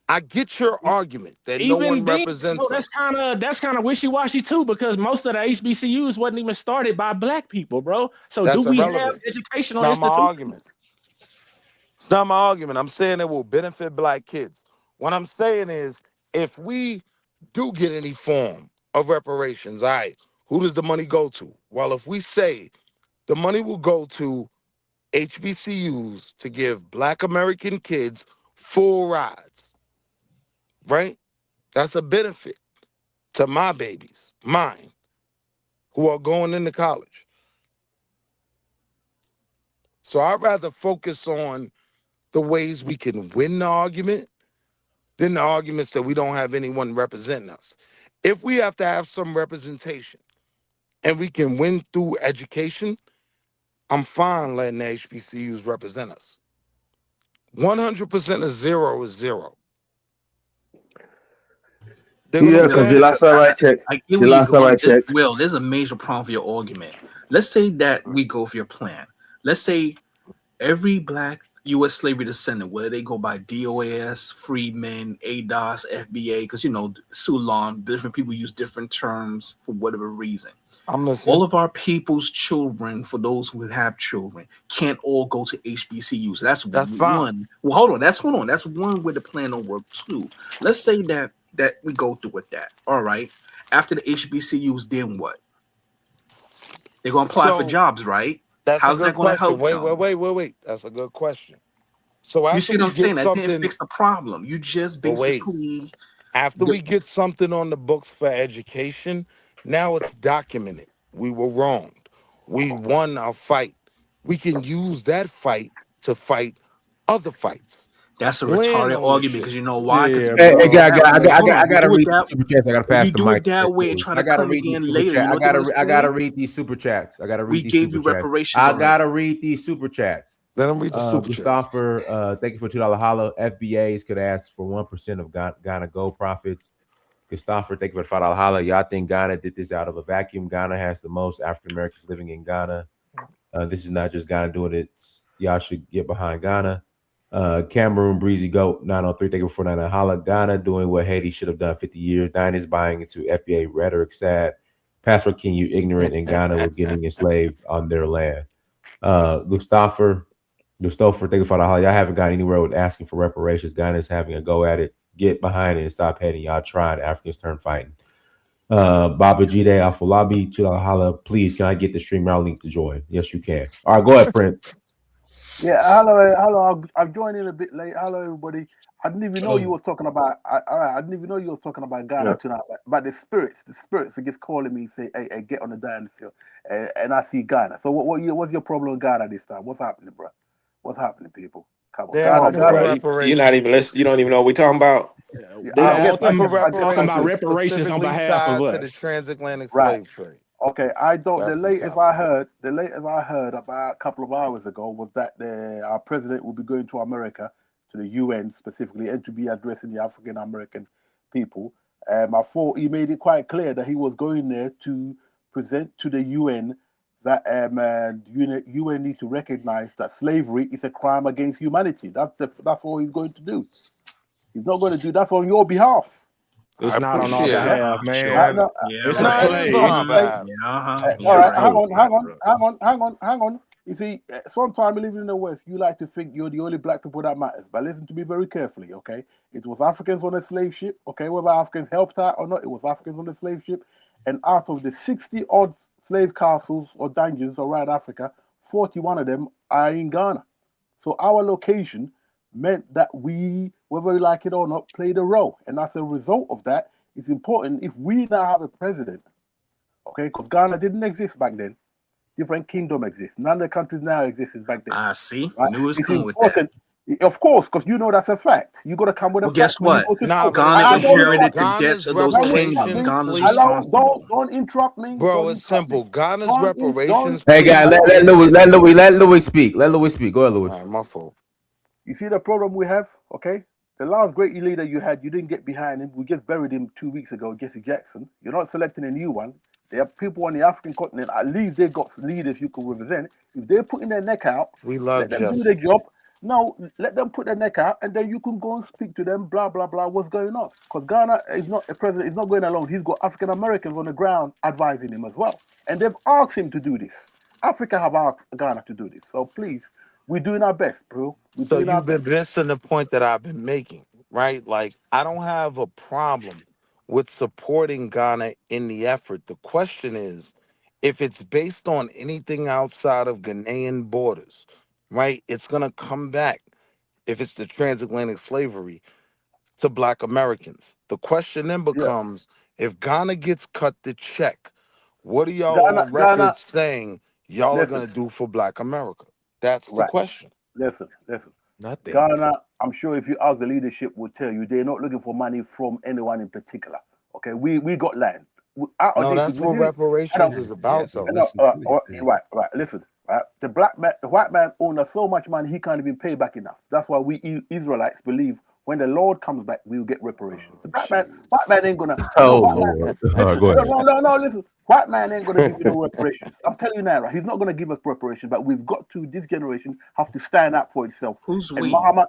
S19: I get your argument that no
S21: Even
S19: one
S21: then, bro,
S19: represents us.
S21: that's kind of wishy-washy too, because most of the HBCUs wasn't even started by Black people, bro. So do
S19: That's
S21: we have
S19: irrelevant. It's
S21: educational
S19: not my
S21: institutions?
S19: argument. It's not my argument. I'm saying it will benefit Black kids. What I'm saying is, if we do get any form of reparations, all right, who does the money go to? Well, if we say the money will go to HBCUs to give Black American kids full rides, right? That's a benefit to my babies, mine, who are going into college. So I'd rather focus on the ways we can win the argument than the arguments that we don't have anyone representing us. If we have to have some representation and we can win through education, I'm fine letting the HBCUs represent us. 100% of zero is zero. Dig what
S11: Yeah,
S19: I'm
S7: Will,
S11: because the
S19: saying?
S11: last time I checked,
S7: I get
S11: the
S7: where you're
S11: last time I
S7: going.
S11: checked,
S7: Will, there's a major problem for your argument. Let's say that we go for your plan. Let's say every Black U.S. slavery descendant, whether they go by DOS, freedmen, ADOS, FBA, because Sulon, different people use different terms for whatever reason.
S19: I'm
S7: All
S19: listening.
S7: of our people's children, for those who have children, can't all go to HBCUs. That's
S19: That's fine.
S7: one. Well, hold on. That's one way the plan don't work. Two. Let's say that we go through with that. All right. After the HBCUs, then what? They're gonna apply for
S19: So
S7: jobs, right?
S19: that's a
S7: How's that
S19: good
S7: gonna
S19: question.
S7: help
S19: Wait, wait,
S7: them?
S19: wait, wait, wait. That's a good question. So
S7: You
S19: after
S7: see what
S19: we
S7: I'm saying?
S19: get
S7: That didn't
S19: something,
S7: fix the problem. You just
S19: but wait,
S7: basically
S19: after we get something on the books for education, now it's documented. We were wronged. We won our fight. We can use that fight to fight other fights.
S7: that's a
S19: Land
S7: retarded argument
S19: ownership.
S7: because you know why? Because
S21: Yeah,
S7: if you
S3: Hey,
S7: do
S3: hey,
S7: it
S21: bro.
S3: guy,
S7: that
S3: guy, I
S7: way,
S3: got, I
S7: hold
S3: got,
S7: on.
S3: I
S7: If you
S3: gotta
S7: do it
S3: read these
S7: that,
S3: super chats. I gotta
S7: if
S3: pass
S7: you
S3: the
S7: do
S3: mic
S7: it that
S3: real
S7: way and
S3: quick.
S7: try
S3: I
S7: to
S3: gotta
S7: come
S3: read these
S7: again
S3: super
S7: later,
S3: chats.
S7: you know what gonna
S3: I gotta
S7: say?
S3: read these super chats. I gotta
S7: We
S3: read these
S7: gave
S3: super
S7: you
S3: chats.
S7: reparations
S3: I
S7: already.
S3: gotta read these super chats.
S19: Let them read the super chats.
S3: Gustaffer, thank you for $2 holla. FBAs could ask for 1% of Ghana gold profits. Gustaffer, thank you for $5 holla. Y'all think Ghana did this out of a vacuum? Ghana has the most African Americans living in Ghana. This is not just Ghana doing it. Y'all should get behind Ghana. Cameroon, Breezy Goat, 903, thank you for $4.99 holla. Ghana doing what Haiti should have done 50 years. Diane is buying into FBA rhetoric. Sad. Passport King, you ignorant, and Ghana were getting enslaved on their land. Gustaffer, thank you for $5 holla. Y'all haven't got anywhere with asking for reparations. Ghana is having a go at it. Get behind it and stop hating. Y'all trying. Africans turn fighting. Baba G Day, Afolabi, $2 holla. Please, can I get the StreamYard link to join? Yes, you can. All right, go ahead, Prince.
S2: Yeah, hello. I've joined in a bit late. Hello, everybody. I didn't even know you
S18: Hello.
S2: was talking about. I didn't even know you was talking about
S11: yeah.
S2: Ghana tonight. But the spirits are just calling me, say, "Hey, get on the dance field," and I see Ghana. So what's your problem with Ghana this time? What's happening, bro? What's happening, people? Come on,
S19: They're
S14: Come
S2: Ghana,
S14: on,
S19: asking for
S14: bro.
S2: Ghana.
S14: You're not
S19: reparations.
S14: even listening. You don't even know what we're talking about.
S19: They're
S2: I guess,
S19: asking
S2: I
S19: for
S2: guess, I guess
S21: Talking
S2: I
S21: about
S2: do.
S19: reparations
S21: reparations on
S19: specifically
S21: behalf of
S19: tied to the
S21: us.
S19: transatlantic
S2: Right.
S19: slave trade.
S2: Okay, I don't.
S19: That's
S2: The
S19: the
S2: latest
S19: topic.
S2: I heard about a couple of hours ago was that our president will be going to America, to the UN specifically, and to be addressing the African American people. I thought he made it quite clear that he was going there to present to the UN that UN need to recognize that slavery is a crime against humanity. That's all he's going to do. He's not going to do that on your behalf.
S21: It's
S19: I
S21: not on our
S19: appreciate
S2: Yeah.
S19: it.
S21: behalf,
S7: Sure.
S21: man.
S7: Yeah,
S21: It's a
S19: No,
S7: right.
S19: it is on
S21: play.
S19: our
S2: Hey,
S19: behalf.
S7: Yeah,
S2: all
S7: yeah,
S2: right,
S7: right.
S2: hang on. You see, sometimes living in the West, you like to think you're the only black people that matters. But listen to me very carefully, okay? It was Africans on a slave ship, okay? Whether Africans helped out or not, it was Africans on the slave ship. And out of the 60-odd slave castles or dungeons around Africa, 41 of them are in Ghana. So our location meant that we, whether we like it or not, played a role. And as a result of that, it's important if we now have a president, okay? Because Ghana didn't exist back then. Different kingdom exists. None of the countries now existed back then.
S7: I see.
S2: Right?
S7: Knew it was
S2: It's
S7: coming with that.
S2: important, of course, because you know that's a fact. You got to come with a
S7: Well,
S2: fact.
S7: guess
S2: when you
S7: what?
S2: go to
S19: Nah,
S2: school.
S19: but
S7: Ghana
S19: I
S2: Don't
S19: know
S7: inherited the
S2: interrupt me.
S7: debts
S19: Ghana's
S7: of those
S2: Don't interrupt
S7: kingdoms.
S19: reparations,
S2: me.
S7: Ghana's
S19: please.
S2: Hello,
S7: responsible.
S2: don't interrupt me.
S19: Bro,
S2: Don't
S19: it's
S2: interrupt me.
S19: simple. Ghana's
S2: Don't
S19: reparations,
S3: Hey
S19: please.
S3: guys, let Louis speak. Let Louis speak. Go ahead, Louis.
S19: All right, my fault.
S2: You see the problem we have, okay? The last great leader you had, you didn't get behind him. We just buried him 2 weeks ago, Jesse Jackson. You're not selecting a new one. There are people on the African continent, at least they got leaders you can represent. If they're putting their neck out,
S19: We love
S2: let them do
S19: Jesse.
S2: their job. No, let them put their neck out, and then you can go and speak to them, blah, blah, blah, what's going on. Because Ghana is not, a president is not going alone. He's got African Americans on the ground advising him as well. And they've asked him to do this. Africa have asked Ghana to do this. So please, we're doing our best, bro. We're
S19: So
S2: doing our
S19: you've been
S2: best.
S19: missing the point that I've been making, right? Like, I don't have a problem with supporting Ghana in the effort. The question is, if it's based on anything outside of Ghanaian borders, right, it's going to come back, if it's the transatlantic slavery, to Black Americans. The question then
S2: Yeah.
S19: becomes, if Ghana gets cut the check, what are y'all on record
S2: Ghana,
S19: saying y'all are
S2: listen,
S19: going to do for Black America? That's the
S2: right.
S19: question.
S2: Listen.
S21: Nothing.
S2: Ghana, I'm sure if you ask the leadership, will tell you they're not looking for money from anyone in particular. Okay, we got land. Out of
S19: No,
S2: this,
S19: that's
S2: we
S19: what
S2: didn't.
S19: reparations is
S20: Yeah,
S19: about,
S20: but
S19: though.
S20: listen to me.
S2: Right. Listen, right. The white man owns so much money he can't even pay back enough. That's why we Israelites believe when the Lord comes back, we will get reparations. The white man ain't gonna.
S3: Oh
S2: White man,
S3: Lord. All
S2: listen,
S3: right, go ahead.
S2: no. Listen, white man ain't gonna give you no reparations. I'm telling you now, right? He's not gonna give us reparations, but we've got to. This generation have to stand up for itself.
S7: Who's
S2: And
S7: we?
S2: Muhammad,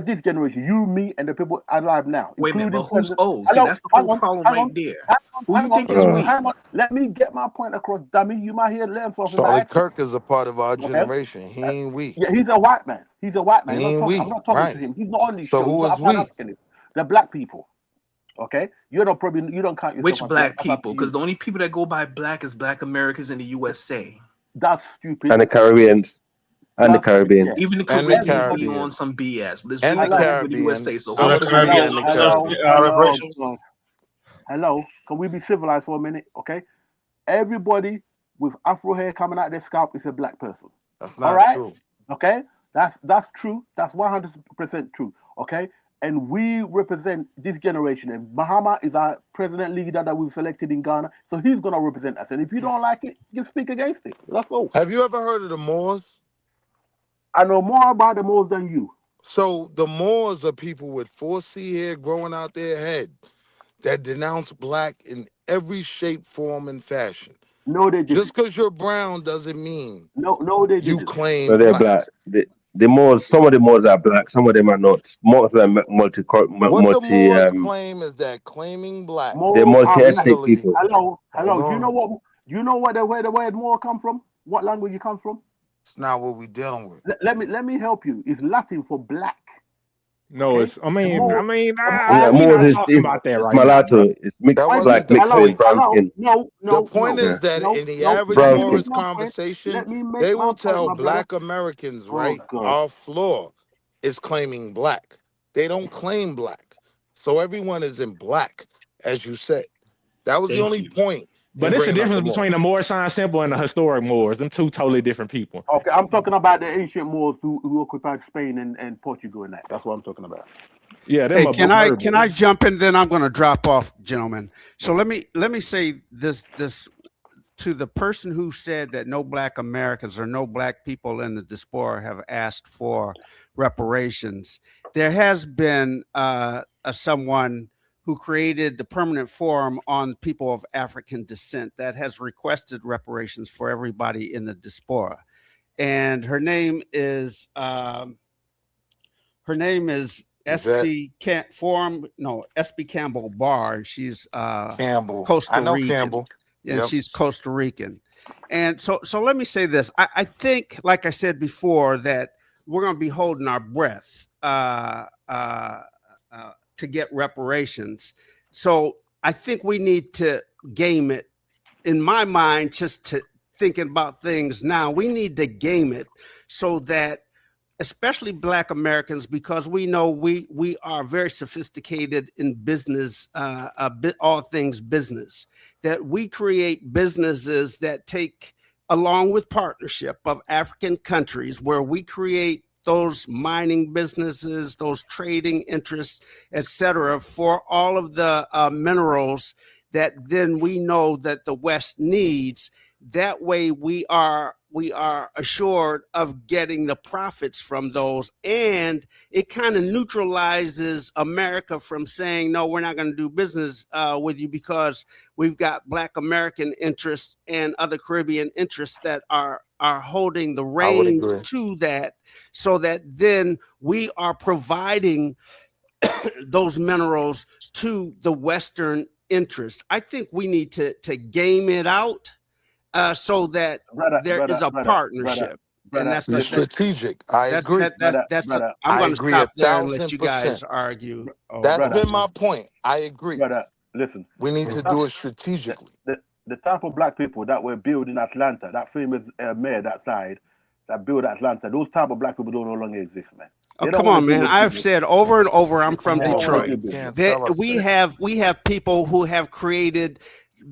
S2: this generation, you, me, and the people alive now,
S7: Wait a minute,
S2: including
S7: but who's
S2: President.
S7: old? See,
S2: Hello,
S7: that's the
S2: hang
S7: whole
S2: on,
S7: problem
S2: hang
S7: right
S2: on,
S7: there.
S2: hang
S7: Who
S2: on,
S7: you
S2: hang on,
S7: think is we?
S2: hang on. Let me get my point across, dummy. You might hear learn something by
S19: Charlie
S2: accident.
S19: Kirk is a part of our
S2: Okay.
S19: generation. He ain't we.
S2: Yeah, he's a white man. He's a white man.
S19: He
S2: He's not
S19: ain't
S2: talking. I'm
S19: we.
S2: not talking
S19: Right.
S2: to him. He's not on this
S19: So
S2: show. He's
S19: who
S2: not
S19: is
S2: a Pan
S19: we?
S2: Africanist. The black people. Okay, you don't count yourself
S7: Which
S2: as
S7: black
S2: That's up
S7: people?
S2: to
S7: Because
S2: you.
S7: the only people that go by black is Black Americans in the USA.
S2: That's stupid.
S11: And the Caribbeans. And the
S2: That's stupid.
S11: Caribbean.
S2: Yeah.
S7: Even the
S19: And the
S7: Caribbeans be
S19: Caribbean.
S7: on some BS, but it's
S19: And the
S7: really black
S2: Hello,
S7: people in the USA.
S19: Caribbean.
S7: So
S18: So
S19: I
S7: who
S18: the
S19: would
S7: is
S19: agree
S7: we?
S19: with
S18: Caribbean
S19: that in the
S18: deserves
S19: Caribbean.
S18: reparations.
S2: Hello. Can we be civilized for a minute? Okay. Everybody with Afro hair coming out their scalp is a black person.
S19: That's
S2: All
S19: not
S2: right.
S19: true.
S2: Okay. That's true. That's 100% true. Okay. And we represent this generation. And Mahama is our president leader that we've selected in Ghana. So he's going to represent us. And if you don't like it, you speak against it. That's all.
S19: Have you ever heard of the Moors?
S2: I know more about the Moors than you.
S19: So the Moors are people with 4C hair growing out their head that denounce black in every shape, form, and fashion.
S2: No, they didn't.
S19: Just because you're brown doesn't mean
S2: No, they
S19: you
S2: didn't.
S19: claim
S11: So they're
S19: black.
S11: black. The Moors, some of the Moors are black, some of them are not. Most of them multi,
S19: What the
S11: multi
S19: Moors claim is that claiming black
S11: they're
S2: Moors are black.
S11: multi-ethnic
S19: legally.
S11: people.
S2: Hello.
S19: Hold
S2: Do you know
S19: on.
S2: where the word Moor come from? What language it comes from?
S19: It's not what we dealing with.
S2: Let me help you. It's Latin for black.
S21: No,
S2: Okay?
S21: it's I mean,
S2: Moor-
S21: we
S11: Yeah,
S21: not
S11: Moors
S21: talking
S11: is
S21: about that right now, bro.
S11: mulatto. It's mixed
S19: That
S2: Wait a
S19: wasn't
S2: minute.
S11: black
S19: the
S11: mixed
S2: Hello.
S11: with
S19: point.
S11: brown skin.
S19: The
S2: No.
S19: point is that in the average
S2: Let me
S11: Brown
S2: make
S19: Moors
S11: skin.
S2: my point.
S19: conversation,
S2: Let me make
S19: they
S2: my
S19: will
S2: point,
S19: tell
S2: my brother.
S19: black Americans,
S2: Oh
S19: right,
S2: God.
S19: our flaw is claiming black. They don't claim black. So everyone is in black, as you said. That was the
S7: Thank
S19: only
S7: you.
S19: point
S21: But
S19: in
S21: it's a
S19: bringing up the
S21: difference between the
S19: Moors.
S21: Moor sign symbol and the historic Moors. Them two totally different people.
S2: Okay, I'm talking about the ancient Moors who occupied Spain and Portugal and that. That's what I'm talking about.
S21: Yeah, them
S20: Hey,
S21: are
S20: can
S21: Berbers.
S20: I jump in? Then I'm going to drop off, gentlemen. So let me say this to the person who said that no black Americans or no black people in the diaspora have asked for reparations. There has been someone who created the Permanent Forum on People of African Descent that has requested reparations for everybody in the diaspora, and her name is SB Campbell Barr. She's
S19: Campbell. I
S20: Costa
S19: know
S20: Rican,
S19: Campbell.
S20: and
S19: Yep.
S20: she's Costa Rican. And so let me say this. I think, like I said before, that we're going to be holding our breath to get reparations. So I think we need to game it. In my mind, just to thinking about things now, we need to game it so that, especially Black Americans, because we know we are very sophisticated in business, all things business, that we create businesses that take, along with partnership of African countries, where we create those mining businesses, those trading interests, et cetera, for all of the minerals that then we know that the West needs. That way we are assured of getting the profits from those, and it kind of neutralizes America from saying, no, we're not going to do business with you, because we've got Black American interests and other Caribbean interests that are holding the reins to that, so that then we are providing those minerals to the Western interest. I think we need to game it out so that there is a partnership. And that's
S19: the strategic. I agree.
S20: I'm going to stop there and let you guys argue.
S19: That's been my point. I agree.
S2: Listen,
S19: we need to do it strategically.
S2: The type of Black people that were building Atlanta, that famous mayor that died, that built Atlanta, those type of Black people don't no longer exist, man.
S20: Oh, come on, man. I've said over and over, I'm from Detroit. We have people who have created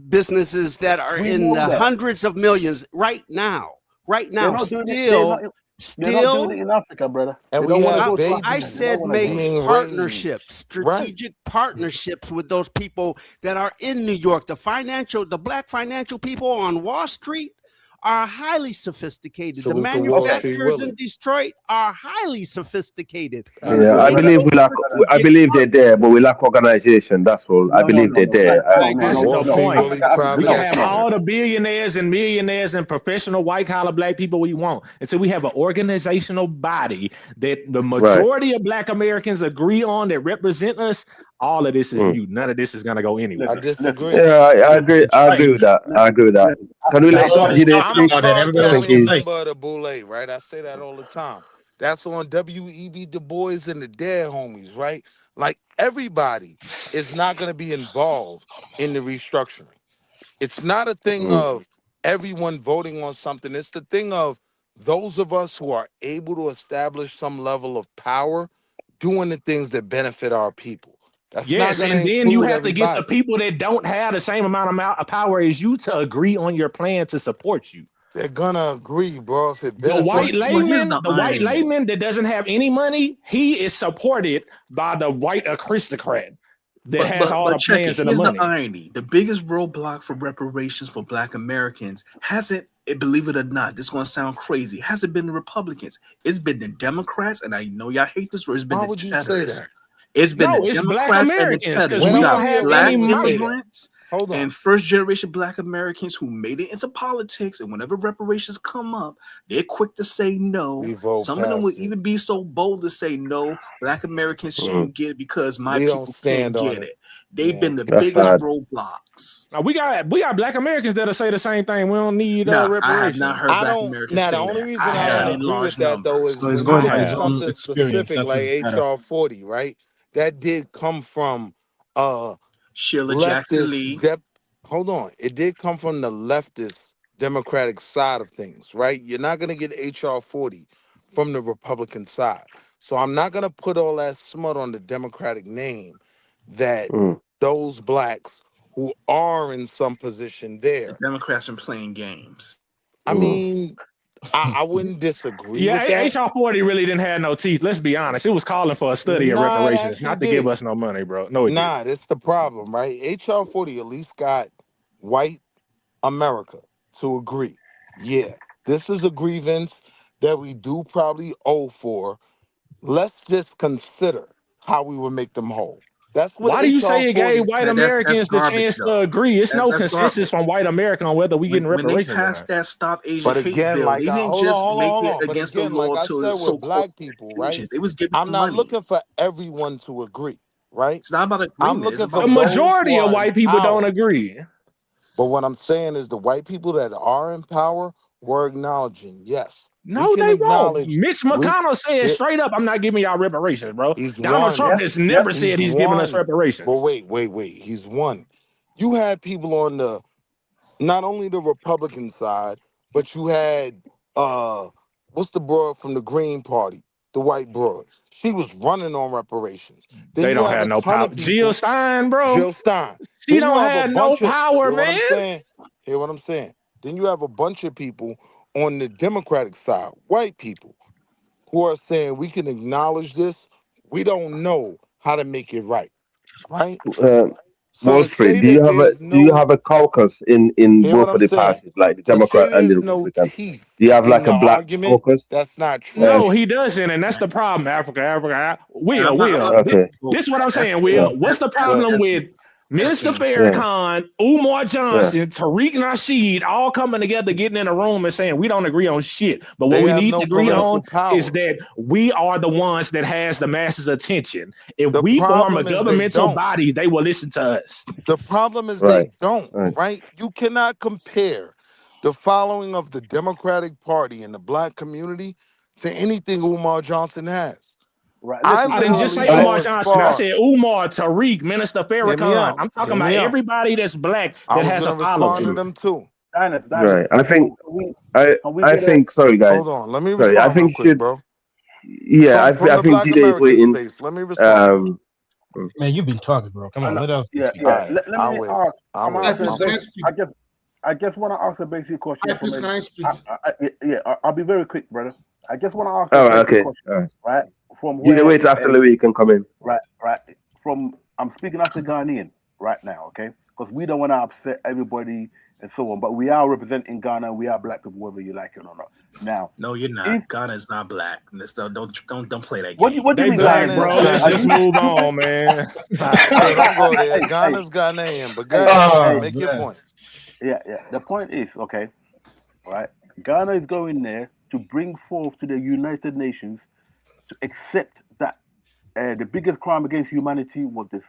S20: businesses that are in the hundreds of millions right now. Still
S2: in Africa, brother.
S19: And we have
S20: I said make partnerships, strategic partnerships with those people that are in New York. The Black financial people on Wall Street are highly sophisticated. The manufacturers in Detroit are highly sophisticated.
S11: Yeah, I believe they're there, but we lack organization. That's all. I believe they're there.
S21: That's the point. We can have all the billionaires and millionaires and professional white collar Black people we want, until we have an organizational body that the majority of Black Americans agree on, that represent us. All of this is mute. None of this is gonna go anywhere.
S19: I disagree.
S11: Yeah, I agree with that. Can we let you
S19: I'm a cardinal member of the Boule, right? I say that all the time. That's on W.E.B. Du Bois and the Dead Homies, right? Like, everybody is not going to be involved in the restructuring. It's not a thing of everyone voting on something. It's the thing of those of us who are able to establish some level of power doing the things that benefit our people. That's
S21: yes,
S19: not
S21: and then you have to get the
S19: everybody.
S21: people that don't have the same amount of power as you to agree on your plan to support you.
S19: They're gonna agree, bro. If it
S21: The white layman,
S7: the
S21: white layman that doesn't have any money, he is supported by the white aristocrat that has all the plans and the money.
S7: The irony: the biggest roadblock for reparations for Black Americans hasn't, believe it or not, this is gonna sound crazy, hasn't been the Republicans. It's been the Democrats, and I know y'all hate this word. It's been
S19: Why
S7: the
S19: would you
S7: cheddars.
S19: say that?
S7: It's been the
S21: it's Black
S7: Democrats
S21: Americans,
S7: and the
S21: because
S7: cheddars.
S21: we
S7: We
S21: don't
S7: got
S21: have
S7: Black
S21: any money.
S7: immigrants
S19: Hold on.
S7: and first generation Black Americans who made it into politics, and whenever reparations come up, they're quick to say no. Some of them would even be so bold to say no, Black Americans shouldn't get it because my people can't get it. They've been the biggest roadblocks.
S21: Now we got Black Americans that'll say the same thing. We don't need reparations.
S7: I have not heard Black Americans
S19: Now,
S7: say
S19: the only
S7: that.
S19: reason I don't agree with that, though, is when you do something specific like HR 40, right? That did come from
S7: Sheila Jackson Lee.
S19: Hold on. It did come from the leftist Democratic side of things, right? You're not going to get HR 40 from the Republican side. So I'm not going to put all that smut on the Democratic name that those Blacks who are in some position there.
S7: The Democrats are playing games.
S19: I mean, I wouldn't disagree with that.
S21: Yeah, HR 40 really didn't have no teeth. Let's be honest. It was calling for a study of reparations, not to give us no money, bro. No,
S19: that's the problem, right? HR 40 at least got white America to agree. Yeah, this is a grievance that we do probably owe for. Let's just consider how we would make them whole. That's what.
S21: Why do you say it gave white Americans the chance to agree? It's no consensus from white America on whether we getting reparations.
S7: When they passed that Stop Asian
S19: but
S7: Hate
S19: again,
S7: bill,
S19: like,
S7: they didn't just make it against the law
S19: like I
S7: to
S19: said with
S7: so
S19: Black people, right?
S7: It was giving
S19: I'm not
S7: money.
S19: looking for everyone to agree, right?
S7: It's not about agreement.
S19: I'm looking for
S21: the majority of white people don't agree.
S19: But what I'm saying is the white people that are in power were acknowledging, yes, we
S21: No,
S19: can
S21: they won't.
S19: acknowledge
S21: Mitch McConnell said
S19: it,
S21: straight up, I'm not giving y'all reparations, bro.
S19: he's
S21: Donald
S19: won.
S21: Trump has never
S19: He's
S21: said he's giving us
S19: won. But
S21: reparations.
S19: wait. He's won. You had people on the not only the Republican side, but you had what's the broad from the Green Party, the white broad. She was running on reparations. Then
S21: They
S19: you
S21: don't
S19: have
S21: have
S19: a
S21: no
S19: ton
S21: power.
S19: of
S21: Jill
S19: people.
S21: Stein, bro.
S19: Jill Stein.
S21: She
S19: Then you
S21: don't
S19: have a
S21: have no
S19: bunch of
S21: power,
S19: hear what
S21: man.
S19: I'm saying? Hear what I'm saying? Then you have a bunch of people on the Democratic side, white people, who are saying we can acknowledge this. We don't know how to make it right. Right? So
S11: Wall
S19: to say
S11: Street,
S19: that there's
S11: do you
S19: no
S11: have a caucus in
S19: hear what
S11: both
S19: I'm
S11: of the
S19: saying?
S11: parties, like the
S19: To say
S11: Democrat and the
S19: there's no
S11: Republican?
S19: teeth
S11: Do you have
S19: in
S11: like
S19: the
S11: a black
S19: argument,
S11: caucus?
S19: that's not true.
S21: No, he doesn't, and that's the problem. Africa. Will.
S11: Okay.
S21: This is what I'm saying.
S11: Yeah.
S21: Will, what's the problem with Minister Farrakhan, Umar Johnson, Tariq Nasheed, all coming together, getting in a room and saying we don't agree on shit, but what
S19: They
S21: we
S19: have
S21: need
S19: no
S21: to agree on
S19: political
S21: is
S19: power.
S21: that we are the ones that has the masses' attention. If
S19: The
S21: we form a
S19: problem is they
S21: governmental
S19: don't.
S21: body, they will listen to us.
S19: The problem is
S11: Right.
S19: they don't, right? You cannot compare the following of the Democratic Party and the black community to anything Umar Johnson has.
S2: Right.
S21: I
S2: Listen,
S21: didn't just say
S19: literally go
S21: Umar
S19: as
S21: Johnson. I
S19: far.
S21: said Umar, Tariq, Minister
S19: Hear me
S21: Farrakhan.
S19: out.
S21: I'm talking
S19: Hear
S21: about
S19: me out.
S21: everybody that's black
S19: I
S21: that
S19: was
S21: has a
S19: gonna respond to
S21: following.
S19: them too.
S11: Right. I think
S2: can we
S11: I
S2: get a
S11: think sorry guys.
S19: Hold on. Let me
S11: Sorry, I
S19: respond real
S11: think
S19: quick,
S11: should
S19: bro.
S11: yeah,
S19: From
S11: I
S19: the
S11: think
S19: Black
S11: Gina is
S19: American
S11: waiting.
S19: space, let me respond.
S18: Man, you've been talking, bro. Come on, let us
S2: Yeah,
S18: speak.
S2: yeah.
S19: All right,
S2: Let me
S19: I'll wait.
S2: ask.
S19: I'll
S2: I'm
S19: wait.
S2: asking.
S19: I'll wait.
S2: I just want to ask a basic question.
S6: Please, can I speak?
S2: I'll be very quick, brother. I just want to ask
S11: All
S2: a
S11: right,
S2: basic
S11: okay.
S2: question,
S11: All right.
S2: right? From
S11: Gina,
S2: where?
S11: wait after Louis can come in.
S2: Right. From I'm speaking as a Ghanaian right now, okay? Because we don't want to upset everybody and so on, but we are representing Ghana. We are black people, whether you like it or not. Now,
S7: No, you're not. Ghana is not black. Don't play that
S2: what
S7: game.
S2: do you mean,
S21: black,
S2: Ghana?
S21: bro. Let's just move on, man.
S19: Hey, don't go there. Ghana's Ghanaian, but go ahead. Make your point.
S2: Yeah. The point is, okay, right? Ghana is going there to bring forth to the United Nations to accept that the biggest crime against humanity was this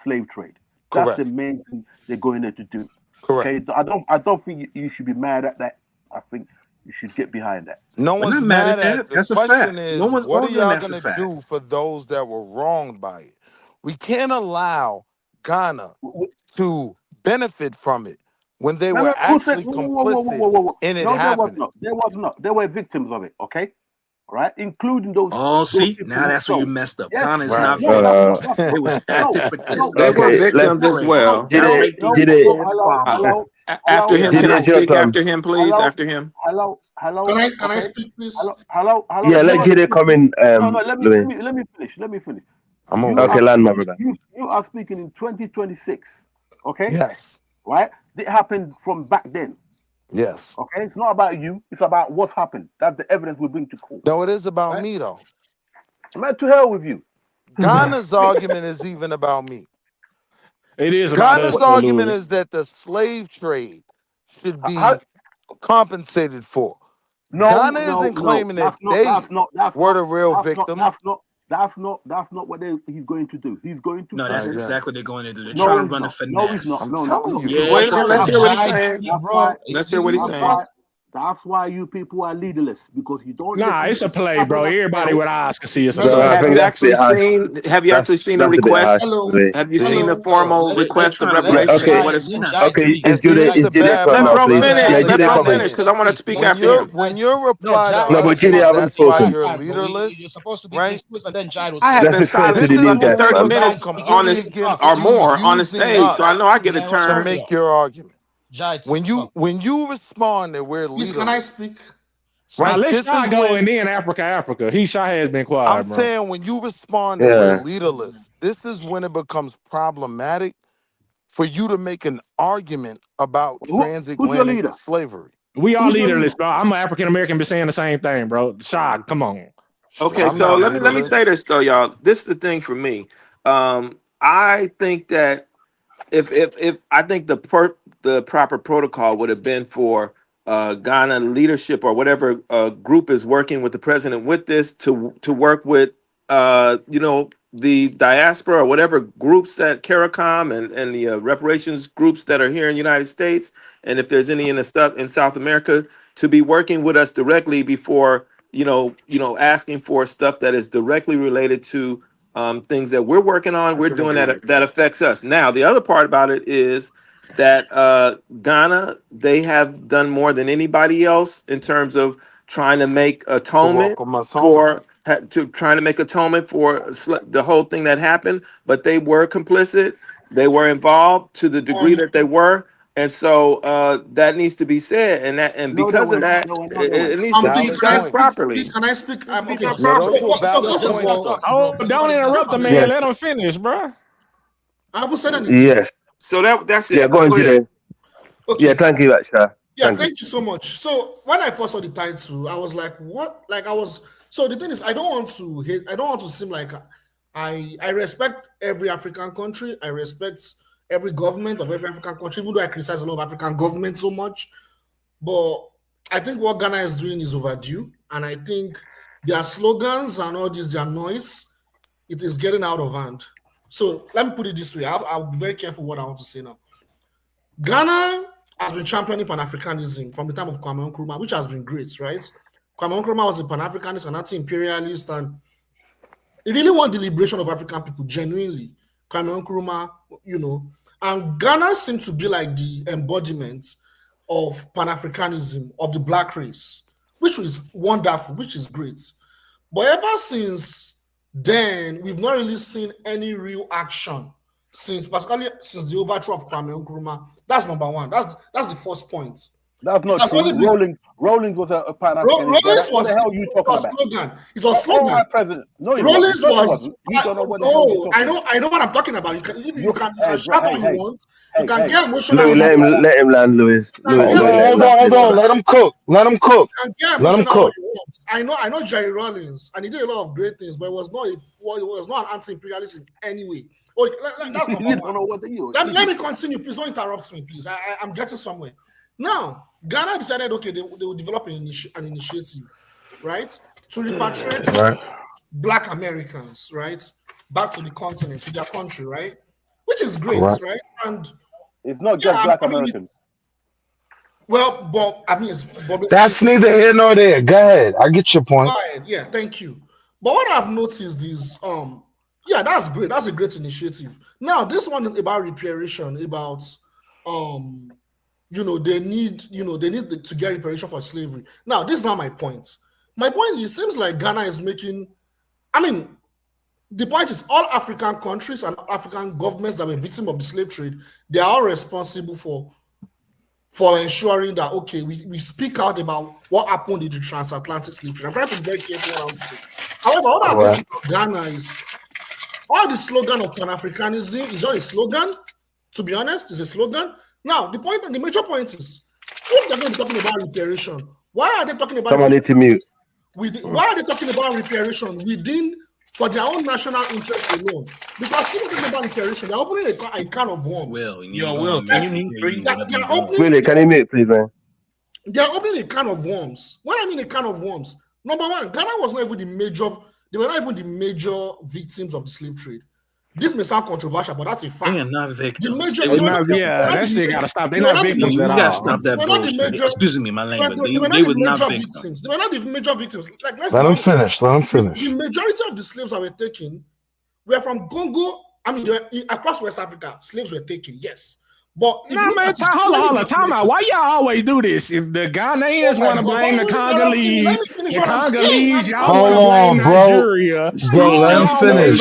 S2: slave trade. That's
S19: Correct.
S2: the main thing they're going there to do.
S19: Correct.
S2: Okay, I don't think you should be mad at that. I think you should get behind that.
S19: No
S7: We're
S19: one's
S7: not mad at
S19: mad
S7: that.
S19: The
S7: That's a
S19: question
S7: fact.
S19: is,
S7: No one's
S19: what are
S7: arguing
S19: y'all
S7: that's a
S19: gonna
S7: fact.
S19: do for those that were wronged by it? We can't allow Ghana to benefit from it when they were
S2: Who said?
S19: actually complicit in it
S2: No, there was
S19: happening.
S2: not. There was not. They were victims of it. Okay, right, including those.
S7: Oh, see,
S2: people
S7: now
S2: who
S7: that's where you
S2: sold.
S7: messed up.
S2: Yes.
S7: Ghana is
S19: Right.
S7: not
S2: No, that's
S7: victims.
S2: not.
S7: They was active participants.
S14: They were
S11: Okay,
S14: victims as well.
S7: That make these
S11: Gina,
S7: people a problem.
S14: After him, can I
S11: Gina, your
S14: speak
S11: turn.
S14: after him, please? After him.
S2: Hello.
S6: Can I speak, please?
S2: Hello.
S11: Yeah, let Gina come in.
S2: No, let
S11: Louis.
S2: me finish.
S19: I'm
S2: You
S19: over.
S11: Okay,
S2: are
S11: land, my
S2: speaking-
S11: brother.
S2: You are speaking in 2026. Okay.
S19: Yes.
S2: Right. It happened from back then.
S19: Yes.
S2: Okay. It's not about you. It's about what's happened. That's the evidence we bring to court.
S19: No, it is about
S2: Right?
S19: me though.
S2: Man, to hell with you.
S19: Ghana's argument is even about me.
S21: It is about
S19: Ghana's
S21: us, though,
S19: argument
S21: Louis.
S19: is that the slave trade should be compensated for. Ghana isn't claiming that they were the real victim.
S2: That's not what he's going to do. He's going to.
S7: No, that's
S19: Right,
S7: exactly what they're going to do. They're
S2: No,
S7: trying to
S2: he's
S7: run
S2: not.
S7: a finesse.
S2: No, he's not.
S19: I'm
S2: No,
S19: telling you.
S7: Yeah,
S14: Wait, let's hear what he's
S2: That's
S14: saying.
S2: why.
S14: Let's hear what he's saying.
S2: That's why you people are leaderless, because you don't.
S21: Nah,
S2: listen
S21: it's a
S2: to
S21: play, bro. Everybody with eyes can see it's a
S11: No,
S21: play.
S11: I
S14: Have
S11: think
S14: you
S11: that's a bit
S14: actually
S11: harsh.
S14: seen? Have you actually seen a
S11: That's a bit harsh.
S14: request?
S11: Louis.
S14: Have you
S19: See?
S14: seen a formal request of
S11: Yeah,
S14: reparations?
S11: okay.
S14: What is?
S11: Okay,
S19: And
S11: it's Gina turn
S14: Let
S11: now,
S14: bro
S11: please.
S14: finish.
S11: Yeah,
S14: Let
S11: Gina
S14: bro
S11: come in.
S14: finish because I want to speak
S19: When
S14: after
S19: your
S14: him.
S19: when your reply to
S11: No, but
S19: us
S11: Gina
S19: is
S11: haven't
S19: that's why
S11: spoken.
S19: you're leaderless,
S18: You're supposed to be
S19: right?
S18: Chris, and then Jai was.
S14: I have
S11: Let's
S14: been
S11: explain to
S14: silent
S11: the
S19: This
S14: for
S19: is
S11: new
S14: up to
S11: guys
S19: when
S14: 30
S19: we
S11: first.
S19: go
S14: minutes on
S19: completely
S14: this
S19: against
S14: or
S19: you
S14: more on the
S19: using
S14: stage, so I
S19: us
S14: know I get a
S18: Man, what's
S19: to
S18: wrong
S14: turn.
S18: with
S19: make
S18: you?
S19: your argument.
S18: Jai,
S19: When you respond that we're
S6: Please, can I
S19: leaderless,
S6: speak?
S21: Now,
S19: right?
S21: let
S19: This
S21: Shy
S19: is
S21: go and
S19: when
S21: then Africa. Shy has been quiet,
S19: I'm
S21: bro.
S19: saying when you respond that we're
S11: Yeah.
S19: leaderless, this is when it becomes problematic for you to make an argument about
S2: Who's your
S19: transatlantic
S2: leader?
S19: slavery.
S21: We are
S2: Who's your leader?
S21: leaderless, bro. I'm an African American, been saying the same thing, bro. Shy, come on.
S14: Okay,
S19: I'm
S14: so
S19: not
S14: let me
S19: leaderless.
S14: say this though, y'all. This is the thing for me. I think that if I think the proper protocol would have been for Ghana leadership or whatever group is working with the president with this to work with the diaspora or whatever groups that CARICOM and the reparations groups that are here in the United States, and if there's any in the stuff in South America, to be working with us directly before asking for stuff that is directly related to things that we're working on. We're doing that affects us. Now, the other part about it is that Ghana, they have done more than anybody else in terms of trying to make atonement for the whole thing that happened, but they were complicit. They were involved to the degree that they were, and so that needs to be said. And because of that, it needs to be done properly.
S4: Please, can I speak? Okay.
S14: So first of all,
S21: don't interrupt the man.
S11: Yes.
S21: Let him finish, bro.
S4: I haven't said anything.
S11: Yes.
S14: So that's it.
S11: Yeah, go on, Jide.
S4: Okay.
S11: Yeah, thank you, Aksha.
S4: Thank you so much. So when I first saw the title, I was like, what? So the thing is, I don't want to hate, I don't want to seem like I respect every African country. I respect every government of every African country, even though I criticize a lot of African governments so much. But I think what Ghana is doing is overdue. And I think their slogans and all this, their noise, it is getting out of hand. So let me put it this way. I'll be very careful what I want to say now. Ghana has been championing Pan-Africanism from the time of Kwame Nkrumah, which has been great, right? Kwame Nkrumah was a Pan-Africanist, an anti-imperialist, and he really wanted the liberation of African people, genuinely. Kwame Nkrumah, and Ghana seemed to be like the embodiment of Pan-Africanism, of the black race, which is wonderful, which is great. But ever since then, we've not really seen any real action particularly since the overthrow of Kwame Nkrumah. That's number one. That's the first point.
S2: That's not true. Rollins was a Pan-African.
S4: Rollins was
S2: what the hell are you talking about?
S4: Slogan. It was slogan.
S2: All right, President. No,
S4: Rollins was.
S2: You don't know what the hell you're talking
S4: I know what I'm talking about. You can shout all you want. You can get emotional.
S11: Louis, let him land, Louis.
S8: Hold on. Let him cook.
S4: I know Jerry Rollins, and he did a lot of great things, but it was not an anti-imperialist in any way. That's not let me continue. Please don't interrupt me, please. I'm getting somewhere. Now, Ghana decided, okay, they will develop an initiative, right, to repatriate Black Americans, right, back to the continent, to their country, right, which is great, right? And
S2: it's not just Black Americans.
S8: That's neither here nor there. Go ahead. I get your point.
S4: Yeah, thank you. But what I've noticed is, that's great. That's a great initiative. Now, this one is about reparation, about they need to get reparation for slavery. Now, this is not my point. My point is, it seems like Ghana is making, the point is all African countries and African governments that were victims of the slave trade, they are all responsible for ensuring that, okay, we speak out about what happened in the transatlantic slave trade. I'm trying to be very careful what I want to say. However, what I'm saying about Ghana is, all the slogan of Pan-Africanism is not a slogan, to be honest, it's a slogan. Now, the major point is, if they're going to be talking about reparation, why are they talking about
S11: Someone need to mute.
S4: Why are they talking about reparation for their own national interest alone? Because people talking about reparation, they're opening a can of worms.
S11: Will, can you mute, can you mute, please, man?
S4: They're opening a can of worms. What I mean a can of worms, number one, Ghana was not even they were not even the major victims of the slave trade. This may sound controversial, but that's a fact.
S7: They are not victims.
S21: That shit gotta stop. They're not victims at all.
S7: You gotta stop that bullshit. Excuse me, my language. They were not victims.
S4: They were not the major victims.
S8: Let them finish.
S4: The majority of the slaves that were taken were from Congo. Across West Africa, slaves were taken, yes. But
S21: hold on, time out. Why y'all always do this? If the Ghanaians want to blame the Congolese, y'all want to blame Nigeria.
S8: Bro, let him finish.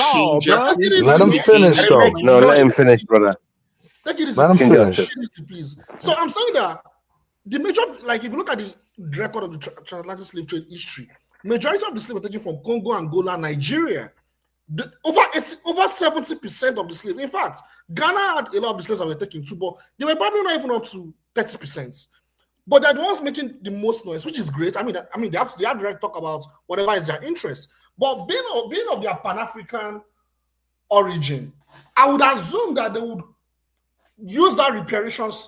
S8: Let him finish, though.
S11: No, let him finish, brother.
S4: Let
S8: him finish.
S4: Please. So I'm saying that the major, if you look at the record of the transatlantic slave trade history, majority of the slaves were taken from Congo, Angola, Nigeria. Over 70% of the slaves. In fact, Ghana had a lot of the slaves that were taken too, but they were probably not even up to 30%. But they're the ones making the most noise, which is great. They have the right talk about whatever is their interest. But being of their Pan-African origin, I would assume that they would use that reparations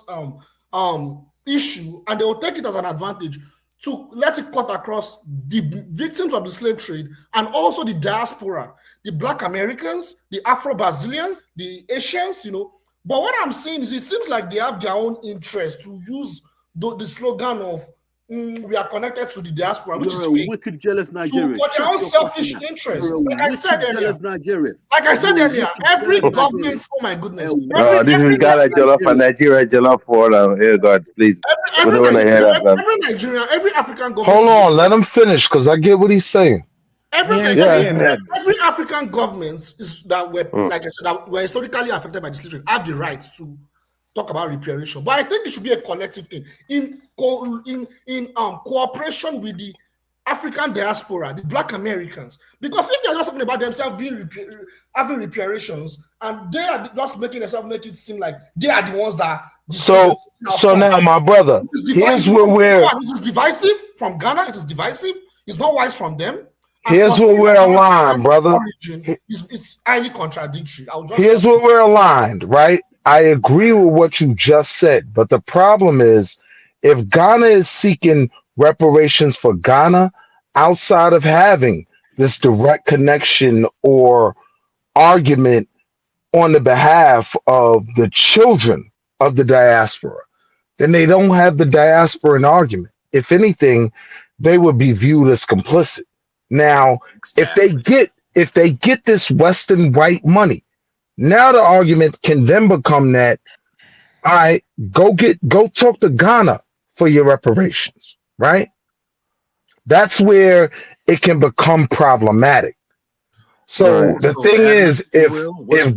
S4: issue and they will take it as an advantage to let it cut across the victims of the slave trade and also the diaspora, the Black Americans, the Afro-Brazilians, the Asians, you know. But what I'm seeing is it seems like they have their own interest to use the slogan of we are connected to the diaspora, which
S2: You're
S4: is
S2: a
S4: fake.
S2: wicked, jealous Nigerian.
S4: For their own
S2: Shut your
S4: selfish
S2: fucking mouth.
S4: interests.
S2: You're a
S4: Like I said
S2: wicked,
S4: earlier,
S2: jealous Nigerian.
S4: like I said
S2: You're a
S4: earlier,
S2: wicked,
S4: every
S2: jealous
S4: government,
S2: Nigerian.
S4: oh my goodness,
S11: This is Ghana jollof and Nigeria jollof for now. Here, God, please. We don't want to hear that, man.
S4: every Nigerian, every African government,
S8: Hold on, let him finish because I get what he's saying.
S4: every African government is that were, like I said, that were historically affected by the slave trade have the right to talk about reparation. But I think it should be a collective thing in cooperation with the African diaspora, the Black Americans. Because if they're just talking about themselves being having reparations, and they are just making themselves make it seem like they are the ones that.
S8: So now, my brother, here's where we're.
S4: This is divisive from Ghana. It is divisive. It's not wise from them.
S8: Here's where we're aligned, brother.
S4: It's highly contradictory.
S8: Here's where we're aligned, right? I agree with what you just said, but the problem is if Ghana is seeking reparations for Ghana outside of having this direct connection or argument on the behalf of the children of the diaspora, then they don't have the diasporan argument. If anything, they would be viewed as complicit. Now, if they get this Western white money, now the argument can then become that, all right, go talk to Ghana for your reparations, right? That's where it can become problematic. So the thing is, if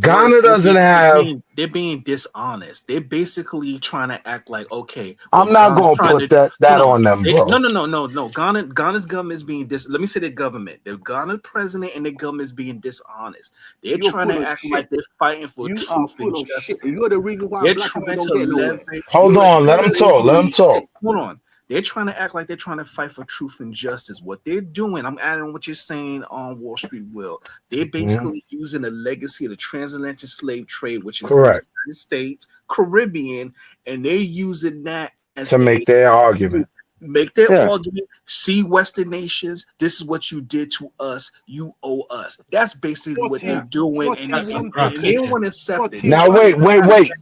S8: Ghana doesn't have,
S7: they're being dishonest. They're basically trying to act like, okay,
S8: I'm not going to put that on them, bro.
S7: No. Ghana's government is being let me say the government. The Ghana president and the government is being dishonest. They're trying to act like they're fighting for truth and justice.
S2: You're the reason why
S7: they're
S2: Black people
S7: trying
S2: don't
S7: to
S2: get nowhere.
S7: leverage.
S8: Hold on, let them talk. Let them talk.
S7: Hold on. They're trying to act like they're trying to fight for truth and justice. What they're doing, I'm adding what you're saying on Wall Street, Will. They're basically using the legacy of the transatlantic slave trade, which includes the United States, Caribbean, and they're using that as
S8: to make their argument.
S7: Make their argument. See, Western nations, this is what you did to us. You owe us. That's basically what they're doing, and they don't want to accept it.
S8: Now, wait.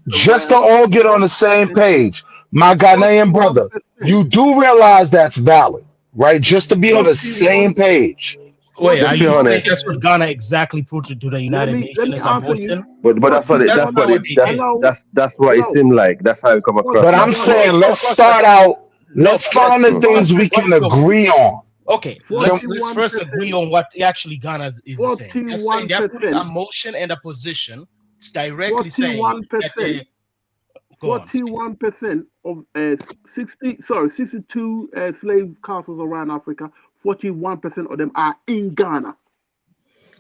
S8: Just to all get on the same page, my Ghanaian brother, you do realize that's valid, right? Just to be on the same page.
S18: Wait, are you saying that's what Ghana exactly put to the United Nations as a motion?
S11: But that's what it seemed like. That's how it come across.
S8: But I'm saying let's start out. Let's find the things we can agree on.
S18: Okay, let's first agree on what actually Ghana is saying. They're saying they're putting a motion and a position. It's directly saying that they
S2: 41% of 62 slave castles around Africa, 41% of them are in Ghana.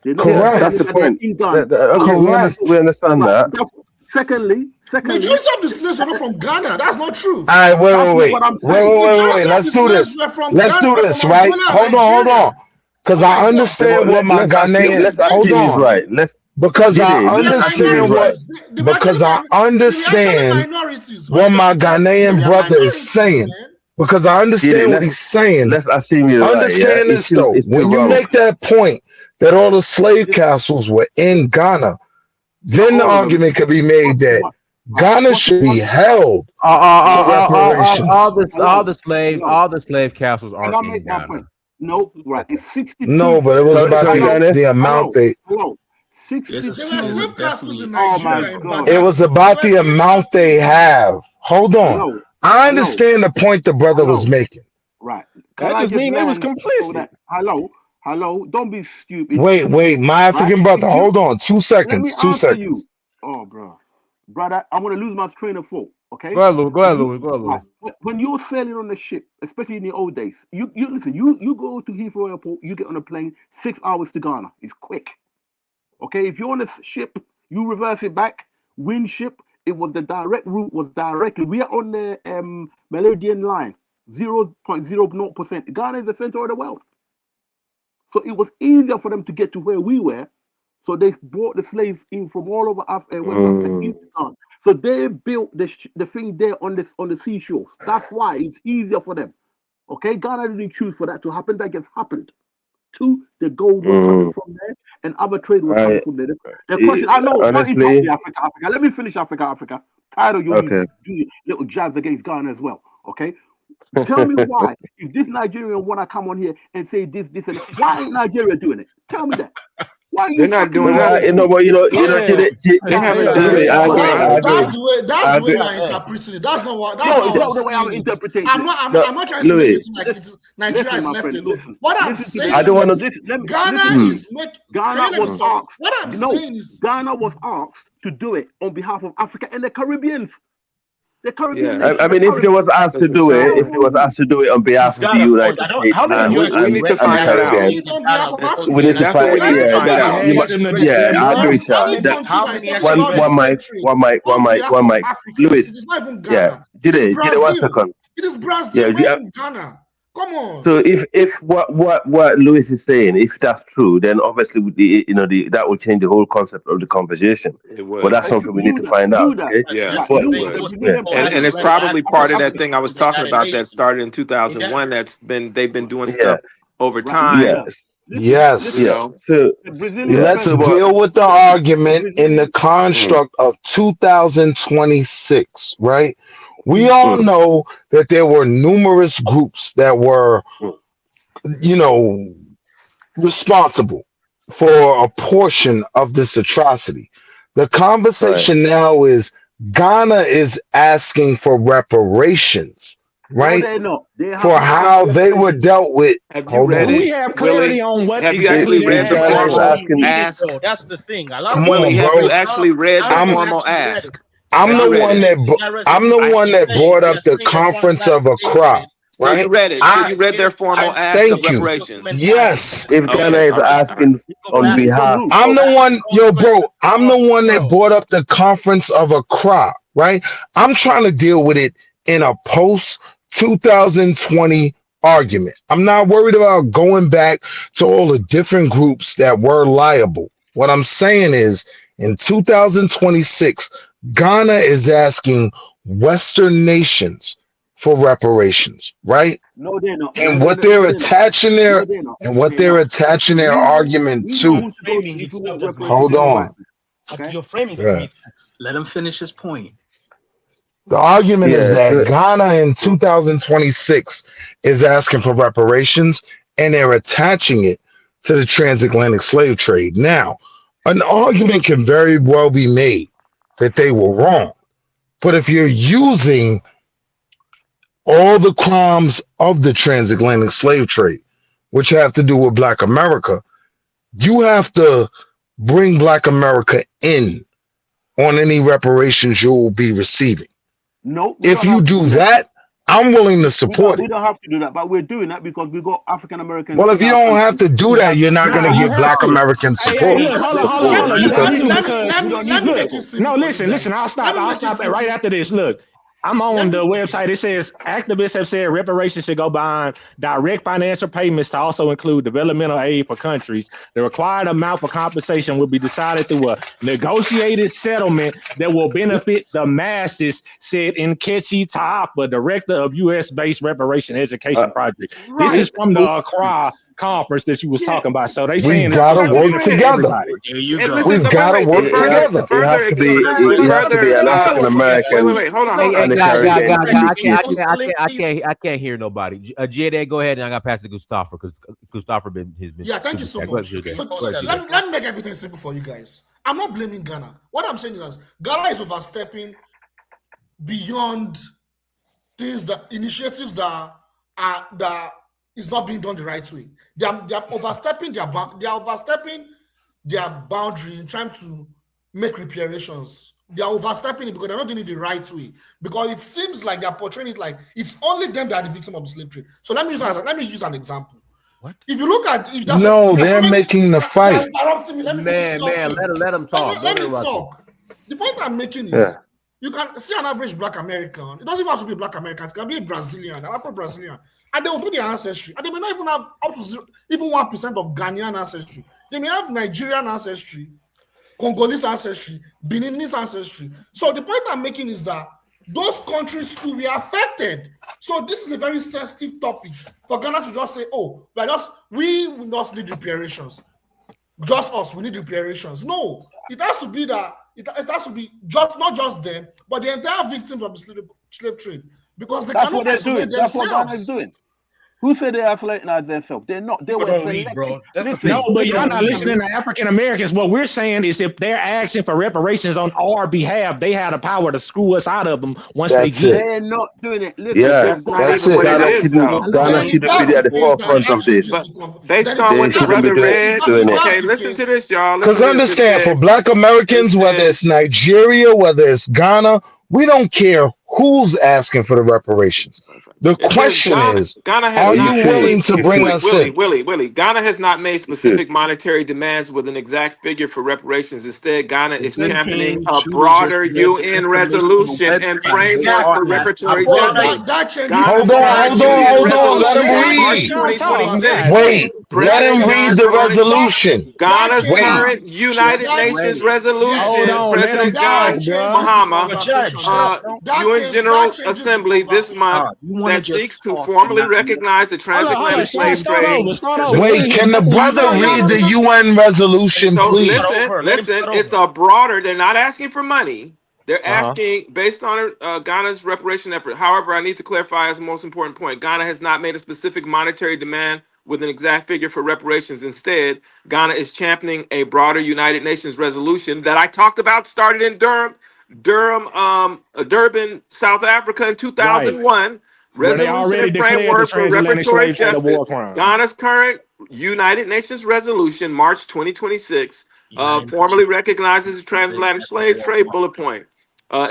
S11: Correct. That's the point. We understand that.
S2: Secondly,
S4: majority of the slaves are not from Ghana. That's not true.
S8: All right, wait. Let's do this. Right? Hold on. Because I understand what my Ghanaian. Hold on. Because I understand what my Ghanaian brother is saying. Because I understand what he's saying.
S11: Let's assume you're
S8: understand this though. When you make that point that all the slave castles were in Ghana, then the argument could be made that Ghana should be held.
S3: All the slave castles are in Ghana.
S2: No, right. It's 62.
S8: No, but it was about the amount they. It was about the amount they have. Hold on. I understand the point the brother was making.
S2: Right.
S21: That just means they was complicit.
S2: Hello. Don't be stupid.
S8: Wait. My African brother. Hold on. 2 seconds. 2 seconds.
S2: You. Oh, brother, I'm gonna lose my train of thought. Okay.
S3: Go ahead, Louis.
S2: When you're sailing on the ship, especially in the old days, you listen. You go to Heathrow Airport. You get on a plane. 6 hours to Ghana. It's quick. Okay. If you're on a ship, you reverse it back. Wind ship. It was the direct route. Was directly. We are on the Meridian line. 0.00%. Ghana is the center of the world. So it was easier for them to get to where we were. So they brought the slaves in from all over Africa. So they built the thing there on the seashores. That's why it's easier for them. Okay, Ghana didn't choose for that to happen. That just happened. 2, the gold was coming from there, and other trade was coming from there. The question, I know, don't interrupt
S11: honestly,
S2: me, Africa. Let me finish, Africa. Tired of your
S11: okay.
S2: little jabs against Ghana as well. Okay, tell me why, if this Nigerian want to come on here and say this, and that, why ain't Nigeria doing it? Tell me that. Why are you
S14: They're not doing
S11: But
S14: that.
S11: they
S14: haven't done it.
S4: That's the way you're interpreting it. That's not what. That's not
S2: no,
S4: what
S2: the way I'm
S4: saying.
S2: interpreting it.
S4: I'm not trying to make it seem like it's Nigeria is
S2: my
S4: left
S2: friend,
S4: alone. What I'm saying,
S11: I don't want
S4: is
S11: to.
S4: Ghana is making.
S2: Ghana was asked.
S4: What I'm saying is
S2: Ghana was asked to do it on behalf of Africa and the Caribbeans. The Caribbean.
S11: I mean, if they was asked to do it, on behalf of the United States
S14: we need to find that out.
S11: We need to
S14: That's what we need to find out.
S11: I agree, Charlie. One mic. Louis,
S4: it is not even
S11: yeah,
S4: Ghana.
S11: Jide, 1 second.
S4: It is Brazil, not even Ghana. Come on.
S11: So if what Louis is saying, if that's true, then obviously that will change the whole concept of the conversation.
S14: It would.
S11: But that's something we need to find out. Okay?
S14: Yeah,
S11: But,
S14: and it's probably part of that thing I was talking about that started in 2001. They've been doing stuff over time.
S8: Yes.
S14: You know?
S11: So,
S8: let's deal with the argument in the construct of 2026, right? We all know that there were numerous groups that were, responsible for a portion of this atrocity. The conversation now is Ghana is asking for reparations, right?
S2: No, they
S8: for how they were dealt with.
S14: Have you read it?
S21: We have clarity on what
S14: have you actually read the formal ask?
S18: That's the thing. A lot
S8: Come
S18: of
S8: on,
S14: have
S8: bro.
S14: you actually read the formal ask?
S8: I'm the one that brought up the conference of Accra.
S14: So
S8: right?
S14: you read it. So you read their formal ask of
S8: Thank you.
S14: reparations.
S8: Yes.
S11: If Ghana is asking on behalf,
S8: I'm the one, I'm the one that brought up the conference of Accra, right? I'm trying to deal with it in a post 2020 argument. I'm not worried about going back to all the different groups that were liable. What I'm saying is in 2026, Ghana is asking Western nations for reparations, right?
S2: No, they're not.
S8: And what they're attaching their argument to. Hold on.
S18: You're framing
S8: it.
S7: Let him finish his point.
S8: The argument is that Ghana in 2026 is asking for reparations, and they're attaching it to the transatlantic slave trade. Now, an argument can very well be made that they were wrong. But if you're using all the crimes of the transatlantic slave trade, which have to do with Black America, you have to bring Black America in on any reparations you will be receiving.
S2: No.
S8: If you do that, I'm willing to support
S2: we
S8: it.
S2: don't have to do that, but we're doing that because we got African Americans.
S8: Well, if you don't have to do that, you're not going to get Black American support.
S21: Hold on. You have to because no, listen. I'll stop it right after this. Look. I'm on the website. It says activists have said reparations should go beyond direct financial payments to also include developmental aid for countries. The required amount for compensation will be decided through a negotiated settlement that will benefit the masses, said Nkechi Taapa, director of U.S.-based reparation education project. This is from the Accra conference that you was talking about. So they saying
S8: we gotta work together. We've gotta work together.
S11: It has to be an African American.
S3: Wait, hold on. I can't hear nobody. Jade, go ahead, and I got to pass it to Gustavo because Gustavo been.
S4: Yeah, thank you so much. Let me make everything simple for you guys. I'm not blaming Ghana. What I'm saying is Ghana is overstepping beyond initiatives that is not being done the right way. They are overstepping their boundary in trying to make reparations. They are overstepping it because they're not doing it the right way. Because it seems like they're portraying it like it's only them that are the victim of the slave trade. So let me use an example. What? If you look at
S8: they're making the fight.
S4: Interrupting me. Let
S3: them talk.
S4: Let me talk. The point I'm making is you can see an average Black American. It doesn't even have to be a Black American. It can be a Brazilian, an Afro-Brazilian. And they will do their ancestry. And they may not even have up to even 1% of Ghanaian ancestry. They may have Nigerian ancestry, Congolese ancestry, Beninese ancestry. So the point I'm making is that those countries to be affected. So this is a very sensitive topic for Ghana to just say, oh, we will not need reparations. Just us, we need reparations. No, it has to be that it has to be just not just them, but the entire victims of the slave trade, because they
S2: That's
S4: cannot
S2: what they're doing.
S4: isolate
S2: That's what Ghana is
S4: themselves.
S2: doing. Who said they're isolating themselves? They're not. They were selected.
S21: No, but y'all not listening to African Americans. What we're saying is if they're asking for reparations on our behalf, they have the power to screw us out of them once they get it.
S2: They're not doing it. Listen,
S11: Yeah,
S14: That's not
S11: that's
S14: even
S11: it.
S14: what it
S11: Ghana
S14: is, though.
S11: shouldn't be at the forefront of this.
S14: Based on
S11: They
S14: what the
S11: shouldn't be
S14: brother read.
S11: doing it.
S14: Okay, listen to this, y'all.
S8: Because
S14: Listen to this. It
S8: understand, for
S14: says-
S8: Black Americans, whether it's Nigeria, whether it's Ghana, we don't care who's asking for the reparations. The
S14: It says
S8: question is,
S14: Ghana has
S8: are
S14: not
S8: you
S14: made-
S8: willing to bring us in?
S14: Willie. Ghana has not made specific monetary demands with an exact figure for reparations. Instead, Ghana is championing a broader UN resolution and framework for reparatory justice.
S8: Hold on. Let him read. Wait, let him read the resolution.
S14: Ghana's
S8: Wait.
S14: current United Nations resolution,
S21: Hold on, let
S14: President
S21: him
S14: John
S21: talk,
S14: Mahama, UN General Assembly this month that seeks to formally recognize the transatlantic slave trade.
S8: Wait, can the brother read the UN resolution,
S14: So
S8: please?
S14: listen, it's a broader, they're not asking for money. They're asking based on Ghana's reparation effort. However, I need to clarify as the most important point. Ghana has not made a specific monetary demand with an exact figure for reparations. Instead, Ghana is championing a broader United Nations resolution that I talked about, started in Durban, South Africa in 2001. Resolution and framework for reparatory justice. Ghana's current United Nations resolution, March 2026, formally recognizes the transatlantic slave trade bullet point,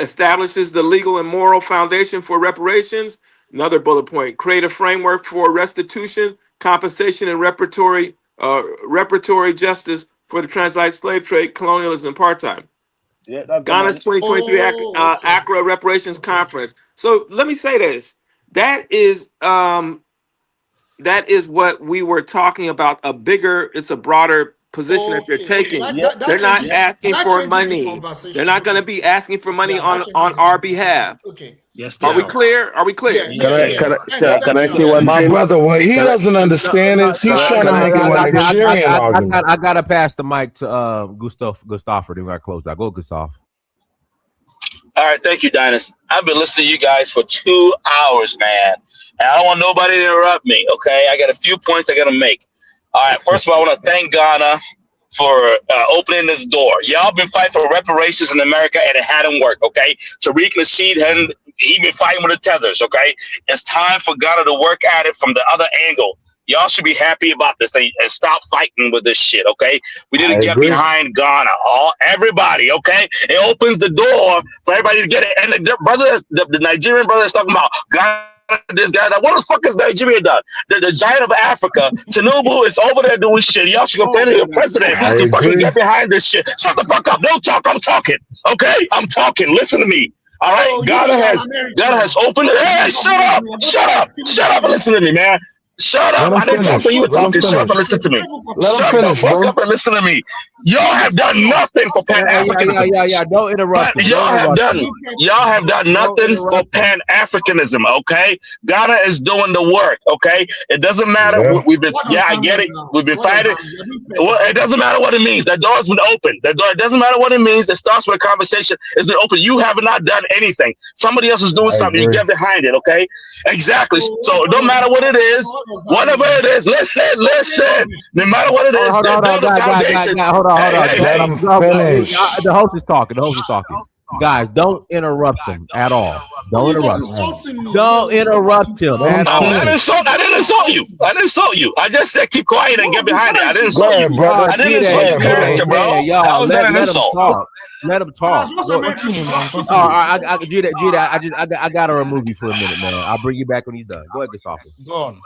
S14: establishes the legal and moral foundation for reparations. Another bullet point, create a framework for restitution, compensation, and reparatory justice for the transatlantic slave trade, colonialism, and apartheid. Ghana's 2023 Accra Reparations Conference. So let me say this. That is what we were talking about. It's a broader position that they're taking. They're not asking for money. They're not going to be asking for money on our behalf.
S4: Okay.
S7: Yes,
S14: Are we clear? Are we clear?
S11: Can I say one
S8: My
S11: thing?
S8: brother, what he doesn't understand is he's trying to make it a Nigerian argument.
S3: I gotta pass the mic to Gustavo. Then we gotta close that. Go, Gustavo.
S5: All right, thank you, Dynas. I've been listening to you guys for 2 hours, man. And I don't want nobody to interrupt me, okay? I got a few points I got to make. All right, first of all, I want to thank Ghana for opening this door. Y'all been fighting for reparations in America, and it hadn't worked, okay? Tariq Nasheed hadn't even fighting with the tethers, okay? It's time for Ghana to work at it from the other angle. Y'all should be happy about this and stop fighting with this shit, okay? We need to get behind Ghana, everybody, okay? It opens the door for everybody to get it. And the Nigerian brother is talking about Ghana, this guy. What the fuck has Nigeria done? The giant of Africa, Tinubu is over there doing shit. Y'all should go ban your president to fucking get behind this shit. Shut the fuck up. Don't talk. I'm talking, okay? I'm talking. Listen to me. All right? Ghana has opened it. Hey, shut up and listen to me, man. Shut up! I didn't talk when you were talking. Shut up and listen to me. Shut the fuck up and listen to me. Y'all have done nothing for Pan-Africanism.
S3: Yeah. Don't interrupt.
S5: Y'all have done nothing for Pan-Africanism. Okay, Ghana is doing the work. Okay, it doesn't matter. We've been. Yeah, I get it. We've been fighting. Well, it doesn't matter what it means. That door's been open. It doesn't matter what it means. It starts with a conversation. It's been open. You have not done anything. Somebody else is doing something. You get behind it. Okay, exactly. So it don't matter what it is. Whatever it is, listen. No matter what it is,
S3: Hold on.
S8: Let him finish.
S3: The host is talking. Guys, don't interrupt him at all. Don't interrupt him. Don't interrupt him at all.
S5: I didn't insult you. I didn't insult you. I just said keep quiet and get behind it. I didn't insult you. I didn't insult your character, bro. How was that an insult?
S3: Let him talk. I gotta remove you for a minute, man. I'll bring you back when he's done. Go ahead, Gustavo.
S18: Go on.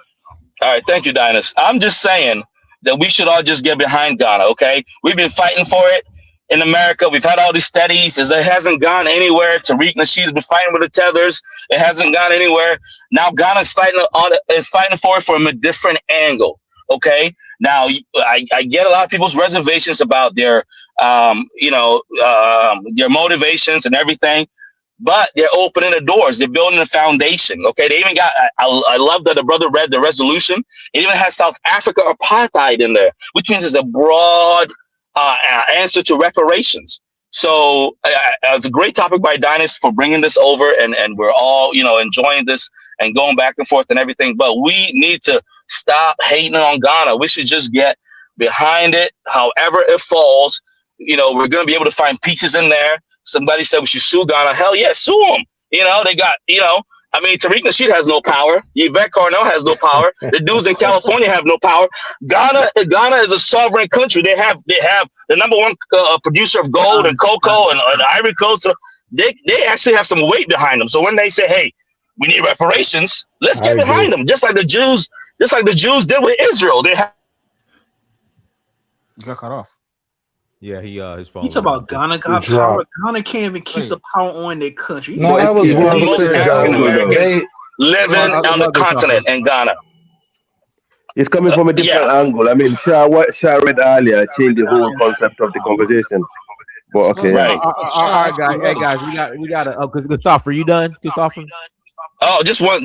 S5: All right, thank you, Dynas. I'm just saying that we should all just get behind Ghana, okay? We've been fighting for it in America. We've had all these studies. It hasn't gone anywhere. Tariq Nasheed has been fighting with the tethers. It hasn't gone anywhere. Now Ghana's fighting for it from a different angle, okay? Now, I get a lot of people's reservations about their motivations and everything. but they're opening the doors. They're building a foundation. Okay, they even got. I love that the brother read the resolution. It even has South Africa apartheid in there, which means it's a broad answer to reparations. So it's a great topic by Dynas for bringing this over, and we're all enjoying this and going back and forth and everything. But we need to stop hating on Ghana. We should just get behind it, however it falls. We're going to be able to find pieces in there. Somebody said we should sue Ghana. Hell yeah, sue them. They got, I mean, Tariq Nasheed has no power. Yvette Carnell has no power. The dudes in California have no power. Ghana is a sovereign country. They have the number one producer of gold and cocoa and Ivory Coast. So they actually have some weight behind them. So when they say, hey, we need reparations, let's get behind them. Just like the Jews did with Israel. They have.
S18: You got cut off.
S3: Yeah, his phone.
S7: You talk about Ghana got power. Ghana can't even keep the power on their country.
S8: No, that was what I
S5: most
S8: said.
S5: African Americans living on the continent in Ghana.
S11: It's coming from a different angle. I mean, what Shah read earlier changed the whole concept of the conversation. But okay,
S5: right.
S3: All right, guys. Hey, guys, we got to. Christopher, you done? Christopher?
S5: Oh, just one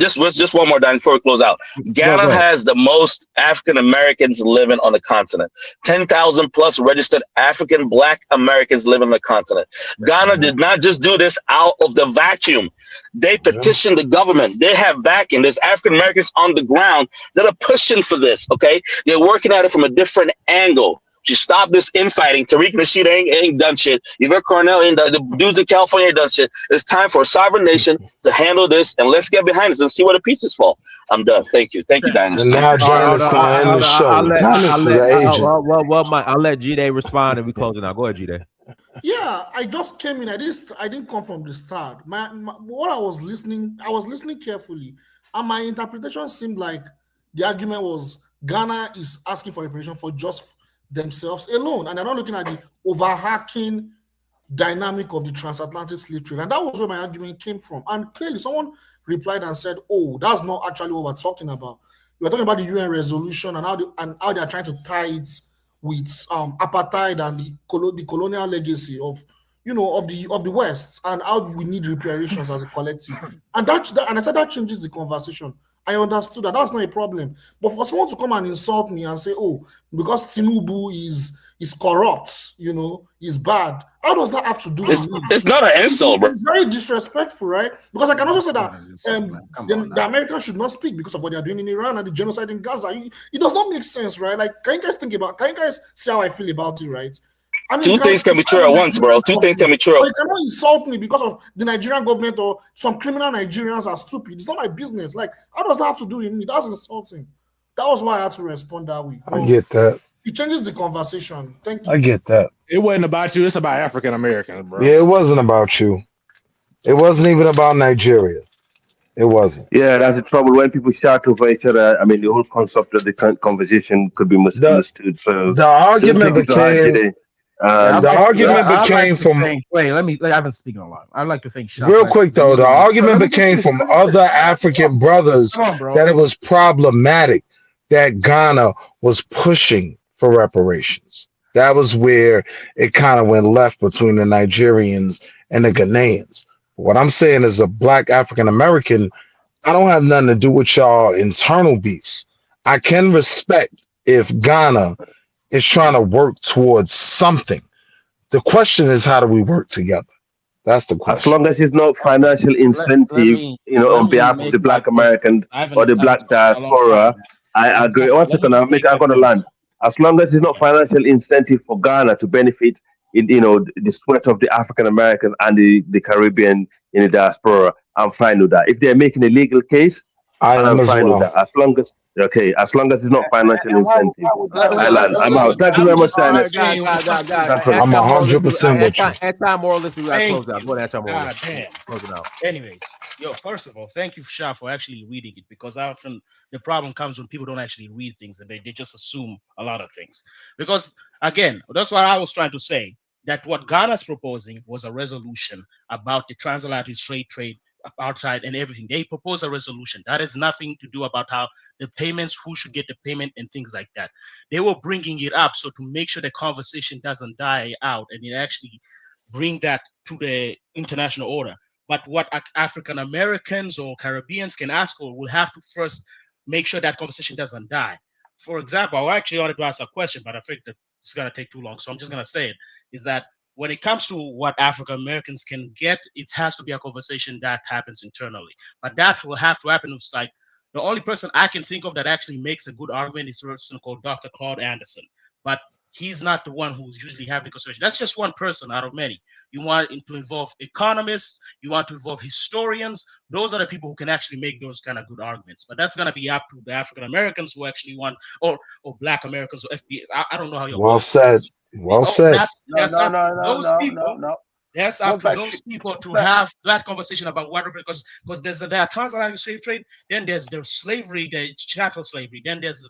S5: more, Don, before we close out. Ghana has the most African Americans living on the continent. 10,000 plus registered African Black Americans living on the continent. Ghana did not just do this out of the vacuum. They petitioned the government. They have backing. There's African Americans on the ground that are pushing for this. Okay, they're working at it from a different angle. You stop this infighting. Tariq Nasheed ain't done shit. Yvette Carnell ain't done. The dudes in California ain't done shit. It's time for a sovereign nation to handle this, and let's get behind us and see where the pieces fall. I'm done. Thank you, Dynasty.
S8: And now John is going to end the show.
S3: I'll let G-Day respond, and we close it now. Go ahead, G-Day.
S4: Yeah, I just came in. I didn't come from the start. What I was listening carefully, and my interpretation seemed like the argument was Ghana is asking for reparation for just themselves alone, and they're not looking at the overarching dynamic of the transatlantic slave trade. And that was where my argument came from. And clearly someone replied and said, oh, that's not actually what we're talking about. We're talking about the UN resolution and how they're trying to tie it with apartheid and the colonial legacy of the West, and how we need reparations as a collective. And I said that changes the conversation. I understood that that's not a problem. But for someone to come and insult me and say, oh, because Tinubu is corrupt, is bad, how does that have to do with me?
S5: It's not an insult, bro.
S4: It's very disrespectful, right? Because I can also say that the Americans should not speak because of what they're doing in Iran and the genocide in Gaza. It does not make sense, right? Like, can you guys see how I feel about it, right? I mean,
S5: two things can be true at once, bro. Two things can be true.
S4: You cannot insult me because of the Nigerian government or some criminal Nigerians are stupid. It's not my business. Like, how does that have to do with me? That's insulting. That was why I had to respond that way.
S8: I get that.
S4: It changes the conversation. Thank you.
S8: I get that.
S21: It wasn't about you. It's about African Americans, bro.
S8: Yeah, it wasn't about you. It wasn't even about Nigeria. It wasn't.
S11: Yeah, that's the trouble when people shout over each other. I mean, the whole concept of the conversation could be misunderstood. So
S8: the argument became. The argument became from.
S18: Wait, I haven't spoken a lot. I'd like to think.
S8: Real quick though, the argument became from other African brothers that it was problematic that Ghana was pushing for reparations. That was where it kind of went left between the Nigerians and the Ghanaians. What I'm saying is, a Black African American, I don't have nothing to do with y'all internal beefs. I can respect if Ghana is trying to work towards something. The question is, how do we work together? That's the question.
S11: As long as it's not financial incentive, on behalf of the Black Americans or the Black diaspora, I agree. 1 second, I'm going to land. As long as it's not financial incentive for Ghana to benefit in, the sweat of the African Americans and the Caribbean in the diaspora, I'm fine with that. If they're making a legal case, I'm fine with that. As long as it's not financial incentive. I'm out. Thank you very much, Dennis.
S8: I'm 100% with you.
S3: Anti-moralist, we got to close out. Go ahead, anti-moralist. Close it out.
S18: Anyways, first of all, thank you, Shah, for actually reading it, because often the problem comes when people don't actually read things and they just assume a lot of things. Because, again, that's what I was trying to say, that what Ghana's proposing was a resolution about the transatlantic trade, apartheid and everything. They propose a resolution. That has nothing to do about how the payments, who should get the payment and things like that. They were bringing it up so to make sure the conversation doesn't die out and it actually bring that to the international order. But what African Americans or Caribbeans can ask for, will have to first make sure that conversation doesn't die. For example, I actually wanted to ask a question, but I think that it's going to take too long. So I'm just going to say it, is that when it comes to what African Americans can get, it has to be a conversation that happens internally. But that will have to happen. It's like the only person I can think of that actually makes a good argument is a person called Dr. Claude Anderson. But he's not the one who's usually having the conversation. That's just one person out of many. You want to involve economists, you want to involve historians. Those are the people who can actually make those kind of good arguments. But that's going to be up to the African Americans who actually want, or Black Americans or FBA. I don't know how you.
S8: Well said. Well said.
S18: That's up to those people. That's up to those people to have that conversation about what, because there's the transatlantic slave trade, then there's the slavery, the chattel slavery, then there's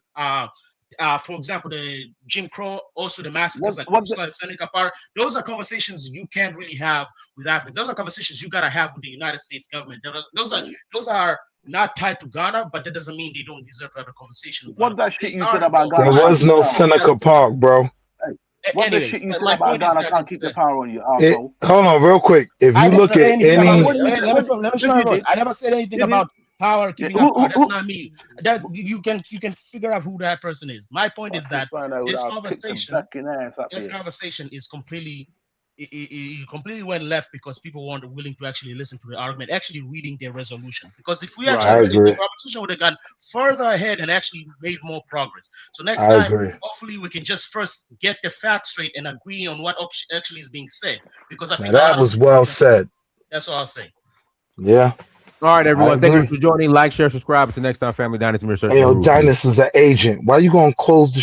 S18: for example, the Jim Crow, also the massacres like Seneca Park. Those are conversations you can't really have with Africans. Those are conversations you gotta have with the United States government. Those are not tied to Ghana, but that doesn't mean they don't deserve to have a conversation.
S2: What that shit you said about Ghana?
S8: There was no Seneca Park, bro.
S2: What the shit you said about Ghana can't keep the power on you,
S8: Hold on, real quick. If you look at any,
S18: I never said anything about power keeping up power. That's not me. That's you can figure out who that person is. My point is that this conversation is completely. It completely went left because people weren't willing to actually listen to the argument, actually reading their resolution. Because if we actually read the conversation, would have gone further ahead and actually made more progress. So next time, hopefully, we can just first get the facts straight and agree on what actually is being said. Because I think
S8: that was well said.
S18: That's all I'll say.
S8: Yeah.
S3: All right, everyone. Thank you for joining. Like, share, subscribe. Until next time, family. Dynasty Mirror Search.
S8: Hey, yo, Dynasty is an agent. Why you gonna close the